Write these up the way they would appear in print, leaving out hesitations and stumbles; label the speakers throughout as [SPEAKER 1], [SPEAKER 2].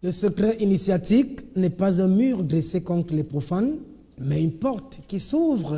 [SPEAKER 1] Le secret initiatique n'est pas un mur dressé contre les profanes, mais une porte qui s'ouvre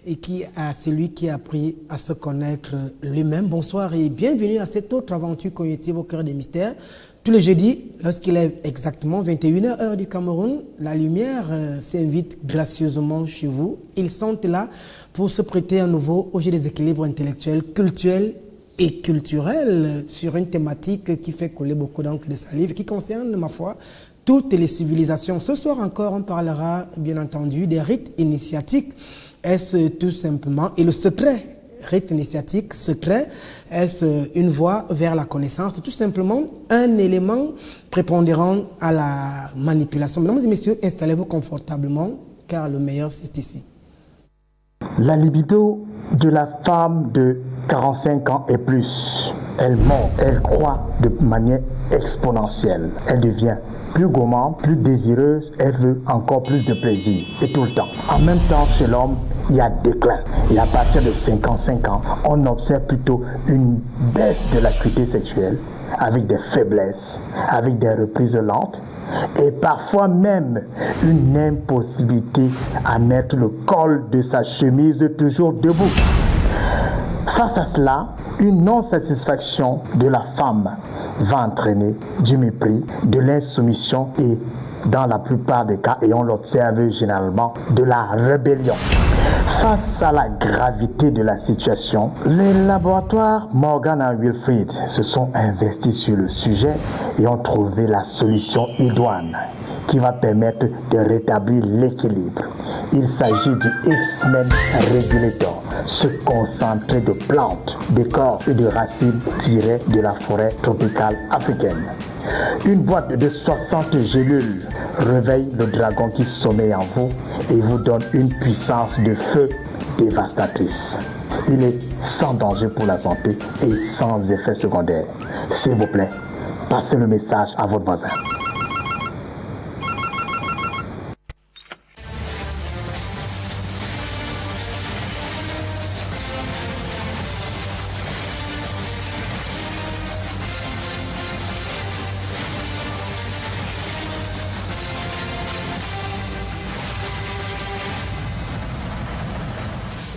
[SPEAKER 1] et qui a celui qui a appris à se connaître lui-même. Bonsoir et bienvenue à cette autre aventure cognitive au cœur des mystères. Tous les jeudis, lorsqu'il est exactement 21h heure du Cameroun, la lumière s'invite gracieusement chez vous. Ils sont là pour se prêter à nouveau au jeu des équilibres intellectuels, culturels et culturels sur une thématique qui fait couler beaucoup d'encre de salive, qui concerne, ma foi, toutes les civilisations. Ce soir encore, on parlera, bien entendu, des rites initiatiques. Est-ce tout simplement, et le secret, rite initiatique, secret, est-ce une voie vers la connaissance, tout simplement un élément prépondérant à la manipulation. Mesdames et messieurs, installez-vous confortablement, car le meilleur, c'est ici.
[SPEAKER 2] La libido de la femme de 45 ans et plus, elle monte, elle croît de manière exponentielle. Elle devient plus gourmande, plus désireuse, elle veut encore plus de plaisir, et tout le temps. En même temps, chez l'homme, il y a déclin. Et à partir de 55 ans, on observe plutôt une baisse de l'acuité sexuelle, avec des faiblesses, avec des reprises lentes, et parfois même une impossibilité à mettre le col de sa chemise toujours debout. Face à cela, une non-satisfaction de la femme va entraîner du mépris, de l'insoumission et, dans la plupart des cas, et on l'observe généralement, de la rébellion. Face à la gravité de la situation, les laboratoires Morgan et Wilfrid se sont investis sur le sujet et ont trouvé la solution idoine qui va permettre de rétablir l'équilibre. Il s'agit du X-Men Regulator, ce concentré de plantes, d'écorces et de racines tirées de la forêt tropicale africaine. Une boîte de 60 gélules réveille le dragon qui sommeille en vous et vous donne une puissance de feu dévastatrice. Il est sans danger pour la santé et sans effet secondaire. S'il vous plaît, passez le message à votre voisin.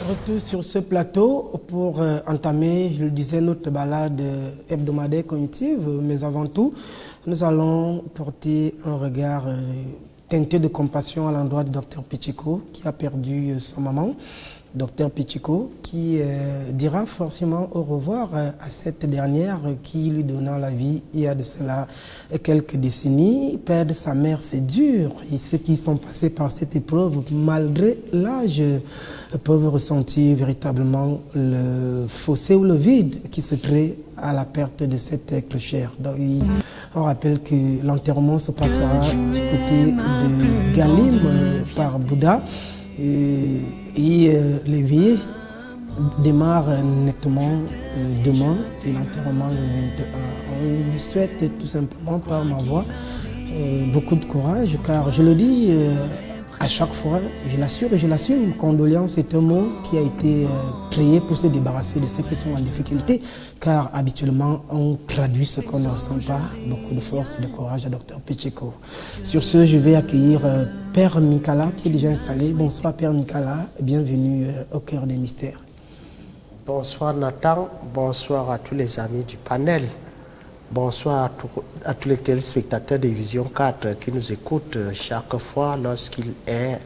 [SPEAKER 1] Retour sur ce plateau pour entamer, je le disais, notre balade hebdomadaire cognitive. Mais avant tout, nous allons porter un regard teinté de compassion à l'endroit du docteur Pichiko qui a perdu sa maman. Docteur Pichiko qui dira forcément au revoir à cette dernière qui lui donna la vie il y a de cela quelques décennies. Perdre sa mère, c'est dur. Et ceux qui sont passés par cette épreuve, malgré l'âge, peuvent ressentir véritablement le fossé ou le vide qui se crée à la perte de cette être chère. Donc, on rappelle que l'enterrement se partira du côté de Galim par Bouddha. Et les veillées démarrent nettement demain et l'enterrement le 21. On lui souhaite tout simplement par ma voix beaucoup de courage, car je le dis à chaque fois, je l'assure et je l'assume, condoléance est un mot qui a été créé pour se débarrasser de ceux qui sont en difficulté, car habituellement on traduit ce qu'on ne ressent pas. Beaucoup de force et de courage à Dr Pichiko. Sur ce, je vais accueillir Père Mikala qui est déjà installé. Bonsoir Père Mikala, bienvenue au cœur des mystères.
[SPEAKER 3] Bonsoir Nathan, bonsoir à tous les amis du panel. Bonsoir à tous les téléspectateurs de Vision 4 qui nous écoutent chaque fois lorsqu'il est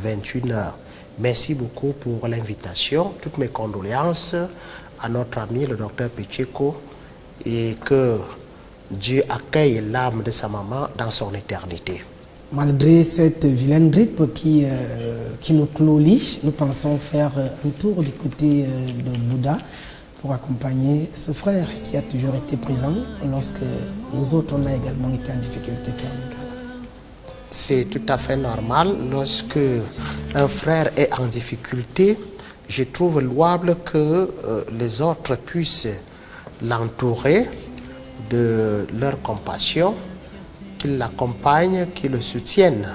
[SPEAKER 3] 21h. Merci beaucoup pour l'invitation. Toutes mes condoléances à notre ami le docteur Pichiko et que Dieu accueille l'âme de sa maman dans son éternité.
[SPEAKER 1] Malgré cette vilaine grippe qui nous clolie, nous pensons faire un tour du côté de Bouddha pour accompagner ce frère qui a toujours été présent lorsque nous autres on a également été en difficulté.
[SPEAKER 3] C'est tout à fait normal. Lorsque un frère est en difficulté, je trouve louable que les autres puissent l'entourer de leur compassion, qu'ils l'accompagnent, qu'ils le soutiennent.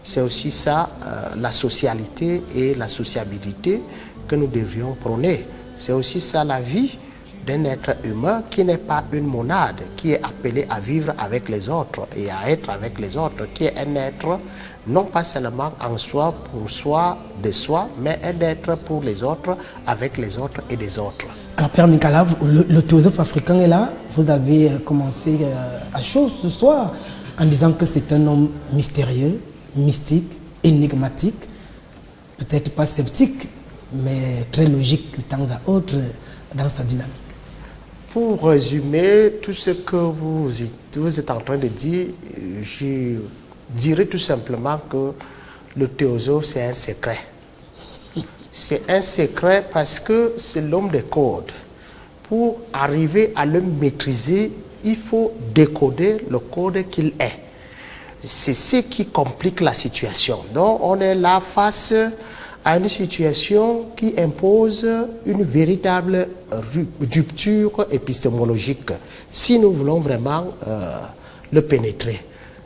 [SPEAKER 3] C'est aussi ça, la socialité et la sociabilité que nous devions prôner. C'est aussi ça la vie d'un être humain qui n'est pas une monade, qui est appelé à vivre avec les autres et à être avec les autres, qui est un être non pas seulement en soi, pour soi, de soi, mais un être pour les autres, avec les autres et des autres.
[SPEAKER 1] Alors Père Minkala, le théosophe africain est là. Vous avez commencé à chaud ce soir en disant que c'est un homme mystérieux, mystique, énigmatique, peut-être pas sceptique, mais très logique de temps à autre dans sa dynamique.
[SPEAKER 3] Pour résumer tout ce que vous êtes en train de dire, je dirais tout simplement que le théosophe, c'est un secret. C'est un secret parce que c'est l'homme des codes. Pour arriver à le maîtriser, il faut décoder le code qu'il est. C'est ce qui complique la situation. Donc, on est là face à une situation qui impose une véritable rupture épistémologique si nous voulons vraiment le pénétrer.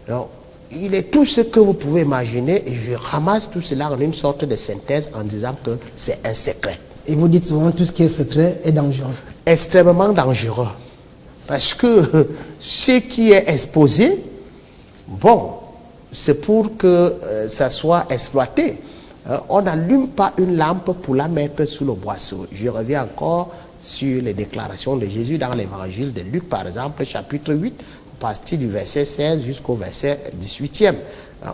[SPEAKER 3] Donc, il est tout ce que vous pouvez imaginer et je ramasse tout cela en une sorte de synthèse en disant que c'est un secret.
[SPEAKER 1] Et vous dites souvent tout ce qui est secret est dangereux.
[SPEAKER 3] Extrêmement dangereux. Parce que ce qui est exposé, bon, c'est pour que ça soit exploité. On n'allume pas une lampe pour la mettre sous le boisseau. Je reviens encore sur les déclarations de Jésus dans l'évangile de Luc, par exemple, chapitre 8, à partir du verset 16 jusqu'au verset 18e.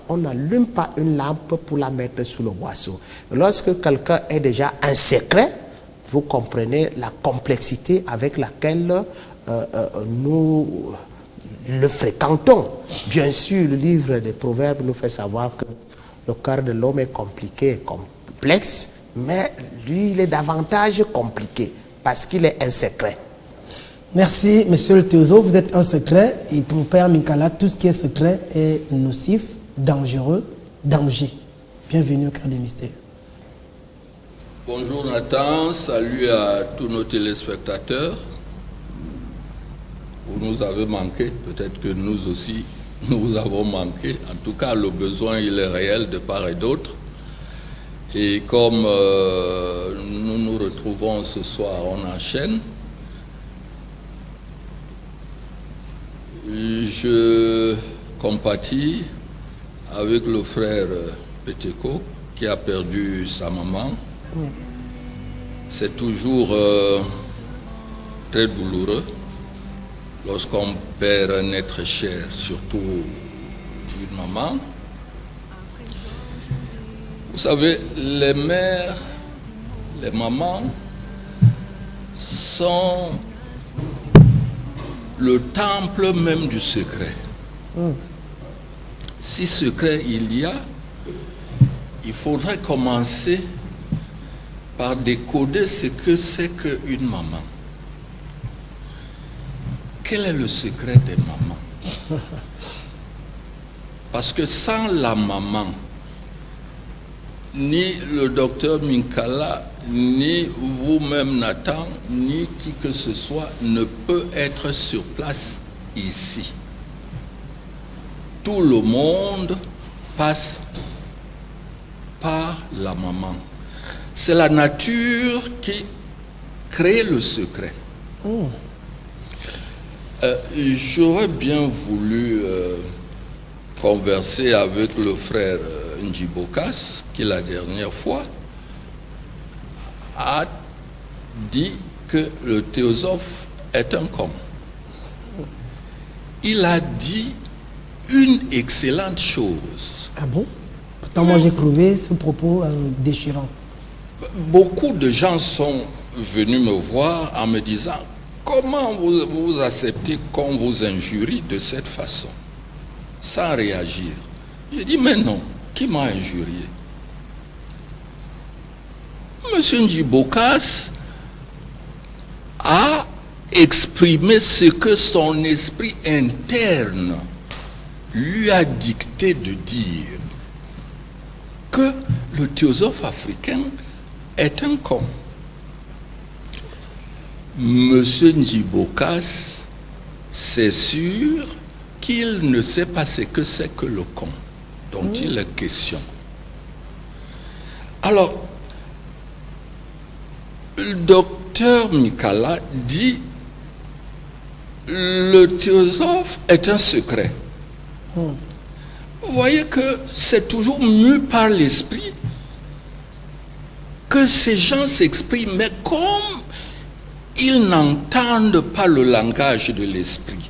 [SPEAKER 3] On n'allume pas une lampe pour la mettre sous le boisseau. Lorsque quelqu'un est déjà un secret, vous comprenez la complexité avec laquelle nous le fréquentons. Bien sûr, le livre des Proverbes nous fait savoir que le cœur de l'homme est compliqué, complexe, mais lui, il est davantage compliqué parce qu'il est un secret.
[SPEAKER 1] Merci, monsieur le théosophe, vous êtes un secret. Et pour Père Minkala, tout ce qui est secret est nocif, dangereux, danger. Bienvenue au Cœur des Mystères.
[SPEAKER 4] Bonjour Nathan, salut à tous nos téléspectateurs. Vous nous avez manqué, peut-être que nous aussi, nous vous avons manqué. En tout cas, le besoin, il est réel de part et d'autre. Et comme nous nous retrouvons ce soir, on enchaîne. Je compatis avec le frère Peteko qui a perdu sa maman. C'est toujours très douloureux lorsqu'on perd un être cher, surtout une maman. Vous savez, les mères, les mamans sont le temple même du secret. Si secret il y a, il faudrait commencer par décoder ce que c'est qu'une maman. Quel est le secret des mamans? Parce que sans la maman, ni le docteur Minkala, ni vous-même Nathan, ni qui que ce soit ne peut être sur place ici. Tout le monde passe par la maman. C'est la nature qui crée le secret. J'aurais bien voulu converser avec le frère Njibokas, qui la dernière fois a dit que le théosophe est un con. Il a dit une excellente chose.
[SPEAKER 1] Ah bon? Pourtant, moi j'ai trouvé ce propos déchirant.
[SPEAKER 4] Beaucoup de gens sont venus me voir en me disant comment vous acceptez qu'on vous injurie de cette façon, sans réagir. J'ai dit mais non, qui m'a injurié? Monsieur Njibokas a exprimé ce que son esprit interne lui a dicté de dire, que le théosophe africain est un con. Monsieur Njibokas, c'est sûr qu'il ne sait pas ce que c'est que le con dont il est question. Alors, le docteur Minkala dit le théosophe est un secret. Vous voyez que c'est toujours mu par l'esprit que ces gens s'expriment, mais comme ils n'entendent pas le langage de l'esprit,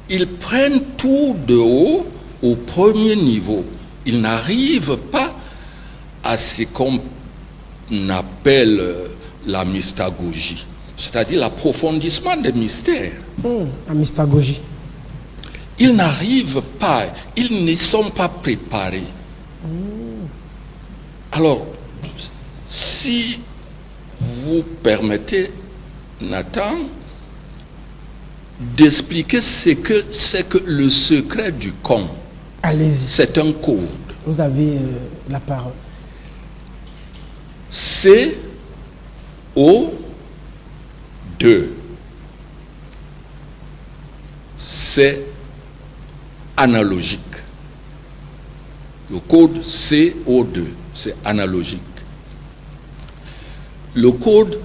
[SPEAKER 4] ils prennent tout de haut au premier niveau. Ils n'arrivent pas à ce qu'on appelle la mystagogie, c'est-à-dire l'approfondissement des mystères.
[SPEAKER 1] La mystagogie.
[SPEAKER 4] Ils n'arrivent pas, ils ne sont pas préparés. Alors, si vous permettez, Nathan, d'expliquer ce que c'est que le secret du con.
[SPEAKER 1] Allez-y.
[SPEAKER 4] C'est un code.
[SPEAKER 1] Vous avez la parole.
[SPEAKER 4] CO2. C'est analogique. Le code CO2, c'est analogique. Le code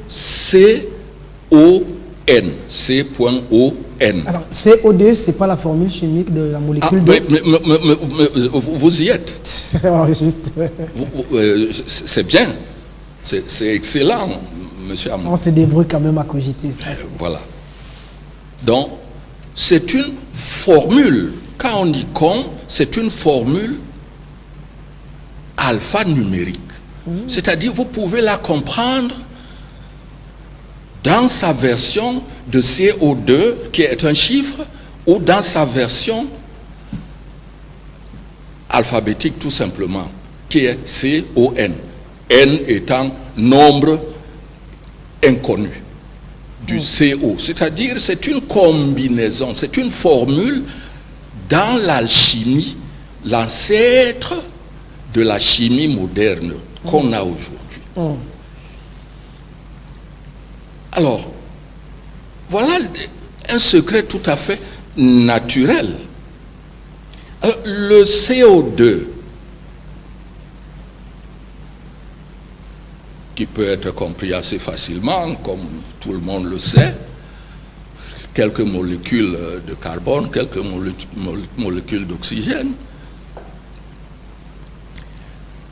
[SPEAKER 4] CON, C.ON.
[SPEAKER 1] Alors, CO2, ce n'est pas la formule chimique de la molécule d'eau.
[SPEAKER 4] Mais vous y êtes.
[SPEAKER 1] Juste.
[SPEAKER 4] C'est bien. C'est excellent, monsieur Amon.
[SPEAKER 1] On se débrouille quand même à cogiter. Ça,
[SPEAKER 4] voilà. Donc, c'est une formule. Quand on dit con, c'est une formule alphanumérique. C'est-à-dire, vous pouvez la comprendre dans sa version de CO2, qui est un chiffre, ou dans sa version alphabétique, tout simplement, qui est CON. N étant nombre inconnu du CO. C'est-à-dire, c'est une combinaison, c'est une formule dans l'alchimie, l'ancêtre de la chimie moderne qu'on a aujourd'hui. Alors, voilà un secret tout à fait naturel. Alors, le CO2, qui peut être compris assez facilement, comme tout le monde le sait, quelques molécules de carbone, quelques molécules d'oxygène.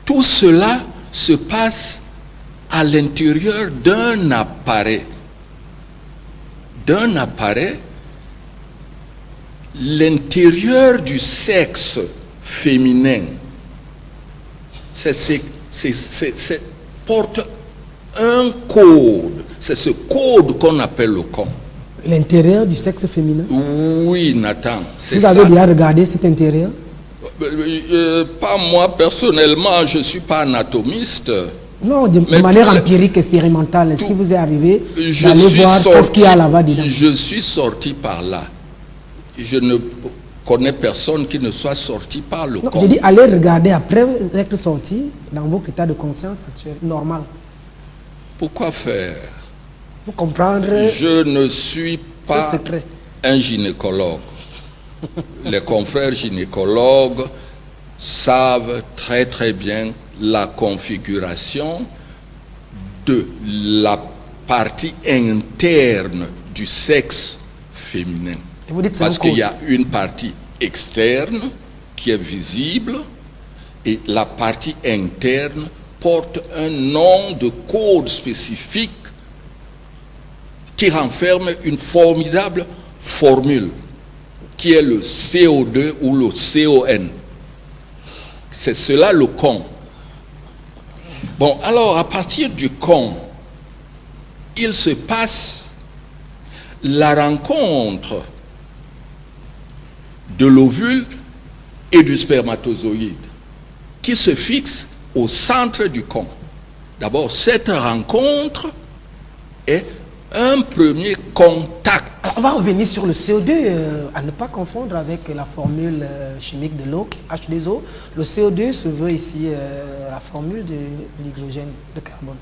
[SPEAKER 4] Tout cela se passe à l'intérieur d'un appareil. L'intérieur du sexe féminin. Porte un code. C'est ce code qu'on appelle le con.
[SPEAKER 1] L'intérieur du sexe féminin?
[SPEAKER 4] Oui, Nathan.
[SPEAKER 1] Vous avez déjà regardé cet intérieur?
[SPEAKER 4] Pas moi personnellement, je ne suis pas anatomiste.
[SPEAKER 1] Non, de manière empirique, expérimentale. Est-ce qu'il vous est arrivé d'aller voir qu'est-ce qu'il y a là-bas dedans?
[SPEAKER 4] Je suis sorti par là. Je ne connais personne qui ne soit sorti par le con.
[SPEAKER 1] Je dis, allez regarder après être sorti dans votre état de conscience actuel, normal.
[SPEAKER 4] Pourquoi faire?
[SPEAKER 1] Pour comprendre.
[SPEAKER 4] Je ne suis pas
[SPEAKER 1] secret.
[SPEAKER 4] Un gynécologue. Les confrères gynécologues savent très très bien la configuration de la partie interne du sexe féminin.
[SPEAKER 1] Et vous dites
[SPEAKER 4] parce qu'il y a une partie externe qui est visible et la partie interne porte un nom de code spécifique qui renferme une formidable formule qui est le CO2 ou le CON. C'est cela le con. Bon, alors à partir du con, il se passe la rencontre de l'ovule et du spermatozoïde qui se fixe au centre du con. D'abord, cette rencontre est un premier contact.
[SPEAKER 1] On va revenir sur le CO2, à ne pas confondre avec la formule chimique de l'eau, H2O. Le CO2 se veut ici la formule de l'hydrogène de carbone.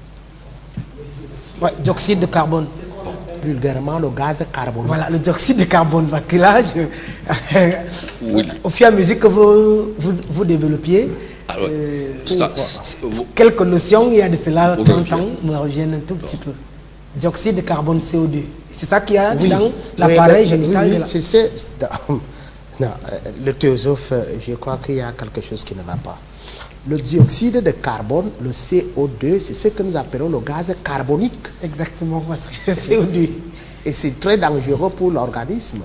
[SPEAKER 1] Ouais, dioxyde de carbone.
[SPEAKER 3] Vulgairement, le gaz carbone.
[SPEAKER 1] Voilà, le dioxyde de carbone, parce que là,
[SPEAKER 4] oui.
[SPEAKER 1] Au fur et à mesure que vous développiez,
[SPEAKER 4] alors,
[SPEAKER 1] quelques notions, il y a de cela 30 ans, me reviennent un tout petit peu. Dioxyde de carbone, CO2. C'est ça qu'il y a dans l'appareil génital de la...
[SPEAKER 3] Non, le théosophe, je crois qu'il y a quelque chose qui ne va pas. Le dioxyde de carbone, le CO2, c'est ce que nous appelons le gaz carbonique.
[SPEAKER 1] Exactement, parce que le CO2.
[SPEAKER 3] Et c'est très dangereux pour l'organisme.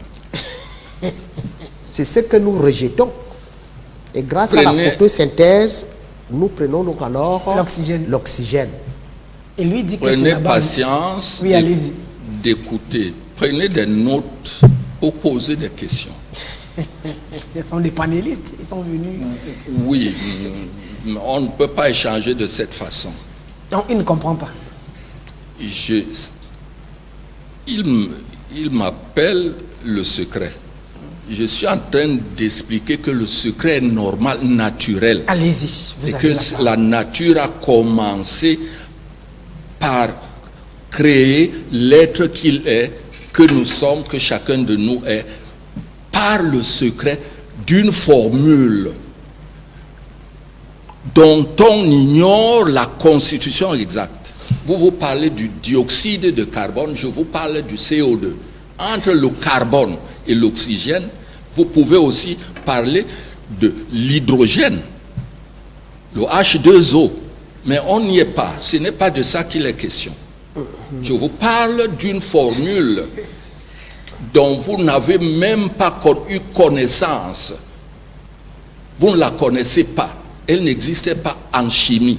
[SPEAKER 3] C'est ce que nous rejetons. Et grâce à la photosynthèse, nous prenons donc alors l'oxygène.
[SPEAKER 1] Et lui dit que
[SPEAKER 4] prenez patience d'écouter. Prenez des notes pour poser des questions.
[SPEAKER 1] Ils sont des panélistes, ils sont venus.
[SPEAKER 4] Oui, on ne peut pas échanger de cette façon.
[SPEAKER 1] Donc il ne comprend pas.
[SPEAKER 4] Il m'appelle le secret. Je suis en train d'expliquer que le secret est normal, naturel.
[SPEAKER 1] Allez-y.
[SPEAKER 4] Et que la nature a commencé par créer l'être qu'il est, que nous sommes, que chacun de nous est, par le secret d'une formule dont on ignore la constitution exacte. Vous parlez du dioxyde de carbone, je vous parle du CO2. Entre le carbone et l'oxygène, vous pouvez aussi parler de l'hydrogène, le H2O. Mais on n'y est pas. Ce n'est pas de ça qu'il est question. Je vous parle d'une formule dont vous n'avez même pas eu connaissance. Vous ne la connaissez pas. Elle n'existait pas en chimie.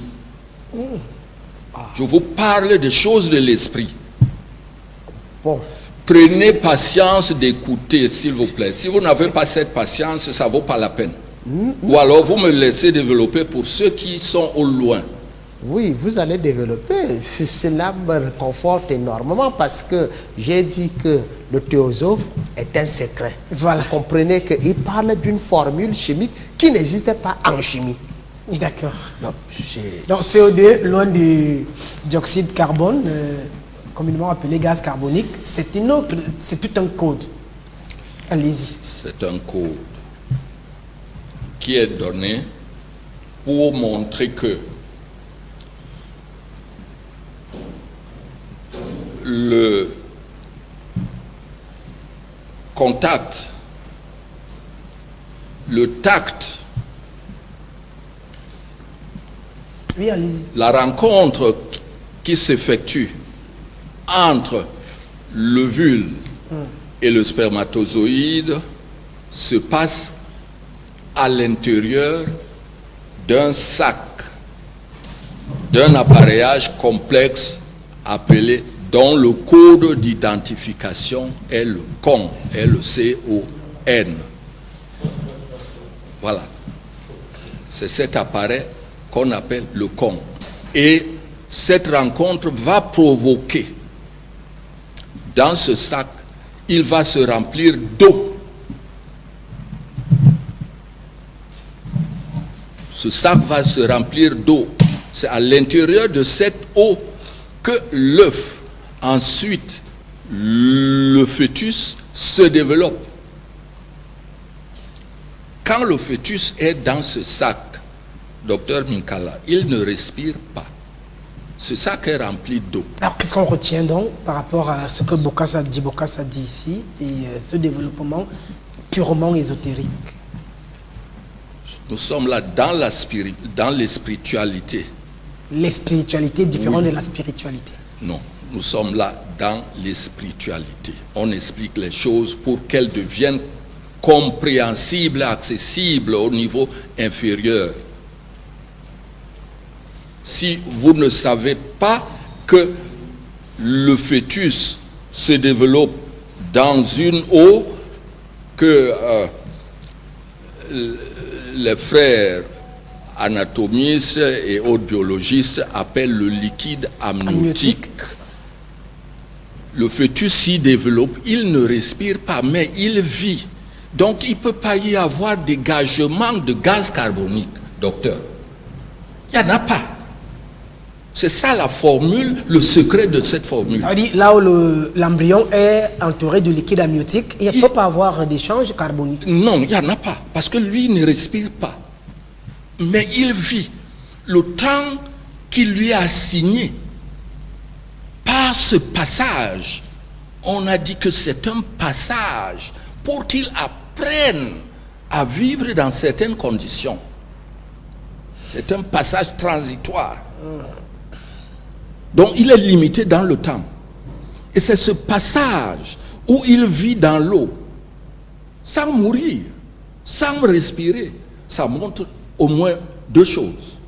[SPEAKER 4] Je vous parle des choses de l'esprit.
[SPEAKER 3] Bon.
[SPEAKER 4] Prenez patience d'écouter, s'il vous plaît. Si vous n'avez pas cette patience, ça ne vaut pas la peine. Ou alors vous me laissez développer pour ceux qui sont au loin.
[SPEAKER 3] Oui, vous allez développer. Cela me réconforte énormément parce que j'ai dit que le théosophe est un secret.
[SPEAKER 1] Voilà.
[SPEAKER 3] Vous comprenez qu'il parle d'une formule chimique qui n'existait pas en chimie.
[SPEAKER 1] D'accord. Donc CO2, loin du dioxyde de carbone, communément appelé gaz carbonique, c'est tout un code. Allez-y.
[SPEAKER 4] C'est un code qui est donné pour montrer que le contact, le tact,
[SPEAKER 1] oui, allez-y.
[SPEAKER 4] La rencontre qui s'effectue entre l'ovule et le spermatozoïde se passe à l'intérieur d'un sac, d'un appareillage complexe appelé, dont le code d'identification est le CON, L-C-O-N. Voilà. C'est cet appareil qu'on appelle le CON. Et cette rencontre va provoquer, dans ce sac, il va se remplir d'eau. Ce sac va se remplir d'eau. C'est à l'intérieur de cette eau que l'œuf, ensuite le fœtus se développe. Quand le fœtus est dans ce sac, docteur Minkala, il ne respire pas. Ce sac est rempli d'eau.
[SPEAKER 1] Alors qu'est-ce qu'on retient donc par rapport à ce que Bokassa dit ici et ce développement purement ésotérique?
[SPEAKER 4] Nous sommes là dans les spiritualités.
[SPEAKER 1] Les spiritualités différentes de la spiritualité.
[SPEAKER 4] Non, nous sommes là dans les spiritualités. On explique les choses pour qu'elles deviennent compréhensibles, accessibles au niveau inférieur. Si vous ne savez pas que le fœtus se développe dans une eau que les frères anatomistes et autres biologistes appellent le liquide amniotique. Le fœtus s'y développe, il ne respire pas, mais il vit. Donc il ne peut pas y avoir dégagement de gaz carbonique, docteur. Il n'y en a pas. C'est ça la formule, le secret de cette formule.
[SPEAKER 1] C'est-à-dire, là où l'embryon est entouré de liquide amniotique, il ne peut pas avoir d'échange carbonique.
[SPEAKER 4] Non, il n'y en a pas, parce que lui ne respire pas. Mais il vit le temps qu'il lui a assigné par ce passage On a dit que c'est un passage pour qu'ils apprennent à vivre dans certaines conditions. C'est un passage transitoire. Donc il est limité dans le temps. Et c'est ce passage où il vit dans l'eau, sans mourir, sans respirer. Ça montre au moins deux choses.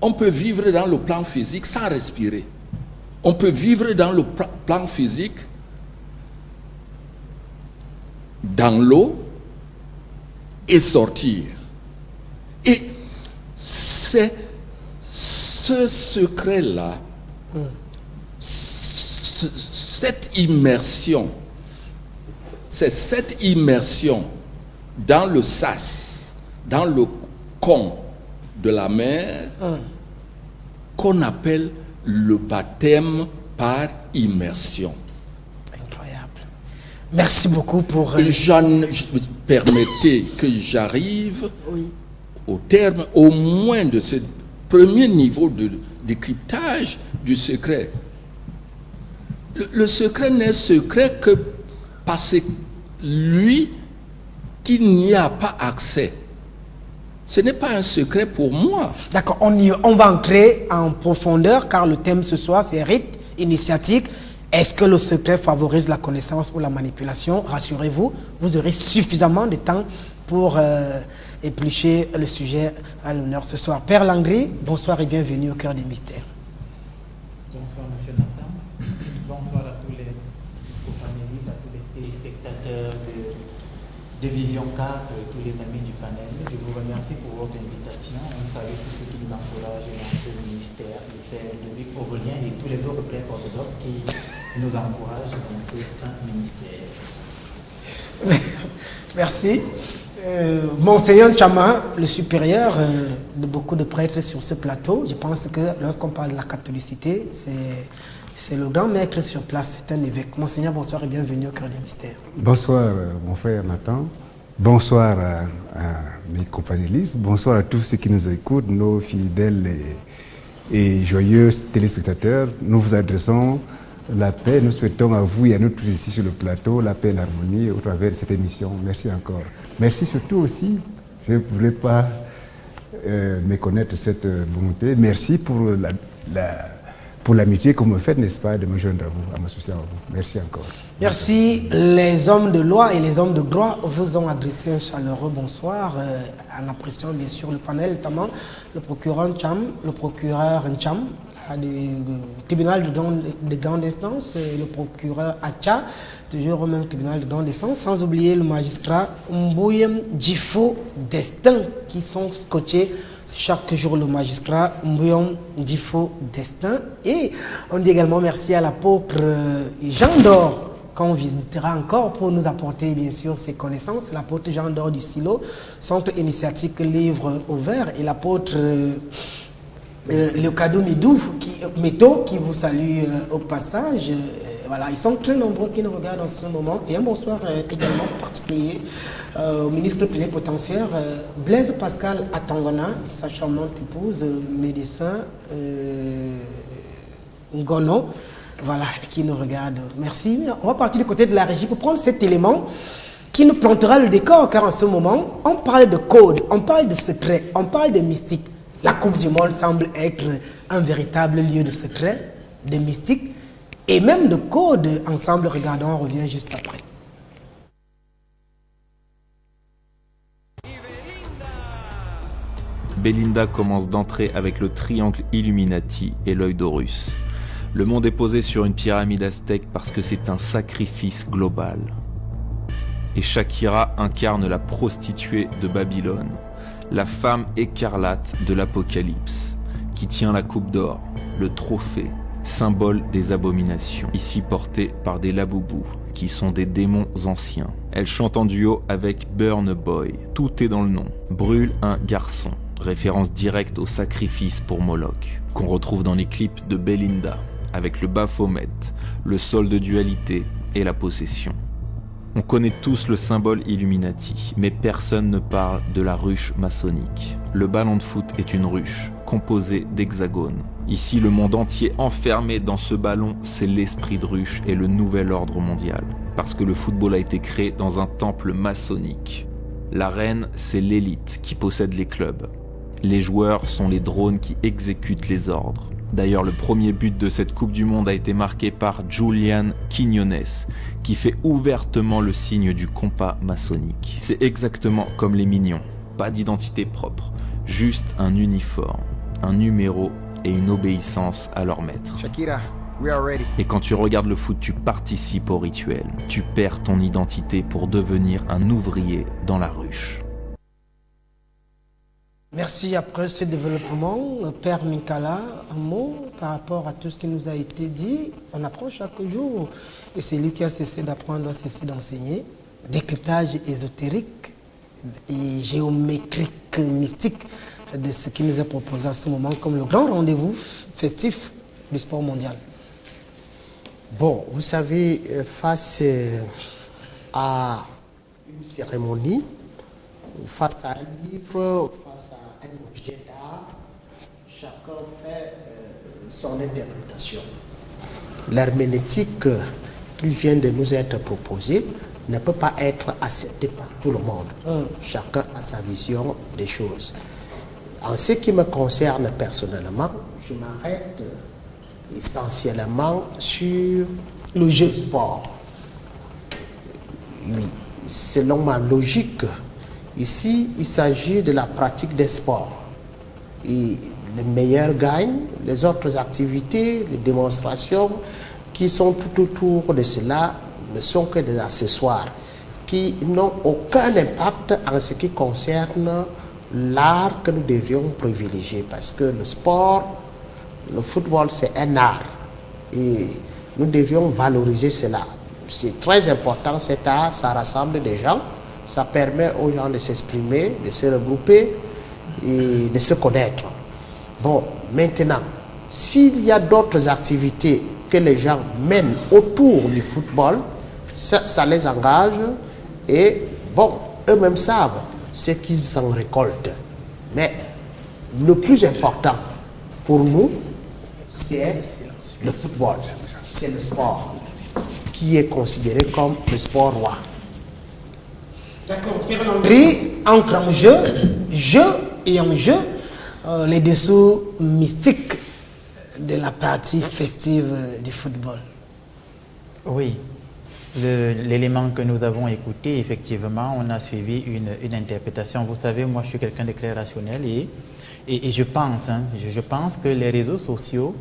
[SPEAKER 4] On peut vivre dans le plan physique sans respirer. On peut vivre dans le plan physique, dans l'eau, et sortir. Et c'est ce secret-là, cette immersion, c'est cette immersion dans le sas, dans le con de la mer, qu'on appelle le baptême par immersion.
[SPEAKER 1] Incroyable. Merci beaucoup pour...
[SPEAKER 4] Permettez que j'arrive au terme au moins de ce premier niveau de décryptage du secret. Le secret n'est secret que parce que lui qui n'y a pas accès. Ce n'est pas un secret pour moi.
[SPEAKER 1] D'accord, on va entrer en profondeur car le thème ce soir c'est rite initiatique. Est-ce que le secret favorise la connaissance ou la manipulation? Rassurez-vous, vous aurez suffisamment de temps pour éplucher le sujet à l'honneur ce soir. Père Langry, bonsoir et bienvenue au cœur des mystères.
[SPEAKER 5] Bonsoir Monsieur Nathan, bonsoir à tous les panélistes, à tous les téléspectateurs de Vision 4 et tous les amis du panel. Je vous remercie pour votre invitation. On salue tous ceux qui nous encouragent dans ce ministère, le Père Ludovic Aurélien et tous les autres prêtres orthodoxes qui nous encouragent dans ce saint ministère.
[SPEAKER 1] Merci. Monseigneur Chama, le supérieur de beaucoup de prêtres sur ce plateau, je pense que lorsqu'on parle de la catholicité, c'est le grand maître sur place, c'est un évêque. Monseigneur, bonsoir et bienvenue au cœur des mystères.
[SPEAKER 6] Bonsoir mon frère Nathan, bonsoir à mes companélistes, bonsoir à tous ceux qui nous écoutent, nos fidèles et joyeux téléspectateurs. Nous vous adressons la paix, nous souhaitons à vous et à nous tous ici sur le plateau la paix et l'harmonie au travers de cette émission. Merci encore. Merci surtout aussi, je ne voulais pas méconnaître cette bonté, merci pour l'amitié que vous me faites, n'est-ce pas, de me joindre à vous, à m'associer à vous. Merci encore.
[SPEAKER 1] Merci. Les hommes de loi et les hommes de droit vous ont adressé un chaleureux bonsoir en appréciant bien sûr le panel, notamment le procureur Ncham du tribunal de grande instance, le procureur Acha, toujours au même tribunal de grande instance, sans oublier le magistrat Mbouyem Djifo Destin, qui sont scotchés chaque jour le magistrat Mbouyem Djifo Destin. Et on dit également merci à l'apôtre Jean d'Or, qu'on visitera encore pour nous apporter bien sûr ses connaissances, l'apôtre Jean d'Or du Silo, centre initiatique Livre Ouvert, et l'apôtre le cadeau Méto qui vous salue au passage. Voilà, ils sont très nombreux qui nous regardent en ce moment. Et un bonsoir également particulier au ministre plénipotentiaire Blaise Pascal Atangana et sa charmante épouse, médecin Ngono, voilà, qui nous regarde. Merci. On va partir du côté de la régie pour prendre cet élément qui nous plantera le décor, car en ce moment, on parle de code, on parle de secret, on parle de mystique. La Coupe du Monde semble être un véritable lieu de secret, de mystique et même de code. Ensemble, regardons, on revient juste après.
[SPEAKER 7] Belinda commence d'entrer avec le triangle Illuminati et l'œil d'Horus. Le monde est posé sur une pyramide aztèque parce que c'est un sacrifice global. Et Shakira incarne la prostituée de Babylone, la femme écarlate de l'Apocalypse, qui tient la coupe d'or, le trophée, symbole des abominations, ici porté par des laboubous, qui sont des démons anciens. Elle chante en duo avec Burna Boy, tout est dans le nom, brûle un garçon, référence directe au sacrifice pour Moloch, qu'on retrouve dans les clips de Belinda, avec le Baphomet, le sol de dualité et la possession. On connaît tous le symbole Illuminati, mais personne ne parle de la ruche maçonnique. Le ballon de foot est une ruche, composé d'hexagones. Ici, le monde entier enfermé dans ce ballon, c'est l'esprit de ruche et le nouvel ordre mondial. Parce que le football a été créé dans un temple maçonnique. L'arène, c'est l'élite qui possède les clubs. Les joueurs sont les drones qui exécutent les ordres. D'ailleurs, le premier but de cette Coupe du Monde a été marqué par Julian Quiñones, qui fait ouvertement le signe du compas maçonnique. C'est exactement comme les Mignons. Pas d'identité propre, juste un uniforme, un numéro et une obéissance à leur maître.
[SPEAKER 8] Shakira, we are ready.
[SPEAKER 7] Et quand tu regardes le foot, tu participes au rituel. Tu perds ton identité pour devenir un ouvrier dans la ruche.
[SPEAKER 1] Merci. Après ce développement, Père Minkala, un mot par rapport à tout ce qui nous a été dit. On apprend chaque jour, et c'est lui qui a cessé d'apprendre, a cessé d'enseigner. Décryptage ésotérique et géométrique, mystique de ce qui nous est proposé à ce moment comme le grand rendez-vous festif du sport mondial.
[SPEAKER 3] Bon, vous savez, face à une cérémonie, face à un livre, face à un objet d'art, chacun fait son interprétation. L'herméneutique qui vient de nous être proposée ne peut pas être acceptée par tout le monde. Chacun a sa vision des choses. En ce qui me concerne personnellement, je m'arrête essentiellement sur
[SPEAKER 1] le jeu
[SPEAKER 3] sport. Oui, selon ma logique, ici, il s'agit de la pratique des sports. Et le meilleur gagne, les autres activités, les démonstrations qui sont tout autour de cela ne sont que des accessoires qui n'ont aucun impact en ce qui concerne l'art que nous devions privilégier. Parce que le sport, le football, c'est un art. Et nous devions valoriser cela. C'est très important cet art, ça rassemble des gens. Ça permet aux gens de s'exprimer, de se regrouper et de se connaître. Bon, maintenant, s'il y a d'autres activités que les gens mènent autour du football, ça les engage et, bon, eux-mêmes savent ce qu'ils en récoltent. Mais le plus important pour nous, c'est le football, c'est le sport qui est considéré comme le sport roi.
[SPEAKER 1] D'accord, Père Landry entre en jeu et en jeu les dessous mystiques de la partie festive du football.
[SPEAKER 5] Oui, l'élément que nous avons écouté, effectivement, on a suivi une interprétation. Vous savez, moi je suis quelqu'un de très rationnel et je pense que les réseaux sociaux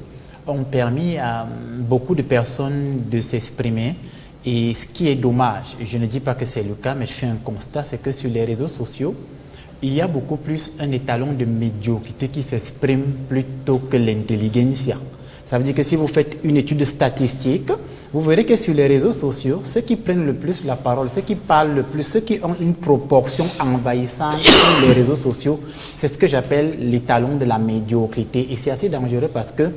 [SPEAKER 5] ont permis à beaucoup de personnes de s'exprimer. Et ce qui est dommage, je ne dis pas que c'est le cas, mais je fais un constat, c'est que sur les réseaux sociaux, il y a beaucoup plus un étalon de médiocrité qui s'exprime plutôt que l'intelligentsia. Ça veut dire que si vous faites une étude statistique, vous verrez que sur les réseaux sociaux, ceux qui prennent le plus la parole, ceux qui parlent le plus, ceux qui ont une proportion envahissante sur les réseaux sociaux, c'est ce que j'appelle l'étalon de la médiocrité. Et c'est assez dangereux parce que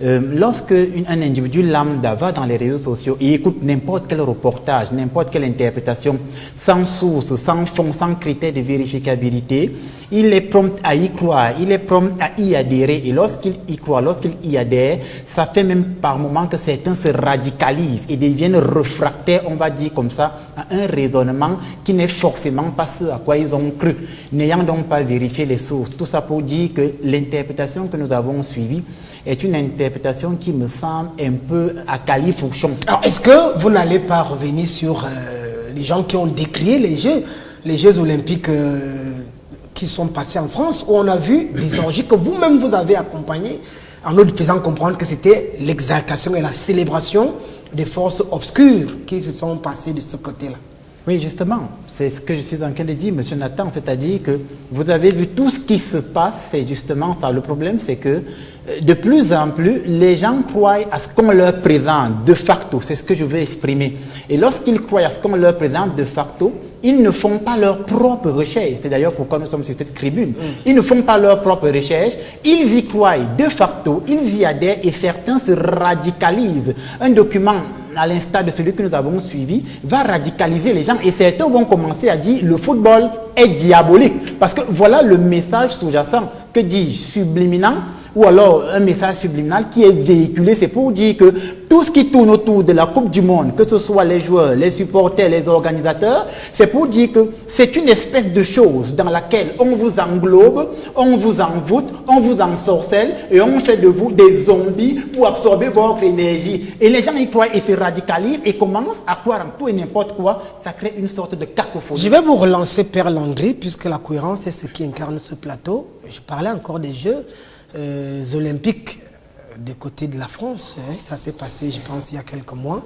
[SPEAKER 5] lorsque un individu lambda va dans les réseaux sociaux et écoute n'importe quel reportage, n'importe quelle interprétation, sans source, sans fond, sans critère de vérificabilité, il est prompt à y croire, il est prompt à y adhérer. Et lorsqu'il y croit, lorsqu'il y adhère, ça fait même par moments que certains se radicalisent et deviennent réfractaires, on va dire comme ça, à un raisonnement qui n'est forcément pas ce à quoi ils ont cru, n'ayant donc pas vérifié les sources. Tout ça pour dire que l'interprétation que nous avons suivie est une interprétation qui me semble un peu à califourchon.
[SPEAKER 1] Alors, est-ce que vous n'allez pas revenir sur les gens qui ont décrié les Jeux olympiques qui sont passés en France, où on a vu des orgies que vous-même vous avez accompagnées, en nous faisant comprendre que c'était l'exaltation et la célébration des forces obscures qui se sont passées de ce côté-là?
[SPEAKER 5] Oui, justement, c'est ce que je suis en train de dire, M. Nathan, c'est-à-dire que vous avez vu tout ce qui se passe, c'est justement ça. Le problème, c'est que de plus en plus, les gens croient à ce qu'on leur présente de facto, c'est ce que je veux exprimer. Et lorsqu'ils croient à ce qu'on leur présente de facto, ils ne font pas leur propre recherche. C'est d'ailleurs pourquoi nous sommes sur cette tribune. Ils ne font pas leur propre recherche, ils y croient de facto, ils y adhèrent et certains se radicalisent. Un document, à l'instar de celui que nous avons suivi, va radicaliser les gens et certains vont commencer à dire le football
[SPEAKER 8] est diabolique. Parce que voilà le message sous-jacent. Que dis-je? Subliminal, ou alors un message subliminal qui est véhiculé. C'est pour dire que tout ce qui tourne autour de la Coupe du Monde, que ce soit les joueurs, les supporters, les organisateurs, c'est pour dire que c'est une espèce de chose dans laquelle on vous englobe, on vous envoûte, on vous ensorcelle et on fait de vous des zombies pour absorber votre énergie. Et les gens y croient et se radicalisent et commencent à croire en tout et n'importe quoi. Ça crée une sorte de cacophonie.
[SPEAKER 1] Je vais vous relancer, Père Landry, puisque la cohérence est ce qui incarne ce plateau. Je parlais encore des Jeux olympiques des côtés de la France. Ça s'est passé, je pense, il y a quelques mois.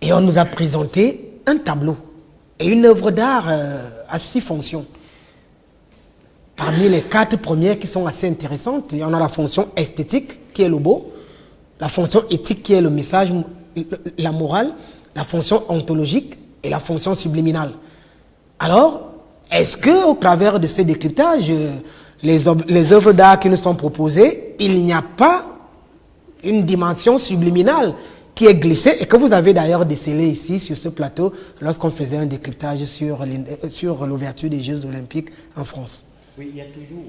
[SPEAKER 1] Et on nous a présenté un tableau et une œuvre d'art à 6 fonctions. Parmi les 4 premières qui sont assez intéressantes, il y en a la fonction esthétique, qui est le beau, la fonction éthique, qui est le message, la morale, la fonction ontologique et la fonction subliminale. Alors, est-ce qu'au travers de ces décryptages, les œuvres d'art qui nous sont proposées, il n'y a pas une dimension subliminale qui est glissée et que vous avez d'ailleurs décelé ici sur ce plateau lorsqu'on faisait un décryptage sur l'ouverture des Jeux Olympiques en France?
[SPEAKER 8] Oui, il y a toujours,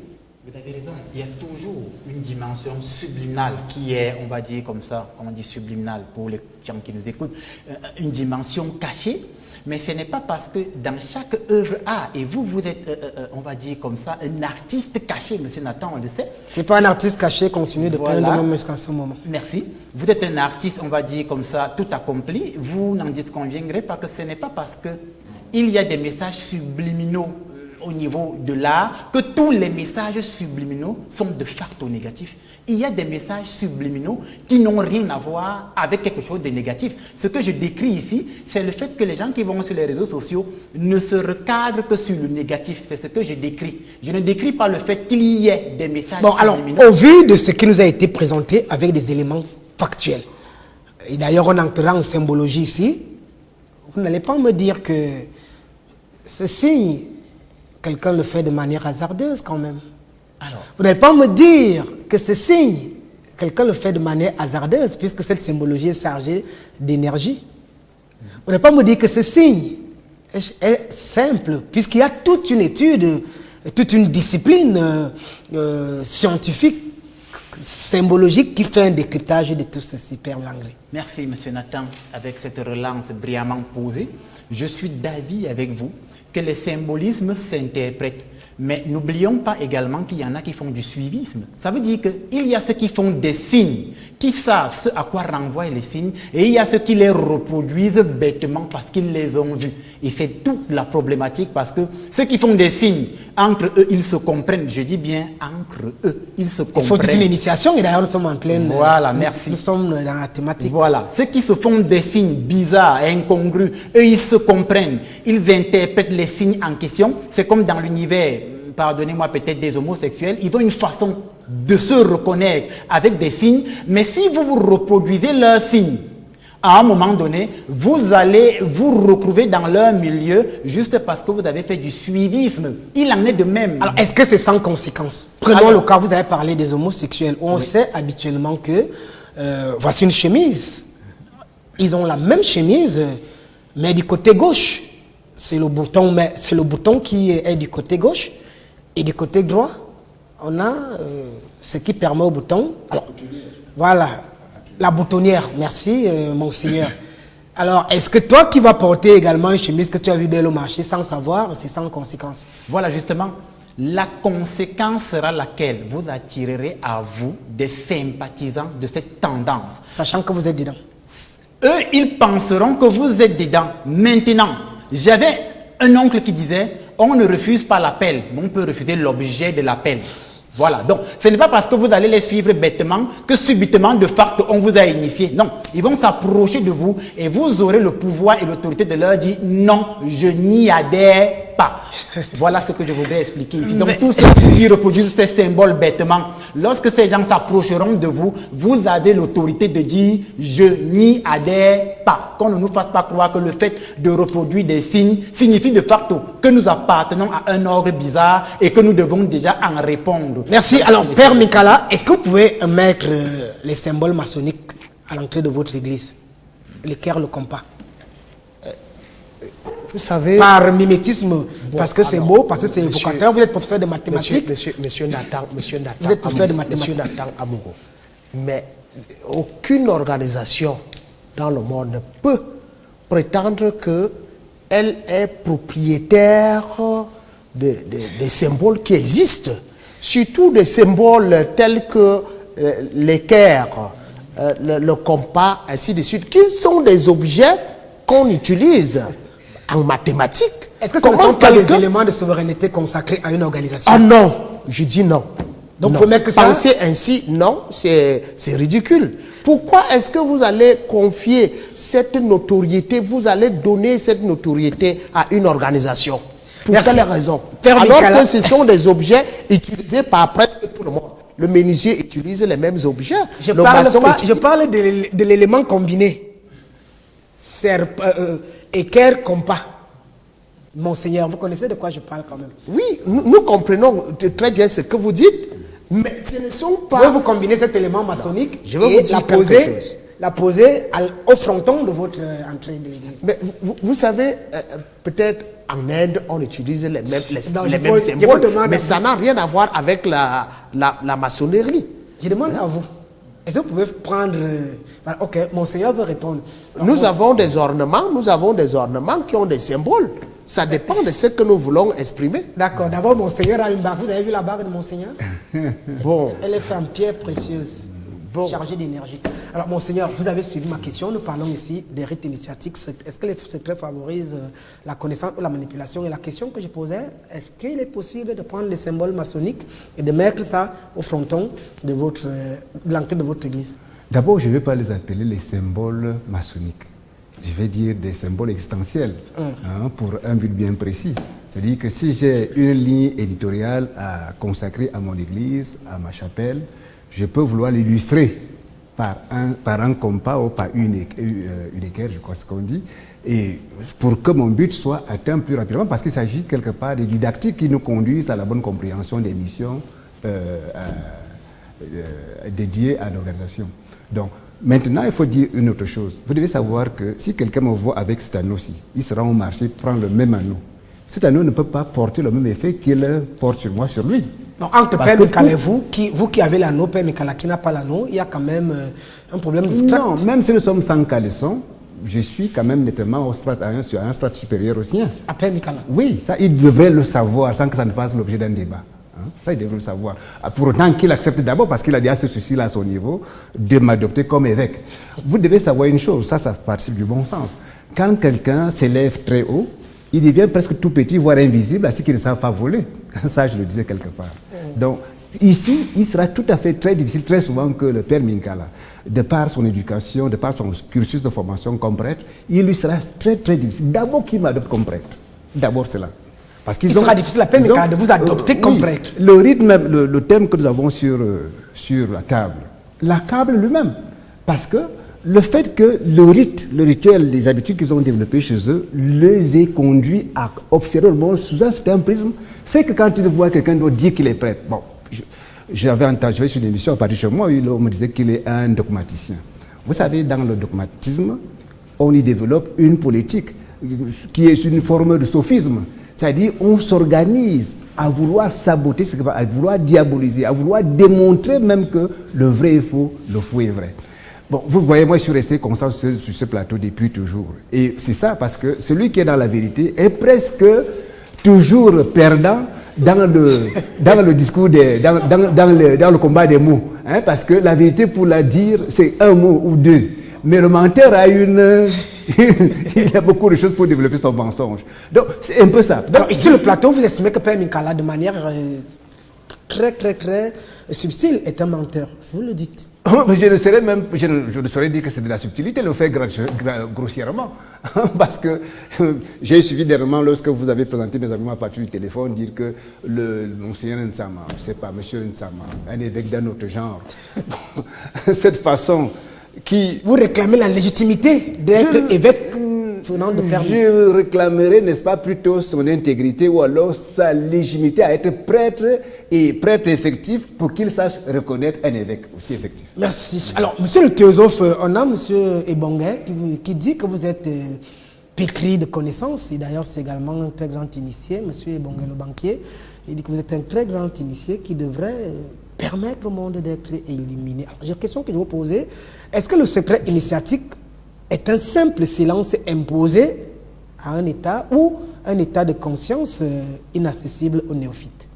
[SPEAKER 8] vous avez raison, il y a toujours une dimension subliminale qui est, on va dire comme ça, comment on dit subliminale pour les gens qui nous écoutent, une dimension cachée. Mais ce n'est pas parce que dans chaque œuvre art, et vous êtes, on va dire comme ça, un artiste caché, monsieur Nathan, on le sait.
[SPEAKER 1] C'est pas un artiste caché, continue de
[SPEAKER 8] voilà.
[SPEAKER 1] prendre le nom jusqu'à ce moment.
[SPEAKER 8] Merci. Vous êtes un artiste, on va dire comme ça, tout accompli. Vous n'en disconviendrez pas que ce n'est pas parce que il y a des messages subliminaux au niveau de l'art que tous les messages subliminaux sont de facto négatifs. Il y a des messages subliminaux qui n'ont rien à voir avec quelque chose de négatif. Ce que je décris ici, c'est le fait que les gens qui vont sur les réseaux sociaux ne se recadrent que sur le négatif. C'est ce que je décris. Je ne décris pas le fait qu'il y ait des messages subliminaux.
[SPEAKER 1] Alors, au vu de ce qui nous a été présenté avec des éléments factuels, et d'ailleurs on entrera en symbologie ici, vous n'allez pas me dire que ceci, quelqu'un le fait de manière hasardeuse quand même.
[SPEAKER 8] Alors,
[SPEAKER 1] vous n'allez pas me dire que ce signe, quelqu'un le fait de manière hasardeuse, puisque cette symbologie est chargée d'énergie. Vous n'allez pas me dire que ce signe est simple, puisqu'il y a toute une étude, toute une discipline scientifique, symbologique, qui fait un décryptage de tout ceci, Père Landry.
[SPEAKER 8] Merci, monsieur Nathan, avec cette relance brillamment posée. Je suis d'avis avec vous que les symbolismes s'interprètent. Mais n'oublions pas également qu'il y en a qui font du suivisme. Ça veut dire qu'il y a ceux qui font des signes, qui savent ce à quoi renvoient les signes, et il y a ceux qui les reproduisent bêtement parce qu'ils les ont vus. Et c'est toute la problématique parce que ceux qui font des signes, entre eux, ils se comprennent. Je dis bien entre eux, ils se comprennent.
[SPEAKER 1] Il faut toute une initiation et d'ailleurs nous sommes en pleine...
[SPEAKER 8] Voilà, merci.
[SPEAKER 1] Nous sommes dans la thématique.
[SPEAKER 8] Voilà, ceux qui se font des signes bizarres, incongrus, eux, ils se comprennent. Ils interprètent les signes en question. C'est comme dans l'univers, pardonnez-moi, peut-être des homosexuels, ils ont une façon de se reconnaître avec des signes, mais si vous vous reproduisez leurs signes, à un moment donné, vous allez vous retrouver dans leur milieu juste parce que vous avez fait du suivisme. Il en est de même.
[SPEAKER 1] Alors, est-ce que c'est sans conséquence? Prenons le cas, vous avez parlé des homosexuels, où on sait habituellement que, voici une chemise. Ils ont la même chemise, mais du côté gauche. C'est le bouton, mais c'est le bouton qui est du côté gauche. Et du côté droit, on a ce qui permet au bouton. Alors, voilà, la boutonnière. Merci, monseigneur. Alors, est-ce que toi qui vas porter également une chemise que tu as vue belle au marché sans savoir, c'est sans conséquence?
[SPEAKER 8] Voilà, justement, la conséquence sera laquelle? Vous attirerez à vous des sympathisants de cette tendance.
[SPEAKER 1] Sachant que vous êtes dedans.
[SPEAKER 8] Eux, ils penseront que vous êtes dedans. Maintenant, j'avais un oncle qui disait... On ne refuse pas l'appel, mais on peut refuser l'objet de l'appel. Voilà, donc ce n'est pas parce que vous allez les suivre bêtement que subitement, de facto, on vous a initié. Non, ils vont s'approcher de vous et vous aurez le pouvoir et l'autorité de leur dire non, je n'y adhère pas. Voilà ce que je voudrais expliquer ici. Donc tous ceux qui reproduisent ces symboles bêtement, lorsque ces gens s'approcheront de vous, vous avez l'autorité de dire je n'y adhère pas. Qu'on ne nous fasse pas croire que le fait de reproduire des signes signifie de facto que nous appartenons à un ordre bizarre et que nous devons déjà en répondre.
[SPEAKER 1] Merci. Alors, Père Mikala, est-ce que vous pouvez mettre les symboles maçonniques à l'entrée de votre église? L'équerre, le compas.
[SPEAKER 3] vous savez,
[SPEAKER 1] par mimétisme, parce que c'est beau, parce que c'est évocateur. Vous êtes professeur de mathématiques.
[SPEAKER 3] Monsieur Nathan
[SPEAKER 1] Vous êtes professeur de mathématiques.
[SPEAKER 3] Monsieur Nathan Amogo. Mais aucune organisation dans le monde ne peut prétendre qu'elle est propriétaire des symboles qui existent, surtout des symboles tels que l'équerre, le compas, ainsi de suite, qui sont des objets qu'on utilise en mathématiques.
[SPEAKER 1] Est-ce que ce ne sont pas des éléments de souveraineté consacrés à une organisation?
[SPEAKER 3] Ah non, je dis non.
[SPEAKER 1] Donc,
[SPEAKER 3] non.
[SPEAKER 1] faut mettre que ça.
[SPEAKER 3] Penser ainsi, non, c'est ridicule. Pourquoi est-ce que vous allez confier cette notoriété, vous allez donner cette notoriété à une organisation? Pour quelle raison? Alors que ce sont des objets utilisés par presque tout le monde. Le menuisier utilise les mêmes objets.
[SPEAKER 1] Je parle de l'élément combiné. Équerre, compas. Monseigneur, vous connaissez de quoi je parle quand même?
[SPEAKER 3] Oui, nous comprenons très bien ce que vous dites, mais ce ne sont pas...
[SPEAKER 1] Pouvez-vous combiner cet élément maçonnique
[SPEAKER 3] je vais vous dire
[SPEAKER 1] la poser au fronton de votre entrée de l'église?
[SPEAKER 3] Mais vous savez, peut-être en Inde, on utilise les mêmes symboles, mais ça n'a rien à voir avec la maçonnerie.
[SPEAKER 1] Je demande à vous. Est-ce que vous pouvez prendre... ok, Monseigneur veut répondre.
[SPEAKER 3] Nous avons des ornements qui ont des symboles. Ça dépend de ce que nous voulons exprimer.
[SPEAKER 1] D'accord, d'abord Monseigneur a une bague. Vous avez vu la bague de Monseigneur?
[SPEAKER 3] Bon.
[SPEAKER 1] Elle est faite en pierre précieuse, chargée d'énergie. Alors Monseigneur, vous avez suivi ma question. Nous parlons ici des rites initiatiques. Est-ce que les secrets favorisent la connaissance ou la manipulation? Et la question que je posais, est-ce qu'il est possible de prendre les symboles maçonniques et de mettre ça au fronton de l'entrée de votre église?
[SPEAKER 6] D'abord, je ne vais pas les appeler les symboles maçonniques. Je vais dire des symboles existentiels pour un but bien précis. C'est-à-dire que si j'ai une ligne éditoriale à consacrer à mon église, à ma chapelle, je peux vouloir l'illustrer par un compas ou par une équerre, je crois ce qu'on dit, et pour que mon but soit atteint plus rapidement, parce qu'il s'agit quelque part des didactiques qui nous conduisent à la bonne compréhension des missions dédiées à l'organisation. Donc, maintenant, il faut dire une autre chose. Vous devez savoir que si quelqu'un me voit avec cet anneau-ci, il se rend au marché, prend le même anneau. Cet anneau ne peut pas porter le même effet qu'il porte sur moi, sur lui.
[SPEAKER 1] Donc, entre Père Mikala et vous qui avez l'anneau, Père Mikala qui n'a pas l'anneau, il y a quand même un problème de strat.
[SPEAKER 6] Non, même si nous sommes sans caleçon, je suis quand même nettement sur un strat supérieur au sien.
[SPEAKER 1] À Père Mikala? Oui,
[SPEAKER 6] ça, il devrait le savoir sans que ça ne fasse l'objet d'un débat. Ça, il devrait le savoir. Pour autant qu'il accepte d'abord, parce qu'il a déjà ce souci-là à son niveau, de m'adopter comme évêque. Vous devez savoir une chose, ça participe du bon sens. Quand quelqu'un s'élève très haut, il devient presque tout petit, voire invisible, ainsi qu'il ne savent pas voler. Ça, je le disais quelque part. Donc, ici, il sera tout à fait très difficile, très souvent, que le Père Minkala, de par son éducation, de par son cursus de formation comme prêtre, il lui sera très, très difficile. D'abord qu'il m'adopte comme prêtre. D'abord cela.
[SPEAKER 1] Il sera difficile à Père Minkala de vous adopter comme prêtre.
[SPEAKER 6] Le rythme, le thème que nous avons sur la table, l'accable lui-même. Parce que le fait que le rituel, les habitudes qu'ils ont développées chez eux, les ait conduits à observer le monde sous un certain prisme, fait que quand ils voient quelqu'un d'autre dire qu'il est prêtre, bon, j'avais entendu, je vais sur une émission à partir de chez moi, on me disait qu'il est un dogmaticien. Vous savez, dans le dogmatisme, on y développe une politique qui est une forme de sophisme. C'est-à-dire, on s'organise à vouloir saboter, à vouloir diaboliser, à vouloir démontrer même que le vrai est faux, le faux est vrai. Bon, vous voyez, moi, je suis resté constant sur ce plateau depuis toujours. Et c'est ça, parce que celui qui est dans la vérité est presque toujours perdant dans le discours, dans le combat des mots. Hein, parce que la vérité, pour la dire, c'est un mot ou deux. Mais le menteur a il a beaucoup de choses pour développer son mensonge. Donc, c'est un peu ça. Donc,
[SPEAKER 1] alors, ici, le plateau, vous estimez que Père Minkala, de manière très subtile, est un menteur. Si vous le dites.
[SPEAKER 6] Je ne saurais dire que c'est de la subtilité, le fait grossièrement. Parce que j'ai suivi dernièrement, lorsque vous avez présenté mes arguments à partir du téléphone, dire que Monseigneur Nsama, je ne sais pas, Monsieur Nsama, un évêque d'un autre genre, cette façon qui...
[SPEAKER 1] Vous réclamez la légitimité d'être évêque venant de Père.
[SPEAKER 6] Je réclamerai, n'est-ce pas, plutôt son intégrité ou alors sa légitimité à être prêtre et prêtre effectif pour qu'il sache reconnaître un évêque aussi effectif.
[SPEAKER 1] Merci. Alors, monsieur le théosophe, on a monsieur Ebongue qui dit que vous êtes pétri de connaissances. Et d'ailleurs, c'est également un très grand initié, M. Bongelo Banquier. Il dit que vous êtes un très grand initié qui devrait permettre au monde d'être illuminé. Alors, j'ai une question que je vais vous poser. Est-ce que le secret initiatique est un simple silence imposé à un état ou un état de conscience inaccessible aux néophytes?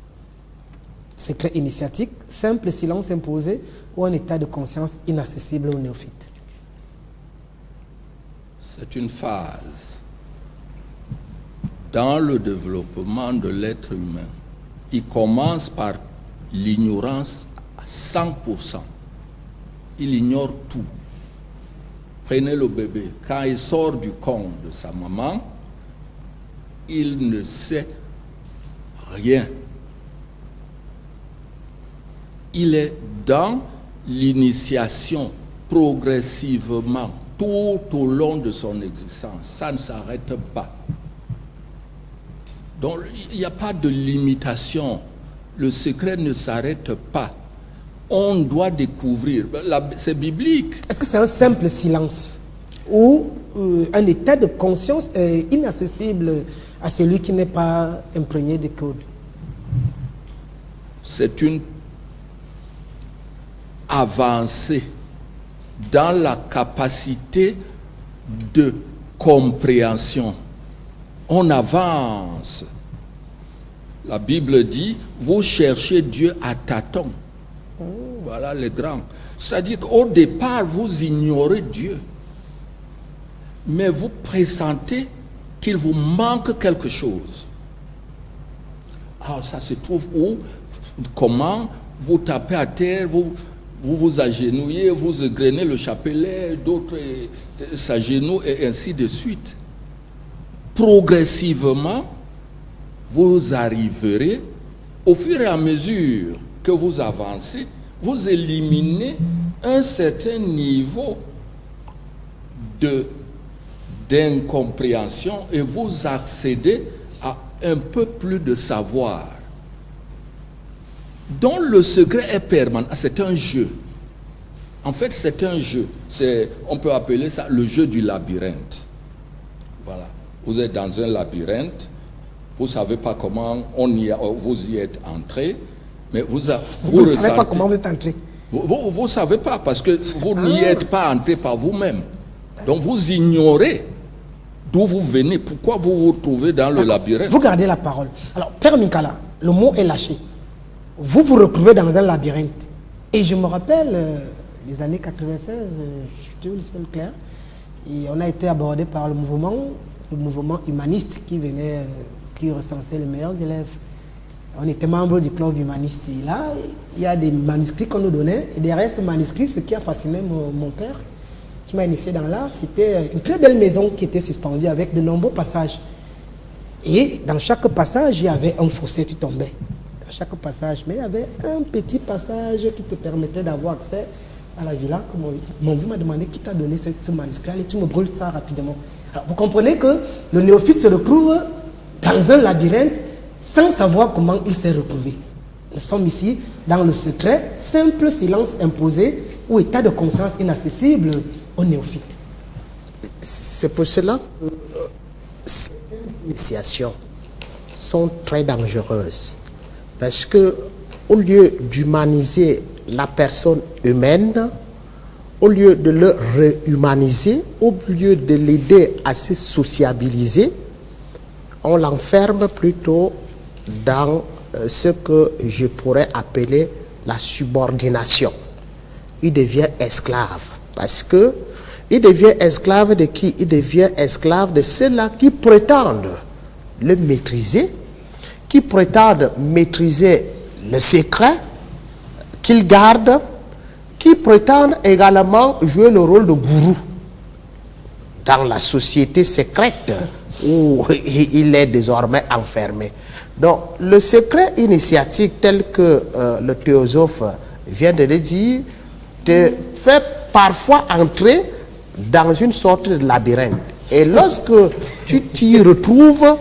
[SPEAKER 1] Secret initiatique, simple silence imposé ou un état de conscience inaccessible aux néophytes?
[SPEAKER 4] C'est une phase dans le développement de l'être humain. Il commence par l'ignorance à 100%. Il ignore tout. Prenez le bébé. Quand il sort du cône de sa maman, il ne sait rien. Il est dans l'initiation progressivement tout au long de son existence. Ça ne s'arrête pas. Donc, il n'y a pas de limitation. Le secret ne s'arrête pas. On doit découvrir. C'est biblique.
[SPEAKER 1] Est-ce que c'est un simple silence ou un état de conscience inaccessible à celui qui n'est pas imprégné de code?
[SPEAKER 4] C'est une avancée dans la capacité de compréhension. On avance. La Bible dit, vous cherchez Dieu à tâtons. Voilà les grands. C'est-à-dire qu'au départ, vous ignorez Dieu. Mais vous pressentez qu'il vous manque quelque chose. Alors ça se trouve où? Comment? Vous tapez à terre, vous agenouillez, vous égrenez le chapelet, d'autres s'agenouillent et ainsi de suite. Progressivement, vous arriverez, au fur et à mesure que vous avancez, vous éliminez un certain niveau d'incompréhension et vous accédez à un peu plus de savoir. Dont le secret est permanent. C'est un jeu. En fait, c'est un jeu. On peut appeler ça le jeu du labyrinthe. Voilà. Vous êtes dans un labyrinthe. Vous ne savez pas comment vous y êtes entré. Mais vous
[SPEAKER 1] ne savez pas comment vous êtes entré.
[SPEAKER 4] Vous ne savez pas parce que vous n'y êtes pas entré par vous-même. Donc vous ignorez d'où vous venez. Pourquoi vous vous trouvez dans le labyrinthe?
[SPEAKER 1] Vous gardez la parole. Alors, Père Minkala, le mot est lâché. Vous vous retrouvez dans un labyrinthe. Et je me rappelle, les années 96, je suis au lycée Leclerc, et on a été abordé par le mouvement humaniste qui venait, qui recensait les meilleurs élèves. On était membre du club humaniste. Et là, il y a des manuscrits qu'on nous donnait. Et derrière ces manuscrits, ce qui a fasciné mon père, qui m'a initié dans l'art, c'était une très belle maison qui était suspendue avec de nombreux passages. Et dans chaque passage, il y avait un fossé, tu tombais. Chaque passage, mais il y avait un petit passage qui te permettait d'avoir accès à la villa. Mon vieux m'a demandé qui t'a donné ce manuscrit et tu me brûles ça rapidement. Alors vous comprenez que le néophyte se retrouve dans un labyrinthe sans savoir comment il s'est retrouvé. Nous sommes ici dans le secret, simple silence imposé ou état de conscience inaccessible aux néophytes.
[SPEAKER 3] C'est pour cela que certaines initiations sont très dangereuses. Parce que, au lieu d'humaniser la personne humaine, au lieu de le réhumaniser, au lieu de l'aider à se sociabiliser, on l'enferme plutôt dans ce que je pourrais appeler la subordination. Il devient esclave. Parce que il devient esclave de qui? Il devient esclave de ceux-là qui prétendent le maîtriser, qui prétendent maîtriser le secret qu'ils gardent, qui prétendent également jouer le rôle de gourou dans la société secrète où il est désormais enfermé. Donc, le secret initiatique tel que le théosophe vient de le dire, te fait parfois entrer dans une sorte de labyrinthe. Et lorsque tu t'y retrouves,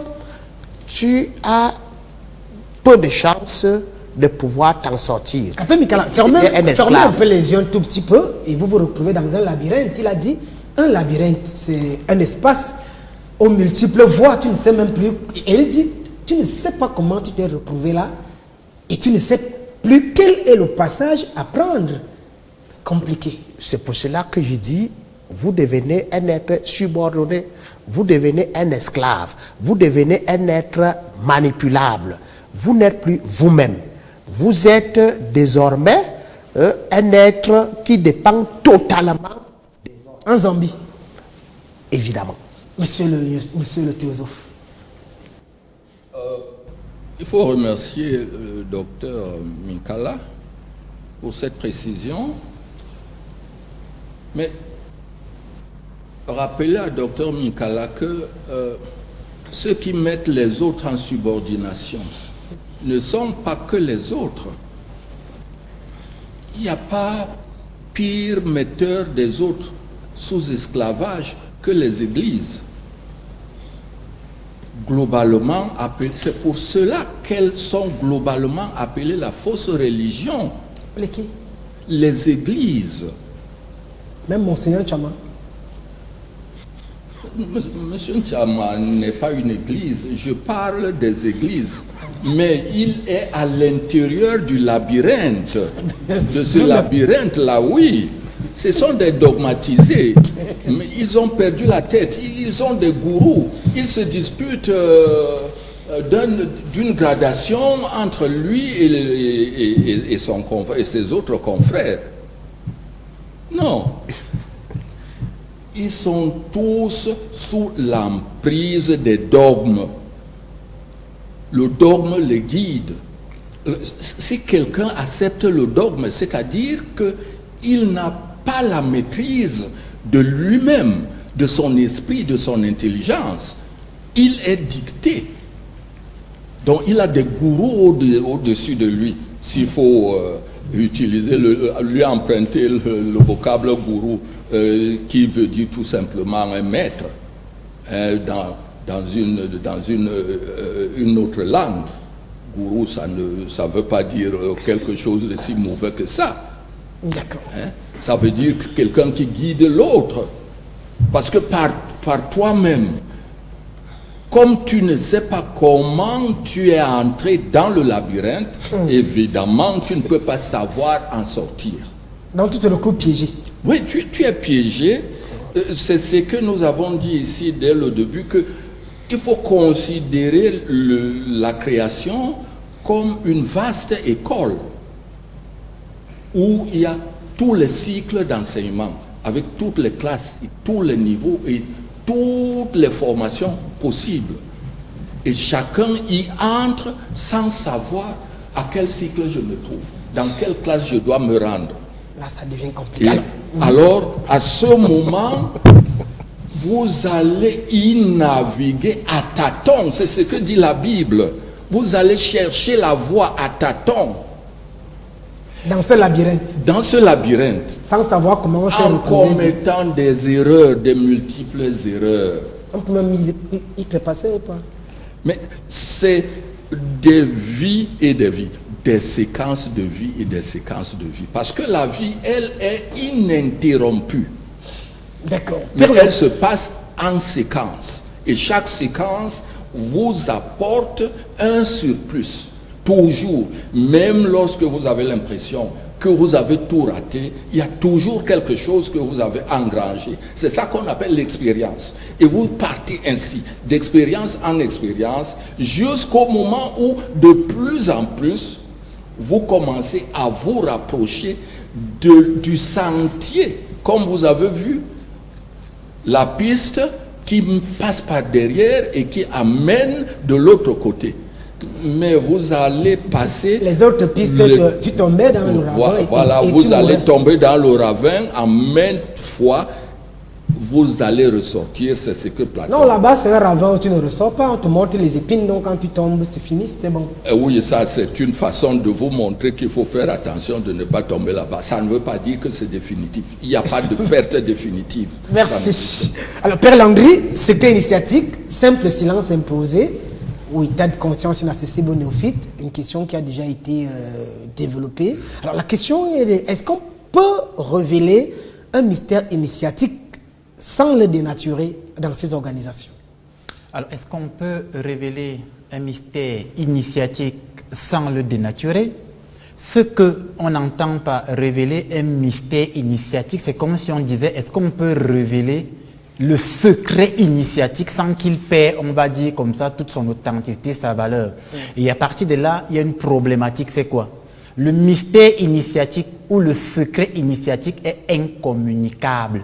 [SPEAKER 3] tu as peu de chances de pouvoir t'en sortir.
[SPEAKER 1] Un peu, Minkala, fermez un peu les yeux un tout petit peu et vous vous retrouvez dans un labyrinthe. Il a dit, un labyrinthe, c'est un espace aux multiples voies, tu ne sais même plus. Et il dit, tu ne sais pas comment tu t'es retrouvé là, et tu ne sais plus quel est le passage à prendre. Compliqué.
[SPEAKER 3] C'est pour cela que je dis, vous devenez un être subordonné, vous devenez un esclave, vous devenez un être manipulable. Vous n'êtes plus vous-même. Vous êtes désormais un être qui dépend totalement des autres.
[SPEAKER 1] Un zombie.
[SPEAKER 3] Évidemment.
[SPEAKER 1] Monsieur le théosophe.
[SPEAKER 4] Il faut remercier le docteur Minkala pour cette précision. Mais rappelez à docteur Minkala que ceux qui mettent les autres en subordination ne sont pas que les autres. Il n'y a pas pire metteur des autres sous esclavage que les églises. Globalement appelées, c'est pour cela qu'elles sont globalement appelées la fausse religion.
[SPEAKER 1] Les qui?
[SPEAKER 4] Les églises.
[SPEAKER 1] Même Monseigneur Tchama.
[SPEAKER 4] Monsieur Tchama n'est pas une église, je parle des églises. Mais il est à l'intérieur du labyrinthe. De ce labyrinthe-là, oui. Ce sont des dogmatisés. Mais ils ont perdu la tête. Ils ont des gourous. Ils se disputent d'une gradation entre lui et ses autres confrères. Non. Ils sont tous sous l'emprise des dogmes. Le dogme les guide. Si quelqu'un accepte le dogme, c'est-à-dire qu'il n'a pas la maîtrise de lui-même, de son esprit, de son intelligence. Il est dicté. Donc il a des gourous au-dessus de lui. S'il faut utiliser, lui emprunter le vocable gourou, qui veut dire tout simplement un maître, dans une autre langue. Gourou, ça ne veut pas dire quelque chose de si mauvais que ça.
[SPEAKER 1] D'accord.
[SPEAKER 4] Ça veut dire quelqu'un qui guide l'autre. Parce que par toi-même, comme tu ne sais pas comment tu es entré dans le labyrinthe, évidemment, tu ne peux pas savoir en sortir.
[SPEAKER 1] Donc tu te retrouves piégé.
[SPEAKER 4] Oui, tu es piégé. C'est ce que nous avons dit ici dès le début, qu'il faut considérer la création comme une vaste école où il y a tous les cycles d'enseignement, avec toutes les classes, et tous les niveaux et toutes les formations possibles. Et chacun y entre sans savoir à quel cycle je me trouve, dans quelle classe je dois me rendre.
[SPEAKER 1] Là, ça devient compliqué.
[SPEAKER 4] Alors, à ce moment, vous allez y naviguer à tâtons. C'est ce que dit la Bible. Vous allez chercher la voie à tâtons.
[SPEAKER 1] Dans ce labyrinthe.
[SPEAKER 4] Dans ce labyrinthe.
[SPEAKER 1] Sans savoir comment on s'est retrouvé.
[SPEAKER 4] En commettant des erreurs, des multiples erreurs.
[SPEAKER 1] On peut même y trépasser ou pas?
[SPEAKER 4] Mais c'est des vies et des vies. Des séquences de vie et des séquences de vie. Parce que la vie, elle est ininterrompue.
[SPEAKER 1] D'accord.
[SPEAKER 4] Mais elle se passe en séquence. Et chaque séquence vous apporte un surplus. Toujours. Même lorsque vous avez l'impression que vous avez tout raté, il y a toujours quelque chose que vous avez engrangé. C'est ça qu'on appelle l'expérience. Et vous partez ainsi, d'expérience en expérience, jusqu'au moment où, de plus en plus, vous commencez à vous rapprocher du sentier. Comme vous avez vu, la piste qui passe par derrière et qui amène de l'autre côté. Mais vous allez passer...
[SPEAKER 1] Les autres pistes, tu tombais dans le ravin.
[SPEAKER 4] Voilà, vous allez tomber dans le ravin en maintes fois. Vous allez ressortir, c'est ce que Platon...
[SPEAKER 1] Non, là-bas, c'est un ravin où tu ne ressors pas. On te montre les épines, donc quand tu tombes, c'est fini, c'était bon.
[SPEAKER 4] Oui, ça, c'est une façon de vous montrer qu'il faut faire attention de ne pas tomber là-bas. Ça ne veut pas dire que c'est définitif. Il n'y a pas de perte définitive.
[SPEAKER 1] Merci. Alors, Père Landry, secret initiatique, simple silence imposé, ou état de conscience inaccessible aux néophytes, une question qui a déjà été développée. Alors, la question est, est-ce qu'on peut révéler un mystère initiatique sans le dénaturer dans ces organisations?
[SPEAKER 8] Alors, est-ce qu'on peut révéler un mystère initiatique sans le dénaturer? Ce qu'on entend par révéler un mystère initiatique, c'est comme si on disait, est-ce qu'on peut révéler le secret initiatique sans qu'il perd, on va dire comme ça, toute son authenticité, sa valeur. Et à partir de là, il y a une problématique, c'est quoi? Le mystère initiatique ou le secret initiatique est incommunicable.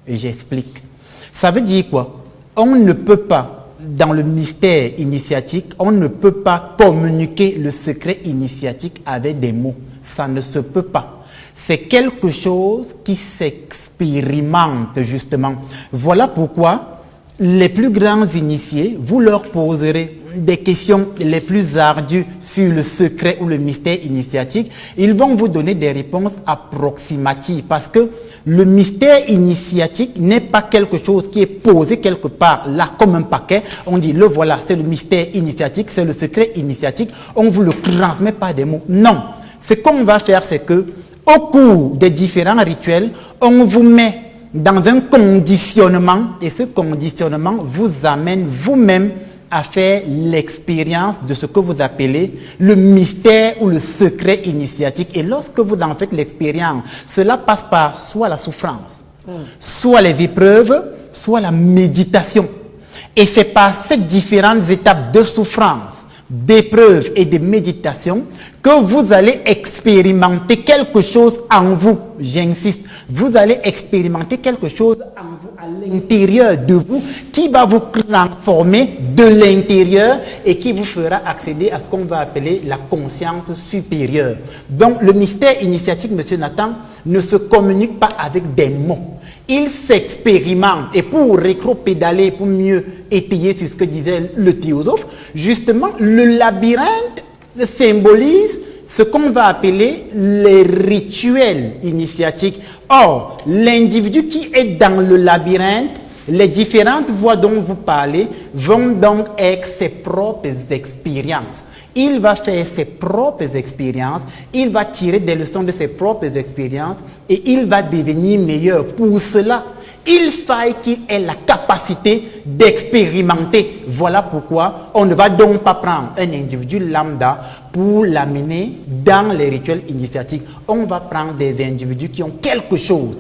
[SPEAKER 8] Et j'explique. Ça veut dire quoi? On ne peut pas, dans le mystère initiatique, on ne peut pas communiquer le secret initiatique avec des mots. Ça ne se peut pas. C'est quelque chose qui s'expérimente, justement. Voilà pourquoi les plus grands initiés, vous leur poserez des questions les plus ardues sur le secret ou le mystère initiatique. Ils vont vous donner des réponses approximatives parce que le mystère initiatique n'est pas quelque chose qui est posé quelque part là comme un paquet. On dit le voilà, c'est le mystère initiatique, c'est le secret initiatique. On ne vous le transmet pas des mots. Non. Ce qu'on va faire, c'est que au cours des différents rituels, on vous met dans un conditionnement et ce conditionnement vous amène vous-même à faire l'expérience de ce que vous appelez le mystère ou le secret initiatique. Et lorsque vous en faites l'expérience, cela passe par soit la souffrance, soit les épreuves, soit la méditation. Et c'est par ces différentes étapes de souffrance, d'épreuves et de méditation que vous allez expérimenter quelque chose en vous. J'insiste, vous allez expérimenter quelque chose en vous, à l'intérieur de vous, qui va vous transformer de l'intérieur et qui vous fera accéder à ce qu'on va appeler la conscience supérieure. Donc le mystère initiatique, Monsieur Nathan, ne se communique pas avec des mots. Il s'expérimente. Et pour rétro-pédaler, pour mieux étayer sur ce que disait le théosophe, justement, le labyrinthe symbolise ce qu'on va appeler les rituels initiatiques. Or, l'individu qui est dans le labyrinthe, les différentes voies dont vous parlez vont donc être ses propres expériences. Il va faire ses propres expériences, il va tirer des leçons de ses propres expériences et il va devenir meilleur. Pour cela, il faille qu'il ait la capacité d'expérimenter. Voilà pourquoi on ne va donc pas prendre un individu lambda pour l'amener dans les rituels initiatiques. On va prendre des individus qui ont quelque chose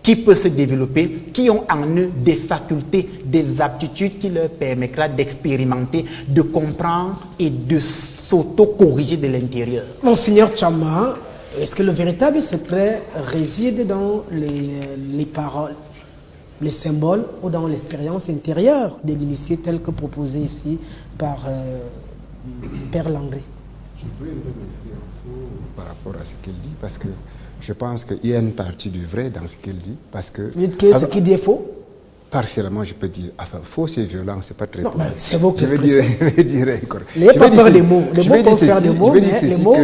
[SPEAKER 8] qui peut se développer, qui ont en eux des facultés, des aptitudes qui leur permettra d'expérimenter, de comprendre et de s'auto-corriger de l'intérieur.
[SPEAKER 1] Monseigneur Tchama, est-ce que le véritable secret réside dans les paroles, les symboles ou dans l'expérience intérieure de l'initié telle que proposée ici par Père Landry?
[SPEAKER 6] Je peux rester en faux par rapport à ce qu'elle dit parce que je pense qu'il y a une partie du vrai dans ce qu'elle dit. Parce que.
[SPEAKER 1] Vous dites que ce qui dit est faux?
[SPEAKER 6] Partiellement, je peux dire. Enfin, faux, c'est violent, c'est pas très.
[SPEAKER 1] Non, mais c'est vos expressions.
[SPEAKER 6] Je vais dire.
[SPEAKER 1] N'ayez pas peur des mots. Les mots peuvent faire des mots, mais les mots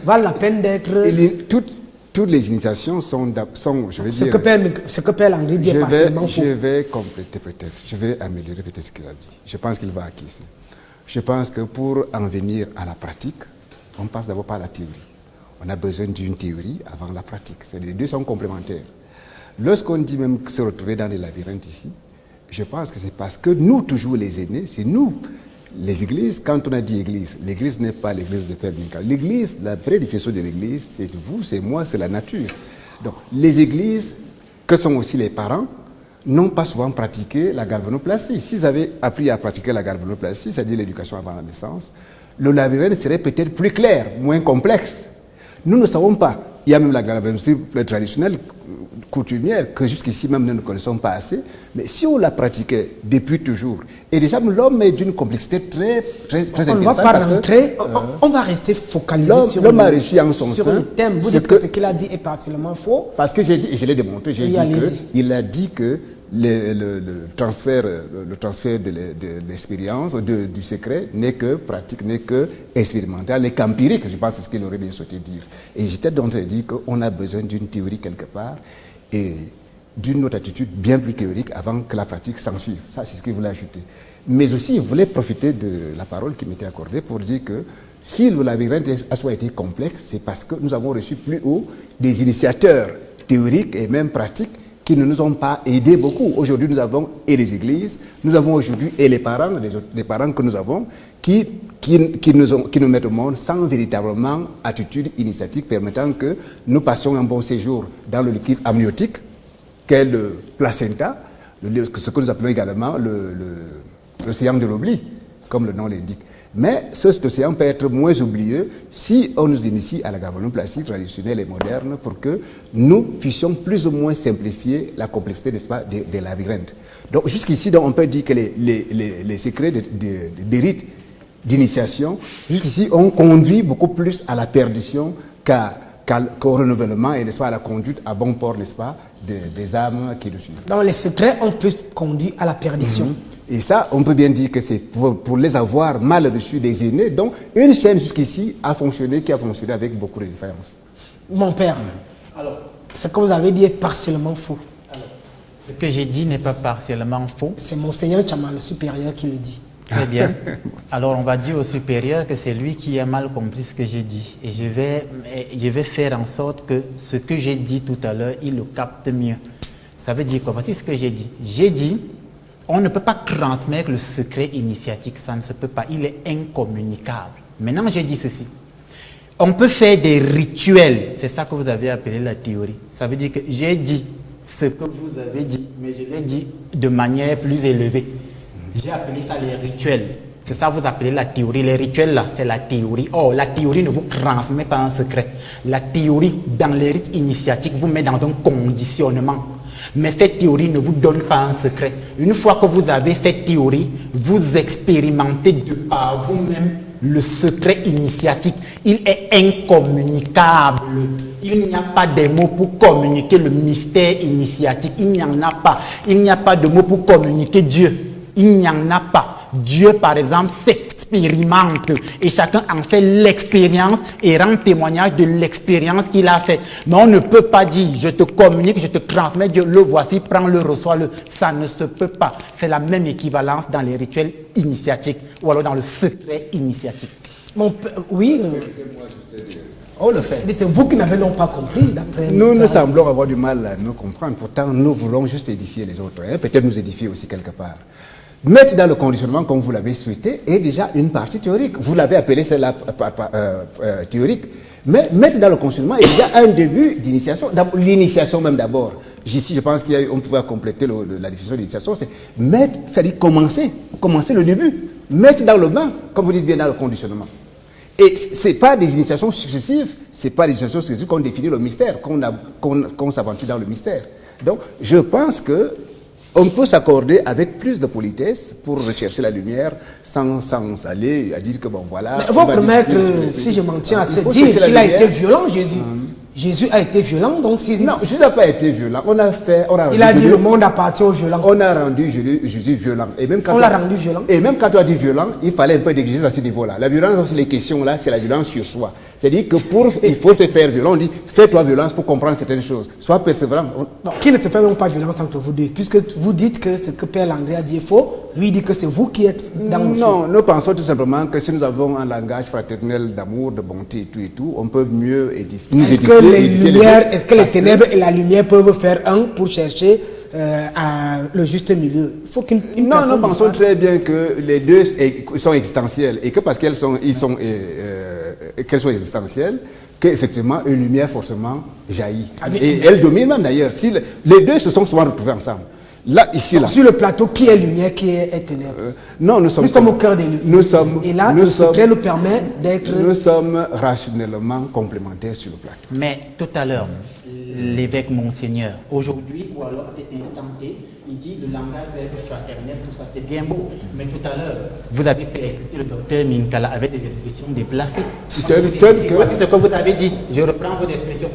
[SPEAKER 1] valent la peine d'être.
[SPEAKER 6] Toutes les initiations sont je vais dire.
[SPEAKER 1] Ce que Père Landry dit est partiellement faux.
[SPEAKER 6] Je vais compléter peut-être. Je vais améliorer peut-être ce qu'il a dit. Je pense qu'il va acquiescer. Je pense que pour en venir à la pratique, on passe d'abord par la théorie. On a besoin d'une théorie avant la pratique. Les deux sont complémentaires. Lorsqu'on dit même se retrouver dans les labyrinthes ici, je pense que c'est parce que nous, toujours les aînés, c'est nous, les églises, quand on a dit église, l'église n'est pas l'église de Père Michael. L'église, la vraie définition de l'église, c'est vous, c'est moi, c'est la nature. Donc, les églises, que sont aussi les parents, n'ont pas souvent pratiqué la galvanoplastie. S'ils avaient appris à pratiquer la galvanoplastie, c'est-à-dire l'éducation avant la naissance, le labyrinthe serait peut-être plus clair, moins complexe. Nous ne savons pas. Il y a même la galvanoscopie traditionnelle coutumière que jusqu'ici même nous ne connaissons pas assez. Mais si on la pratiquait depuis toujours, et déjà l'homme est d'une complexité très intéressante.
[SPEAKER 1] On ne va pas rentrer, on va rester focalisé sur le thème. Vous dites que ce qu'il a dit est partiellement faux.
[SPEAKER 6] Parce que j'ai dit, et je l'ai démontré, il a dit que le transfert de l'expérience, du secret, n'est que pratique, n'est que expérimental, n'est qu'empirique. Je pense que c'est ce qu'il aurait bien souhaité dire. Et j'étais donc à dire qu'on a besoin d'une théorie quelque part et d'une autre attitude bien plus théorique avant que la pratique s'en suive. Ça, c'est ce qu'il voulait ajouter. Mais aussi, il voulait profiter de la parole qui m'était accordée pour dire que si le labyrinthe a soit été complexe, c'est parce que nous avons reçu plus haut des initiateurs théoriques et même pratiques qui ne nous ont pas aidés beaucoup. Aujourd'hui, nous avons et les églises, nous avons aujourd'hui et les parents que nous avons, qui nous mettent au monde sans véritablement attitude initiatique permettant que nous passions un bon séjour dans le liquide amniotique, qu'est le placenta, ce que nous appelons également l'océan de l'oubli, comme le nom l'indique. Mais cet océan peut être moins oublieux si on nous initie à la galvanoplastie traditionnelle et moderne pour que nous puissions plus ou moins simplifier la complexité, n'est-ce pas, des labyrinthes. Donc jusqu'ici, on peut dire que les secrets des rites d'initiation, jusqu'ici, ont conduit beaucoup plus à la perdition qu'au renouvellement et, n'est-ce pas, à la conduite à bon port, n'est-ce pas, des âmes qui nous suivent.
[SPEAKER 1] Donc les secrets ont plus conduit à la perdition.
[SPEAKER 6] Et ça, on peut bien dire que c'est pour les avoir mal reçus des aînés. Donc, une chaîne jusqu'ici a fonctionné, qui a fonctionné avec beaucoup de différences.
[SPEAKER 1] Mon père, alors, ce que vous avez dit est partiellement faux.
[SPEAKER 5] Alors, ce que j'ai dit n'est pas partiellement faux.
[SPEAKER 1] C'est Monseigneur Tchama, le supérieur, qui le dit.
[SPEAKER 5] Très bien. Alors, on va dire au supérieur que c'est lui qui a mal compris ce que j'ai dit. Et je vais faire en sorte que ce que j'ai dit tout à l'heure, il le capte mieux. Ça veut dire quoi? Voici ce que j'ai dit. J'ai dit, on ne peut pas transmettre le secret initiatique, ça ne se peut pas, il est incommunicable. Maintenant, j'ai dit ceci. On peut faire des rituels, c'est ça que vous avez appelé la théorie. Ça veut dire que j'ai dit ce que vous avez dit, mais je l'ai dit de manière plus élevée. J'ai appelé ça les rituels. C'est ça que vous appelez la théorie. Les rituels, là, c'est la théorie. Oh, la théorie ne vous transmet pas un secret. La théorie, dans les rites initiatiques, vous met dans un conditionnement. Mais cette théorie ne vous donne pas un secret. Une fois que vous avez cette théorie, vous expérimentez de par vous-même le secret initiatique. Il est incommunicable. Il n'y a pas de mots pour communiquer le mystère initiatique. Il n'y en a pas. Il n'y a pas de mots pour communiquer Dieu. Il n'y en a pas. Dieu, par exemple, s'expérimente et chacun en fait l'expérience et rend témoignage de l'expérience qu'il a faite. Mais on ne peut pas dire, je te communique, je te transmets Dieu, le voici, prends-le, reçois-le. Ça ne se peut pas. C'est la même équivalence dans les rituels initiatiques ou alors dans le secret initiatique.
[SPEAKER 1] Oui.
[SPEAKER 6] On le fait.
[SPEAKER 1] C'est vous qui n'avez pas compris, d'après
[SPEAKER 6] nous semblons avoir du mal à nous comprendre. Pourtant, nous voulons juste édifier les autres. Hein? Peut-être nous édifier aussi quelque part. Mettre dans le conditionnement, comme vous l'avez souhaité, est déjà une partie théorique. Vous l'avez appelé celle-là théorique. Mais mettre dans le conditionnement est déjà un début d'initiation. L'initiation même d'abord. Ici, je pense qu'on pouvait compléter la définition d'initiation. C'est mettre, c'est-à-dire commencer le début. Mettre dans le bain, comme vous dites bien, dans le conditionnement. Et ce n'est pas des initiations successives, ce n'est pas des initiations successives qu'on définit le mystère, qu'on s'aventure dans le mystère. Donc, je pense que on peut s'accorder avec plus de politesse pour rechercher la lumière sans aller à dire que bon voilà.
[SPEAKER 1] Mais votre maître, si je m'en tiens à se dire, il a été violent, Jésus. Jésus a été violent, donc si...
[SPEAKER 6] Non, Jésus n'a pas été violent.
[SPEAKER 1] Il a dit le monde appartient aux violents.
[SPEAKER 6] On a rendu Jésus violent. Et même quand
[SPEAKER 1] on l'a rendu violent.
[SPEAKER 6] Et même quand on a dit violent, il fallait un peu d'exigence à ce niveau-là. La violence, les questions là, c'est la violence sur soi. C'est-à-dire que il faut se faire violent. On dit, fais-toi violence pour comprendre certaines choses. Sois persévérant.
[SPEAKER 1] Non, qui ne se fait donc pas violence entre vous deux? Puisque vous dites que ce que Père Landry a dit est faux, lui dit que c'est vous qui êtes dans le faux.
[SPEAKER 6] Non, nous pensons tout simplement que si nous avons un langage fraternel d'amour, de bonté et tout, on peut mieux édifier.
[SPEAKER 1] Est-ce que les ténèbres et la lumière peuvent faire un pour chercher le juste milieu? Il faut qu'une personne...
[SPEAKER 6] Nous pensons très bien que les deux sont existentiels et que parce qu'elles sont existentielles, qu'effectivement une lumière forcément jaillit. Et elle domine même d'ailleurs. Si les deux se sont souvent retrouvés ensemble. Là, ici, là.
[SPEAKER 1] Sur le plateau, qui est lumière, qui est ténèbres?
[SPEAKER 6] Non, nous sommes
[SPEAKER 1] au cœur des lumières. Et là, le secret nous permet d'être...
[SPEAKER 6] Nous sommes rationnellement complémentaires sur le plateau.
[SPEAKER 5] Mais tout à l'heure, l'évêque Monseigneur, aujourd'hui, ou alors à cet instant T, il dit le langage va être fraternel, tout ça, c'est bien beau. Mais tout à l'heure, vous avez écouté le docteur Minkala avec des expressions déplacées. Voici ce que vous avez dit. Je reprends vos expressions.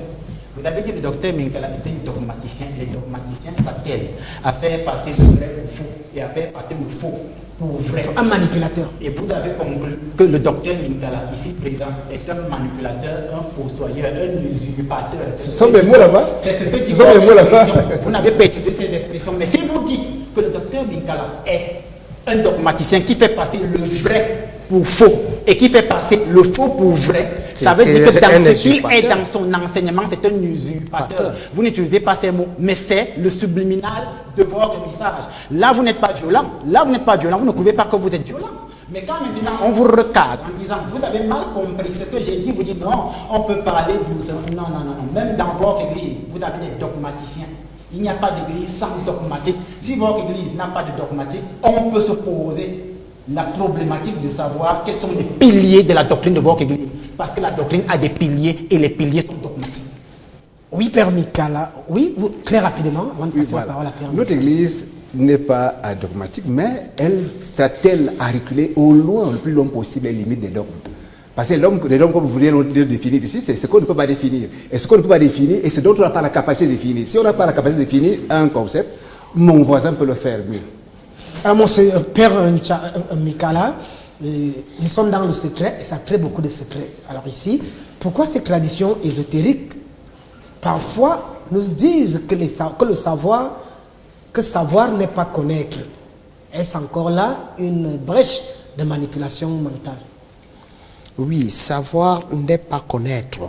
[SPEAKER 5] Vous avez dit que le docteur Minkala était un dogmaticien. Les dogmaticiens s'attellent à faire passer le vrai pour faux et à faire passer le faux pour vrai.
[SPEAKER 1] Un manipulateur.
[SPEAKER 5] Et vous avez conclu que le docteur Minkala, ici présent, est un manipulateur, un fossoyeur, un usurpateur.
[SPEAKER 6] Ce sont mes mots là-bas.
[SPEAKER 5] C'est ce que dit votre expression. Vous n'avez pas utilisé ces expressions. Mais si vous dites que le docteur Minkala est un dogmaticien qui fait passer le vrai
[SPEAKER 8] pour faux et qui fait passer le faux pour vrai, ça veut dire que dans ce qu'il est dans son enseignement, c'est un usurpateur. Vous n'utilisez pas ces mots, mais c'est le subliminal de votre message. Là, vous n'êtes pas violent. Là, vous n'êtes pas violent. Vous ne prouvez pas que vous êtes violent. Mais quand maintenant on vous recadre en disant vous avez mal compris ce que j'ai dit, vous dites non, on peut parler doucement. Non, non, non, non. Même dans votre église, vous avez des dogmaticiens. Il n'y a pas d'église sans dogmatique. Si votre église n'a pas de dogmatique, on peut se poser la problématique de savoir quels sont les piliers de la doctrine de votre église. Parce que la doctrine a des piliers et les piliers sont dogmatiques.
[SPEAKER 1] Oui, Père Mikala. Oui, très rapidement, avant de passer la parole à Père Mikala.
[SPEAKER 6] Notre église n'est pas dogmatique, mais elle s'attelle à reculer au loin, le plus loin possible, les limites des dogmes. Parce que les dogmes, comme vous voulez le définir ici, c'est ce qu'on ne peut pas définir. Et ce qu'on ne peut pas définir, et c'est dont on n'a pas la capacité de définir. Si on n'a pas la capacité de définir un concept, mon voisin peut le faire mieux.
[SPEAKER 1] Alors, mon Père Mikala, nous sommes dans le secret, et ça crée beaucoup de secrets. Alors ici, pourquoi ces traditions ésotériques, parfois, nous disent que le savoir... que savoir n'est pas connaître. Est-ce encore là une brèche de manipulation mentale?
[SPEAKER 3] Oui, savoir n'est pas connaître.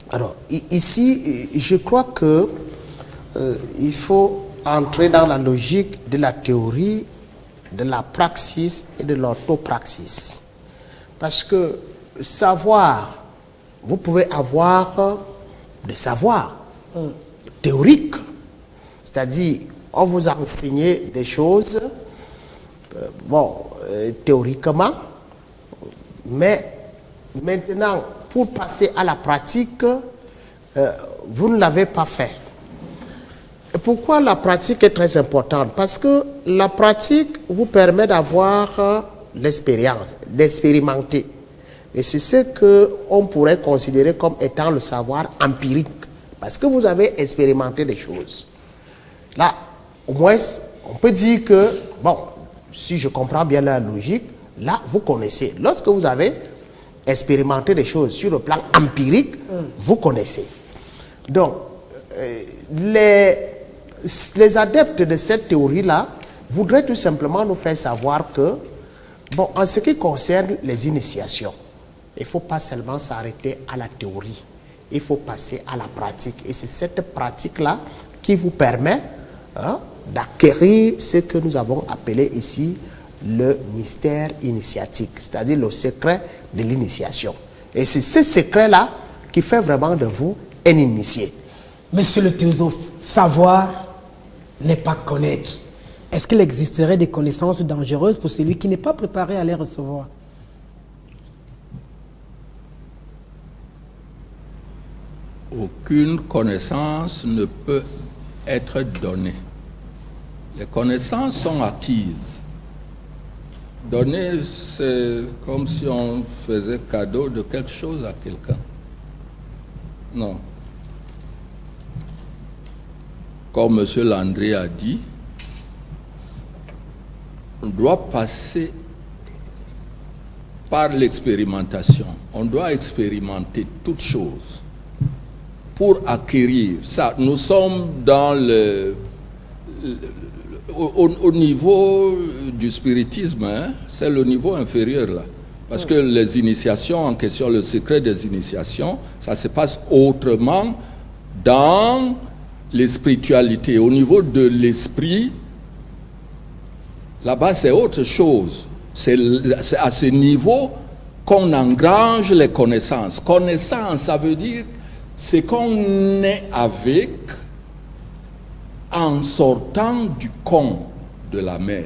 [SPEAKER 3] Alors, ici, je crois que il faut entrer dans la logique de la théorie, de la praxis et de l'orthopraxis. Parce que savoir, vous pouvez avoir des savoirs théoriques, c'est-à-dire on vous a enseigné des choses, théoriquement, mais maintenant, pour passer à la pratique, vous ne l'avez pas fait. Et pourquoi la pratique est très importante? Parce que la pratique vous permet d'avoir l'expérience, d'expérimenter. Et c'est ce qu'on pourrait considérer comme étant le savoir empirique. Parce que vous avez expérimenté des choses. Là, au moins, on peut dire que, bon, si je comprends bien la logique, là, vous connaissez. Lorsque vous avez expérimenté des choses sur le plan empirique, vous connaissez. Donc, les adeptes de cette théorie-là voudraient tout simplement nous faire savoir que, bon, en ce qui concerne les initiations, il ne faut pas seulement s'arrêter à la théorie, il faut passer à la pratique. Et c'est cette pratique-là qui vous permet d'acquérir ce que nous avons appelé ici le mystère initiatique, c'est-à-dire le secret de l'initiation. Et c'est ce secret-là qui fait vraiment de vous un initié.
[SPEAKER 1] Monsieur le théosophe, savoir n'est pas connaître. Est-ce qu'il existerait des connaissances dangereuses pour celui qui n'est pas préparé à les recevoir?
[SPEAKER 4] Aucune connaissance ne peut être donnée. Les connaissances sont acquises. Donner, c'est comme si on faisait cadeau de quelque chose à quelqu'un. Non. Comme M. Landry a dit, on doit passer par l'expérimentation. On doit expérimenter toutes choses pour acquérir ça. Nous sommes dans au niveau du spiritisme, hein, c'est le niveau inférieur là. Parce que les initiations en question, le secret des initiations, ça se passe autrement dans les spiritualités. Au niveau de l'esprit, là-bas c'est autre chose. C'est à ce niveau qu'on engrange les connaissances. Connaissance, ça veut dire c'est qu'on est avec en sortant du con de la mer.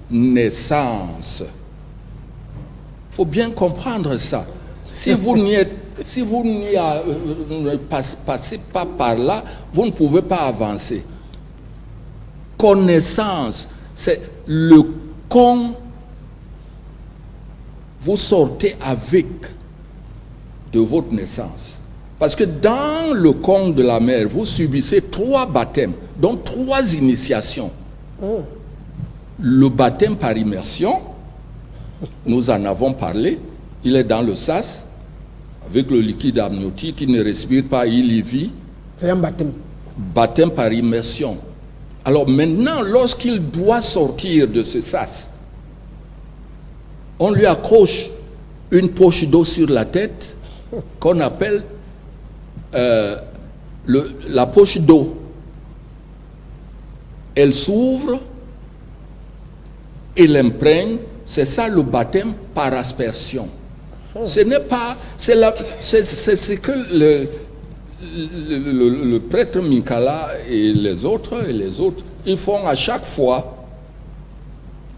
[SPEAKER 4] Connaissance. Il faut bien comprendre ça. Si vous ne passez pas par là, vous ne pouvez pas avancer. Connaissance, c'est le con. Vous sortez avec de votre naissance. Parce que dans le con de la mer, vous subissez 3 baptêmes, donc 3 initiations. Le baptême par immersion, nous en avons parlé, il est dans le sas, avec le liquide amniotique, il ne respire pas, il y vit.
[SPEAKER 1] C'est un baptême.
[SPEAKER 4] Baptême par immersion. Alors maintenant, lorsqu'il doit sortir de ce sas, on lui accroche une poche d'eau sur la tête qu'on appelle la poche d'eau. Elle s'ouvre et l'imprègne. C'est ça le baptême par aspersion. Ce n'est pas... C'est ce que le prêtre Mikala et les autres, ils font à chaque fois.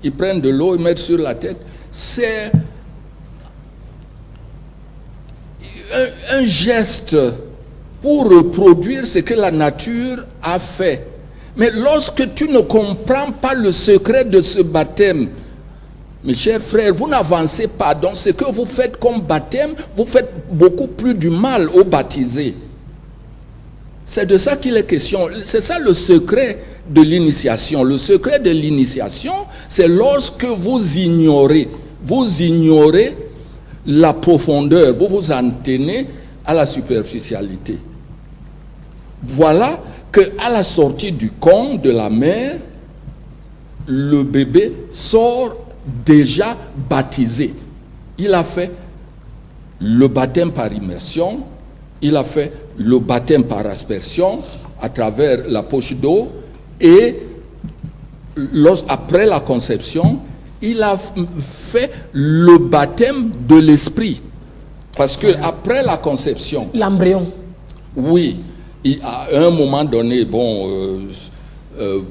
[SPEAKER 4] Ils prennent de l'eau, ils mettent sur la tête. C'est un geste pour reproduire ce que la nature a fait. Mais lorsque tu ne comprends pas le secret de ce baptême, mes chers frères, vous n'avancez pas. Donc ce que vous faites comme baptême, vous faites beaucoup plus du mal aux baptisés. C'est de ça qu'il est question. C'est ça le secret de l'initiation. Le secret de l'initiation, c'est lorsque vous ignorez la profondeur, vous vous en tenez à la superficialité. Voilà qu'à la sortie du cône de la mère, le bébé sort déjà baptisé. Il a fait le baptême par immersion, il a fait le baptême par aspersion à travers la poche d'eau, et après la conception, il a fait le baptême de l'esprit. Parce que après la conception,
[SPEAKER 1] l'embryon.
[SPEAKER 4] Oui, à un moment donné,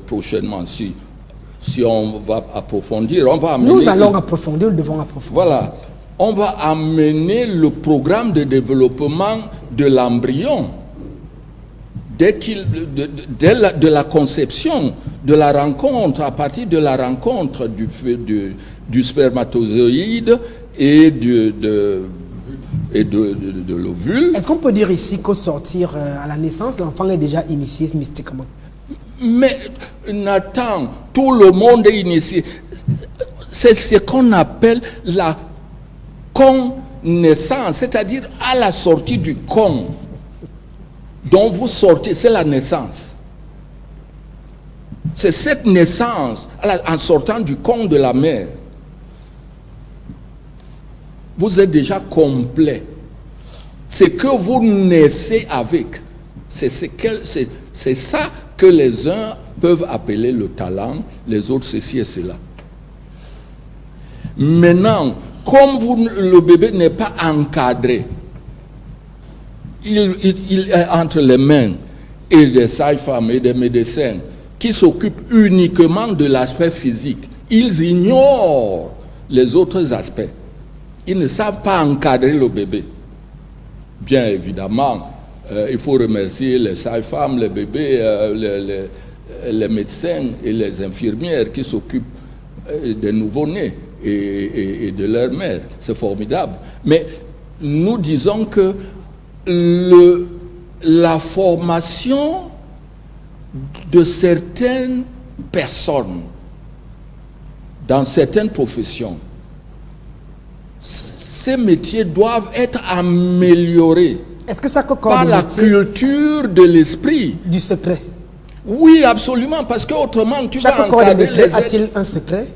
[SPEAKER 4] prochainement, si on va approfondir, on va amener...
[SPEAKER 1] Nous allons approfondir, nous devons approfondir.
[SPEAKER 4] Voilà, on va amener le programme de développement de l'embryon de la conception, de la rencontre, à partir de la rencontre du spermatozoïde et de l'ovule.
[SPEAKER 1] Est-ce qu'on peut dire ici qu'au sortir à la naissance, l'enfant est déjà initié mystiquement?
[SPEAKER 4] Mais Nathan, tout le monde est initié. C'est ce qu'on appelle la connaissance, c'est-à-dire à la sortie du cône dont vous sortez, c'est la naissance. C'est cette naissance, en sortant du cône de la mère, vous êtes déjà complet. C'est que vous naissez avec. C'est ça que les uns peuvent appeler le talent, les autres ceci et cela. Maintenant, comme le bébé n'est pas encadré, il est entre les mains et des sages-femmes et des médecins qui s'occupent uniquement de l'aspect physique. Ils ignorent les autres aspects. Ils ne savent pas encadrer le bébé. Bien évidemment, il faut remercier les sages-femmes, les bébés, les médecins et les infirmières qui s'occupent des nouveau-nés et de leur mère. C'est formidable. Mais nous disons que la formation de certaines personnes dans certaines professions, ces métiers doivent être améliorés.
[SPEAKER 1] Est-ce que chaque corps
[SPEAKER 4] par la culture de l'esprit
[SPEAKER 1] du secret?
[SPEAKER 4] Oui, absolument, parce que autrement tu
[SPEAKER 1] chaque
[SPEAKER 4] vas
[SPEAKER 1] corps de
[SPEAKER 4] encadrer
[SPEAKER 1] métier
[SPEAKER 4] les
[SPEAKER 1] a-t-il un secret?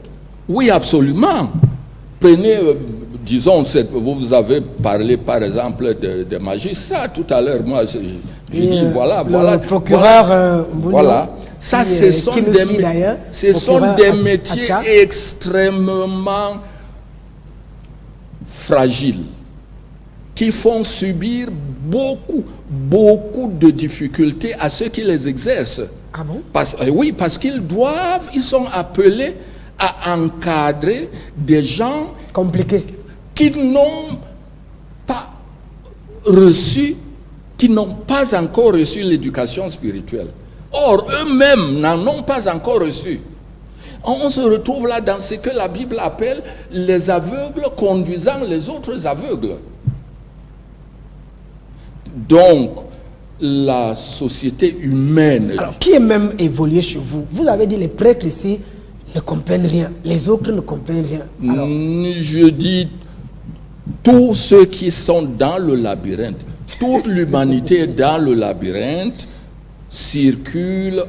[SPEAKER 4] Oui, absolument. Prenez, disons, vous avez parlé par exemple de magistrats tout à l'heure. Moi, je dis voilà.
[SPEAKER 1] Le procureur
[SPEAKER 4] voilà. Ça, ce sont des métiers extrêmement fragiles qui font subir beaucoup de difficultés à ceux qui les exercent.
[SPEAKER 1] Ah bon?
[SPEAKER 4] Oui, parce ils sont appelés à encadrer des gens
[SPEAKER 1] compliqués
[SPEAKER 4] qui n'ont pas reçu, qui n'ont pas encore reçu l'éducation spirituelle. Or, eux-mêmes n'en ont pas encore reçu. On se retrouve là dans ce que la Bible appelle les aveugles conduisant les autres aveugles. Donc, la société humaine...
[SPEAKER 1] Alors, qui est même évolué chez vous? Vous avez dit les prêtres ici ne comprennent rien, les autres ne comprennent rien. Alors...
[SPEAKER 4] Je dis tous ceux qui sont dans le labyrinthe, toute l'humanité dans le labyrinthe circule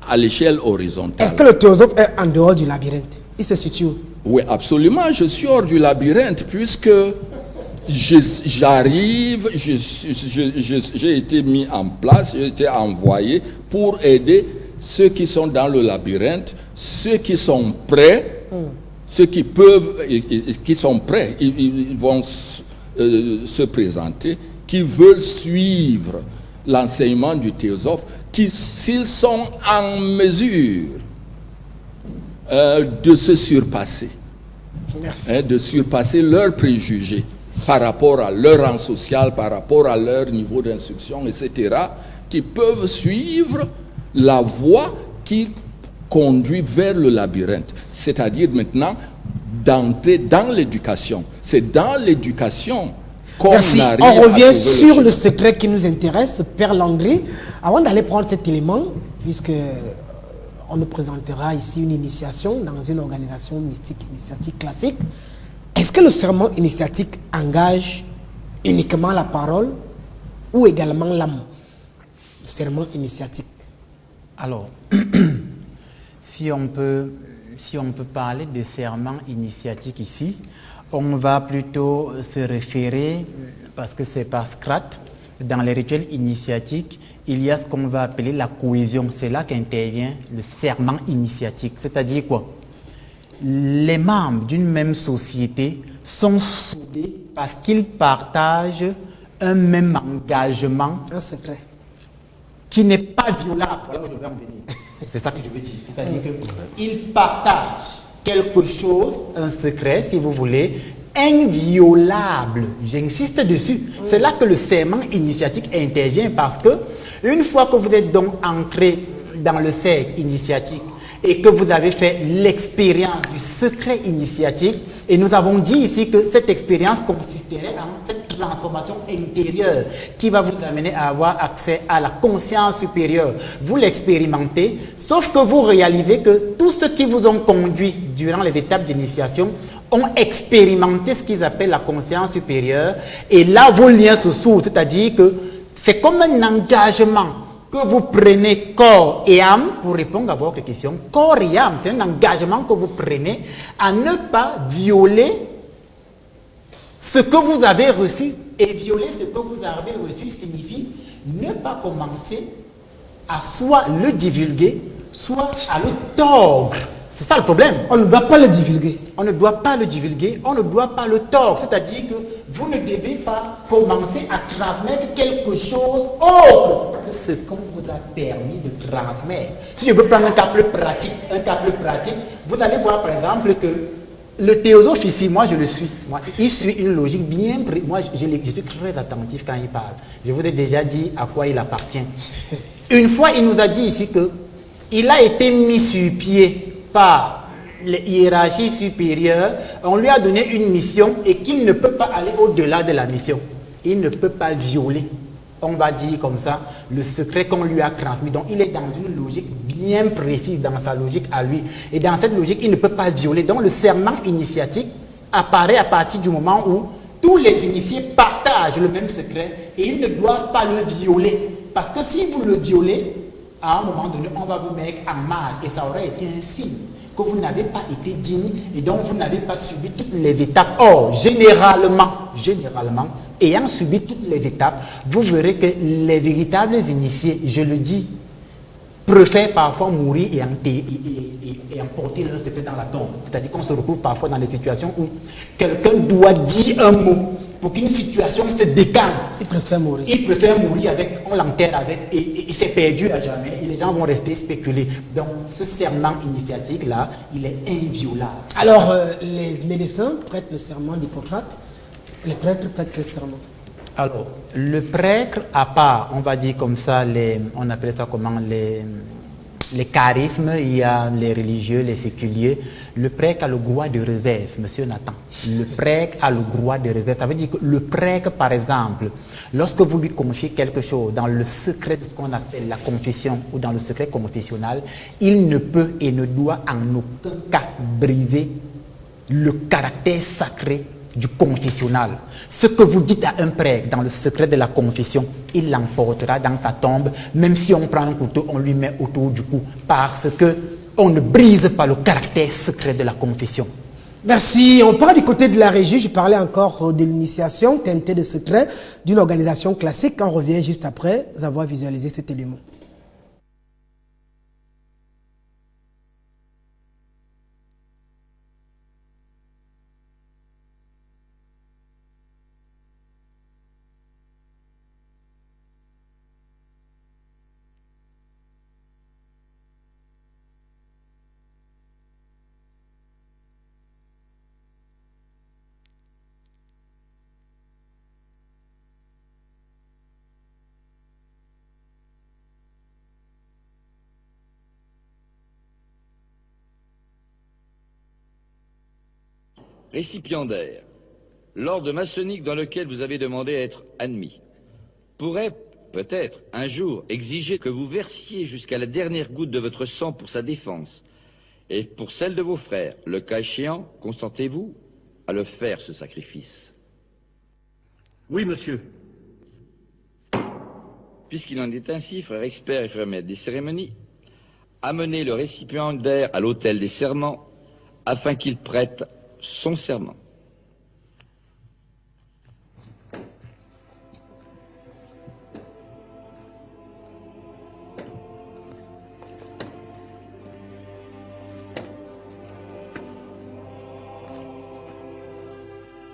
[SPEAKER 4] à l'échelle horizontale.
[SPEAKER 1] Est-ce que le théosophe est en dehors du labyrinthe? Il se situe où?
[SPEAKER 4] Oui, absolument. Je suis hors du labyrinthe puisque j'arrive, j'ai été mis en place, j'ai été envoyé pour aider ceux qui sont dans le labyrinthe, ceux qui sont prêts, ceux qui peuvent, qui sont prêts, ils vont se présenter, qui veulent suivre l'enseignement du théosophe, s'ils sont en mesure de se surpasser, de surpasser leurs préjugés par rapport à leur rang social, par rapport à leur niveau d'instruction, etc., qui peuvent suivre la voie qui conduit vers le labyrinthe. C'est-à-dire maintenant d'entrer dans l'éducation. C'est dans l'éducation qu'on
[SPEAKER 1] Merci.
[SPEAKER 4] arrive
[SPEAKER 1] On revient
[SPEAKER 4] à
[SPEAKER 1] sur le secret qui nous intéresse, Père Langré. Avant d'aller prendre cet élément, puisque on nous présentera ici une initiation dans une organisation mystique initiatique classique, est-ce que le serment initiatique engage uniquement la parole ou également l'âme? Le serment initiatique.
[SPEAKER 8] Alors, si on peut parler de serment initiatique ici, on va plutôt se référer, parce que c'est par Socrate, dans les rituels initiatiques, il y a ce qu'on va appeler la cohésion. C'est là qu'intervient le serment initiatique. C'est-à-dire quoi? Les membres d'une même société sont soudés parce qu'ils partagent un même engagement.
[SPEAKER 1] Un secret.
[SPEAKER 8] Qui n'est pas violable. Voilà où je vais en venir. C'est ça que je veux dire. C'est-à-dire qu'ils partagent quelque chose, un secret, si vous voulez, inviolable. J'insiste dessus. C'est là que le serment initiatique intervient, parce que une fois que vous êtes donc entré dans le cercle initiatique et que vous avez fait l'expérience du secret initiatique, et nous avons dit ici que cette expérience consisterait en cette transformation intérieure qui va vous amener à avoir accès à la conscience supérieure. Vous l'expérimentez, sauf que vous réalisez que tous ceux qui vous ont conduit durant les étapes d'initiation ont expérimenté ce qu'ils appellent la conscience supérieure, et là vos liens se soudent, c'est-à-dire que c'est comme un engagement que vous prenez corps et âme, pour répondre à votre question. Corps et âme, c'est un engagement que vous prenez à ne pas violer ce que vous avez reçu. Et violer ce que vous avez reçu signifie ne pas commencer à soit le divulguer, soit à le tordre. C'est ça le problème.
[SPEAKER 1] On ne doit pas le divulguer.
[SPEAKER 8] On ne doit pas le divulguer, on ne doit pas le tordre. C'est-à-dire que vous ne devez pas commencer à transmettre quelque chose autre que ce qu'on vous a permis de transmettre. Si je veux prendre un cas plus pratique, vous allez voir par exemple que le théosophe ici, moi je le suis. Il suit une logique bien... Moi je suis très attentif quand il parle. Je vous ai déjà dit à quoi il appartient. Une fois, il nous a dit ici qu'il a été mis sur pied par les hiérarchies supérieures. On lui a donné une mission et qu'il ne peut pas aller au-delà de la mission. Il ne peut pas violer, on va dire comme ça, le secret qu'on lui a transmis. Donc il est dans une logique bien précise, dans sa logique à lui. Et dans cette logique, il ne peut pas violer. Donc le serment initiatique apparaît à partir du moment où tous les initiés partagent le même secret et ils ne doivent pas le violer. Parce que si vous le violez, à un moment donné, on va vous mettre en marge et ça aurait été un signe que vous n'avez pas été digne et donc vous n'avez pas subi toutes les étapes. Or, généralement, ayant subi toutes les étapes, vous verrez que les véritables initiés, je le dis, préfèrent parfois mourir et emporter leur secret dans la tombe. C'est-à-dire qu'on se retrouve parfois dans des situations où quelqu'un doit dire un mot pour qu'une situation se décale.
[SPEAKER 1] Il préfère mourir.
[SPEAKER 8] Il préfère mourir avec, on l'enterre avec, et c'est perdu à jamais. Et les gens vont rester spéculer. Donc, ce serment initiatique-là, il est inviolable.
[SPEAKER 1] Alors, les médecins prêtent le serment d'Hippocrate. Les prêtres prêtent le serment.
[SPEAKER 8] Alors, le prêtre, à part, on va dire comme ça, on appelle ça comment, les charismes, il y a les religieux, les séculiers. Le prêtre a le droit de réserve, monsieur Nathan. Le prêtre a le droit de réserve. Ça veut dire que le prêtre, par exemple, lorsque vous lui confiez quelque chose dans le secret de ce qu'on appelle la confession ou dans le secret confessionnal, il ne peut et ne doit en aucun cas briser le caractère sacré du confessionnal. Ce que vous dites à un prêtre dans le secret de la confession, il l'emportera dans sa tombe, même si on prend un couteau, on lui met autour du cou, parce que on ne brise pas le caractère secret de la confession.
[SPEAKER 1] Merci. On part du côté de la régie. Je parlais encore de l'initiation teintée de secret d'une organisation classique. On revient juste après avoir visualisé cet élément.
[SPEAKER 9] Récipiendaire, l'ordre maçonnique dans lequel vous avez demandé à être admis, pourrait peut-être un jour exiger que vous versiez jusqu'à la dernière goutte de votre sang pour sa défense et pour celle de vos frères. Le cas échéant, consentez-vous à le faire, ce sacrifice?
[SPEAKER 10] Oui, monsieur.
[SPEAKER 9] Puisqu'il en est ainsi, frère expert et frère maître des cérémonies, amenez le récipiendaire à l'autel des serments afin qu'il prête son serment.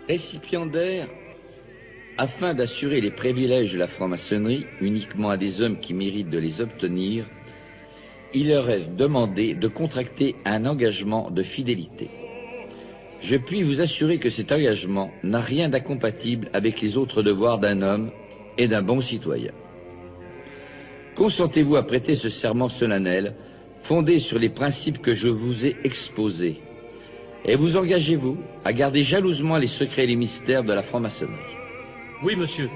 [SPEAKER 9] Récipiendaire, afin d'assurer les privilèges de la franc-maçonnerie uniquement à des hommes qui méritent de les obtenir, il leur est demandé de contracter un engagement de fidélité. Je puis vous assurer que cet engagement n'a rien d'incompatible avec les autres devoirs d'un homme et d'un bon citoyen. Consentez-vous à prêter ce serment solennel fondé sur les principes que je vous ai exposés, et vous engagez-vous à garder jalousement les secrets et les mystères de la franc-maçonnerie?
[SPEAKER 10] Oui, monsieur.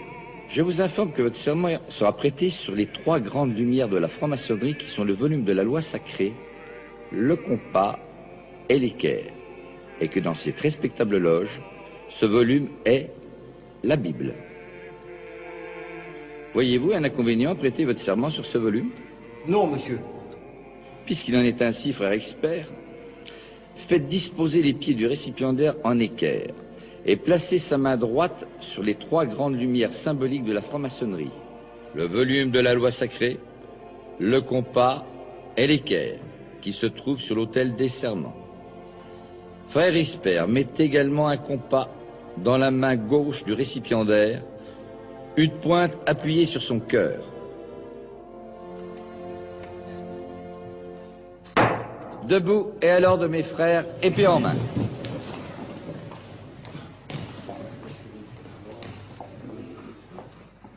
[SPEAKER 9] Je vous informe que votre serment sera prêté sur les 3 grandes lumières de la franc-maçonnerie qui sont le volume de la loi sacrée, le compas et l'équerre, et que dans cette respectable loge, ce volume est la Bible. Voyez-vous un inconvénient à prêter votre serment sur ce volume?
[SPEAKER 10] Non, monsieur.
[SPEAKER 9] Puisqu'il en est ainsi, frère expert, faites disposer les pieds du récipiendaire en équerre et placez sa main droite sur les 3 grandes lumières symboliques de la franc-maçonnerie, le volume de la loi sacrée, le compas et l'équerre, qui se trouvent sur l'autel des serments. Frère expert, mettez également un compas dans la main gauche du récipiendaire, une pointe appuyée sur son cœur. Debout et à l'ordre de mes frères, épée en main.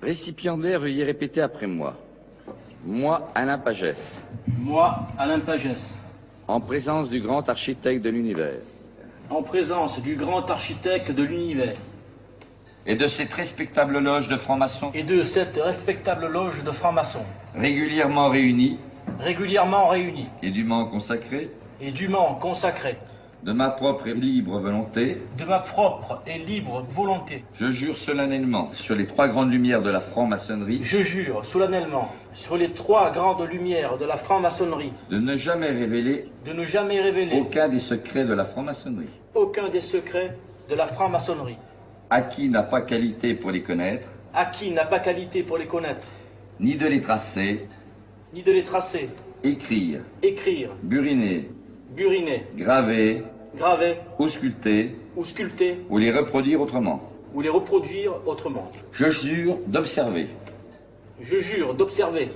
[SPEAKER 9] Récipiendaire, veuillez répéter après moi. Moi, Alain Pagès.
[SPEAKER 10] Moi, Alain Pagès.
[SPEAKER 9] En présence du grand architecte de l'univers.
[SPEAKER 10] En présence du grand architecte de l'univers.
[SPEAKER 9] Et de cette respectable loge de francs-maçons.
[SPEAKER 10] Et de cette respectable loge de francs-maçons.
[SPEAKER 9] Régulièrement réunis.
[SPEAKER 10] Régulièrement réunis.
[SPEAKER 9] Et dûment consacrés.
[SPEAKER 10] Et dûment consacrés.
[SPEAKER 9] De ma propre et libre volonté.
[SPEAKER 10] De ma propre et libre volonté.
[SPEAKER 9] Je jure solennellement sur les 3 grandes lumières de la franc-maçonnerie.
[SPEAKER 10] Je jure solennellement sur les 3 grandes lumières de la franc-maçonnerie.
[SPEAKER 9] De ne jamais révéler.
[SPEAKER 10] De ne jamais révéler.
[SPEAKER 9] Aucun des secrets de la franc-maçonnerie.
[SPEAKER 10] Aucun des secrets de la franc-maçonnerie.
[SPEAKER 9] À qui n'a pas qualité pour les connaître.
[SPEAKER 10] À qui n'a pas qualité pour les connaître.
[SPEAKER 9] Ni de les tracer.
[SPEAKER 10] Ni de les tracer.
[SPEAKER 9] Écrire.
[SPEAKER 10] Écrire.
[SPEAKER 9] Buriner.
[SPEAKER 10] Buriner.
[SPEAKER 9] Graver.
[SPEAKER 10] Graver.
[SPEAKER 9] Ou sculpter.
[SPEAKER 10] Ou sculpter.
[SPEAKER 9] Ou les reproduire autrement.
[SPEAKER 10] Ou les reproduire autrement.
[SPEAKER 9] Je jure d'observer.
[SPEAKER 10] Je jure d'observer.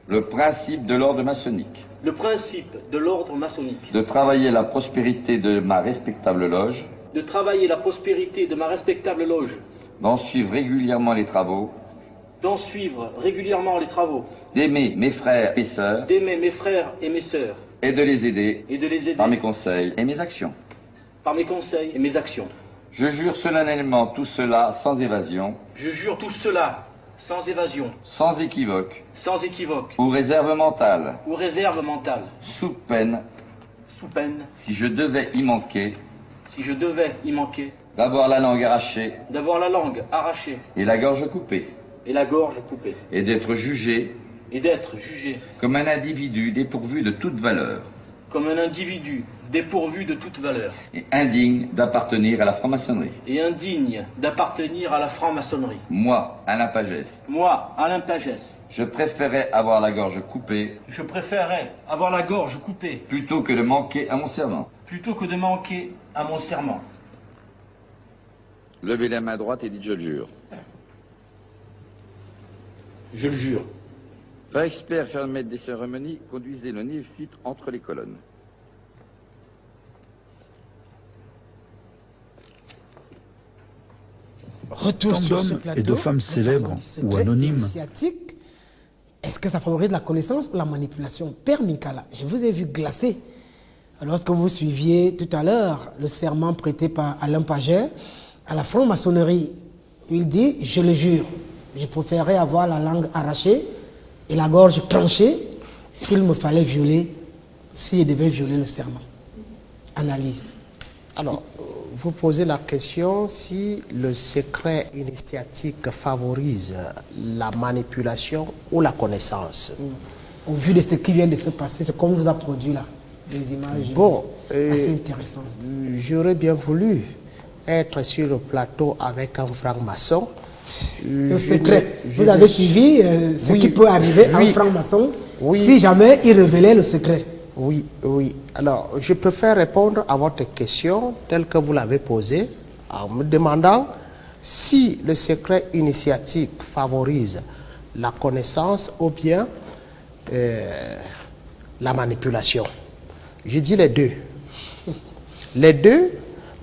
[SPEAKER 9] Le principe de l'ordre maçonnique.
[SPEAKER 10] Le principe de l'ordre maçonnique.
[SPEAKER 9] De travailler la prospérité de ma respectable loge.
[SPEAKER 10] De travailler la prospérité de ma respectable loge.
[SPEAKER 9] D'en suivre régulièrement les travaux.
[SPEAKER 10] D'en suivre régulièrement les travaux.
[SPEAKER 9] D'aimer mes frères et sœurs.
[SPEAKER 10] D'aimer mes frères et mes sœurs.
[SPEAKER 9] Et de les aider.
[SPEAKER 10] Et de les aider.
[SPEAKER 9] Par mes conseils et mes actions.
[SPEAKER 10] Par mes conseils et mes actions.
[SPEAKER 9] Je jure solennellement tout cela sans évasion.
[SPEAKER 10] Je jure tout cela sans évasion.
[SPEAKER 9] Sans équivoque.
[SPEAKER 10] Sans équivoque.
[SPEAKER 9] Ou réserve mentale.
[SPEAKER 10] Ou réserve mentale.
[SPEAKER 9] Sous peine.
[SPEAKER 10] Sous peine.
[SPEAKER 9] Si je devais y manquer.
[SPEAKER 10] Si je devais y manquer.
[SPEAKER 9] D'avoir la langue arrachée.
[SPEAKER 10] D'avoir la langue arrachée.
[SPEAKER 9] Et la gorge coupée.
[SPEAKER 10] Et la gorge coupée.
[SPEAKER 9] Et d'être jugé.
[SPEAKER 10] Et d'être jugé.
[SPEAKER 9] Comme un individu dépourvu de toute valeur.
[SPEAKER 10] comme un individu dépourvu de toute valeur
[SPEAKER 9] et indigne d'appartenir à la franc-maçonnerie.
[SPEAKER 10] et indigne d'appartenir à la franc-maçonnerie.
[SPEAKER 9] Moi, Alain Pagès,
[SPEAKER 10] Moi, Alain Pagès,
[SPEAKER 9] je préférais avoir la gorge coupée
[SPEAKER 10] je préférerais avoir la gorge coupée
[SPEAKER 9] plutôt que de manquer à mon serment.
[SPEAKER 10] plutôt que de manquer à mon serment.
[SPEAKER 9] Levez la main droite et dites je le jure.
[SPEAKER 10] Je le jure.
[SPEAKER 9] Frère expert, faire maître des cérémonies, conduisez le néophyte entre les colonnes.
[SPEAKER 1] Retour
[SPEAKER 11] Tant
[SPEAKER 1] sur ce
[SPEAKER 11] d'hommes
[SPEAKER 1] plateau.
[SPEAKER 11] et de femmes célèbres ou anonymes.
[SPEAKER 1] Initiatique. Est-ce que ça favorise la connaissance ou la manipulation? Père Minkala, je vous ai vu glacé lorsque vous suiviez tout à l'heure le serment prêté par Alain Pagès à la franc-maçonnerie. Il dit, je le jure, je préférerais avoir la langue arrachée et la gorge tranchée s'il me fallait violer, si je devais violer le serment. Analyse.
[SPEAKER 3] Alors, vous posez la question si le secret initiatique favorise la manipulation ou la connaissance.
[SPEAKER 1] Au vu de ce qui vient de se passer, c'est comme vous a produit là, des images assez intéressantes.
[SPEAKER 3] J'aurais bien voulu être sur le plateau avec un franc-maçon.
[SPEAKER 1] Le secret. Vous avez suivi ce qui peut arriver à un franc-maçon si jamais il révélait le secret.
[SPEAKER 3] Oui, oui. Alors, je préfère répondre à votre question telle que vous l'avez posée en me demandant si le secret initiatique favorise la connaissance ou bien la manipulation. Je dis les deux. Les deux,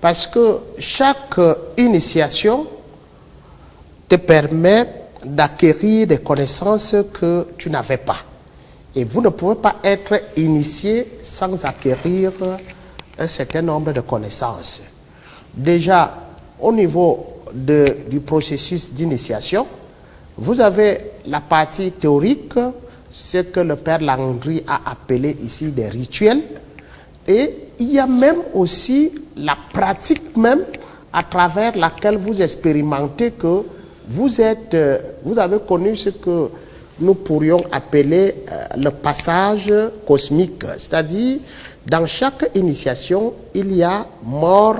[SPEAKER 3] parce que chaque initiation te permet d'acquérir des connaissances que tu n'avais pas. Et vous ne pouvez pas être initié sans acquérir un certain nombre de connaissances. Déjà, au niveau du processus d'initiation, vous avez la partie théorique, ce que le père Landry a appelé ici des rituels, et il y a même aussi la pratique même à travers laquelle vous expérimentez que vous avez connu ce que nous pourrions appeler le passage cosmique. C'est-à-dire, dans chaque initiation, il y a mort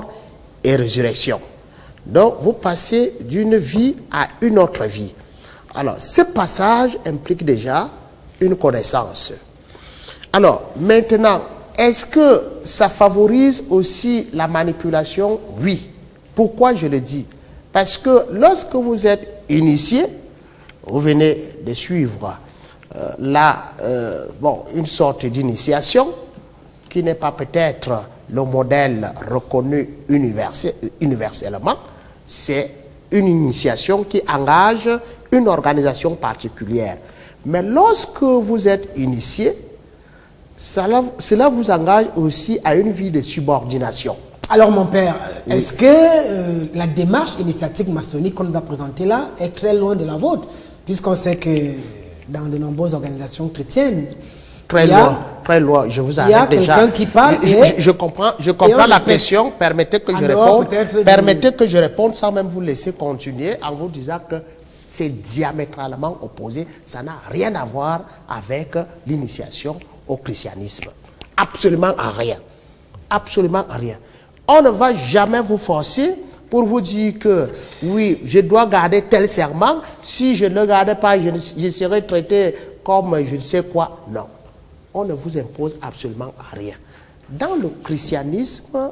[SPEAKER 3] et résurrection. Donc, vous passez d'une vie à une autre vie. Alors, ce passage implique déjà une connaissance. Alors, maintenant, est-ce que ça favorise aussi la manipulation? Oui. Pourquoi je le dis? Parce que lorsque vous êtes initié, vous venez de suivre une sorte d'initiation qui n'est pas peut-être le modèle reconnu universellement. C'est une initiation qui engage une organisation particulière. Mais lorsque vous êtes initié, cela vous engage aussi à une vie de subordination.
[SPEAKER 1] Alors mon père, est-ce que la démarche initiatique maçonnique qu'on nous a présentée là est très loin de la vôtre? Puisqu'on sait que dans de nombreuses organisations chrétiennes,
[SPEAKER 3] très loin, je vous arrête déjà.
[SPEAKER 1] Il y a quelqu'un qui parle
[SPEAKER 3] je comprends la question, permettez que je réponde sans même vous laisser continuer en vous disant que c'est diamétralement opposé, ça n'a rien à voir avec l'initiation au christianisme. Absolument rien. Absolument rien. On ne va jamais vous forcer pour vous dire que oui, je dois garder tel serment, si je ne le garde pas, je serai traité comme je ne sais quoi. Non, on ne vous impose absolument rien. Dans le christianisme,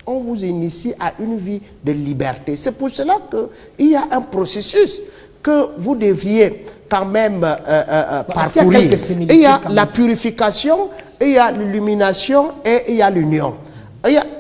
[SPEAKER 3] on vous initie à une vie de liberté. C'est pour cela qu'il y a un processus que vous deviez quand même parcourir. Il y a la purification, il y a l'illumination et il y a l'union.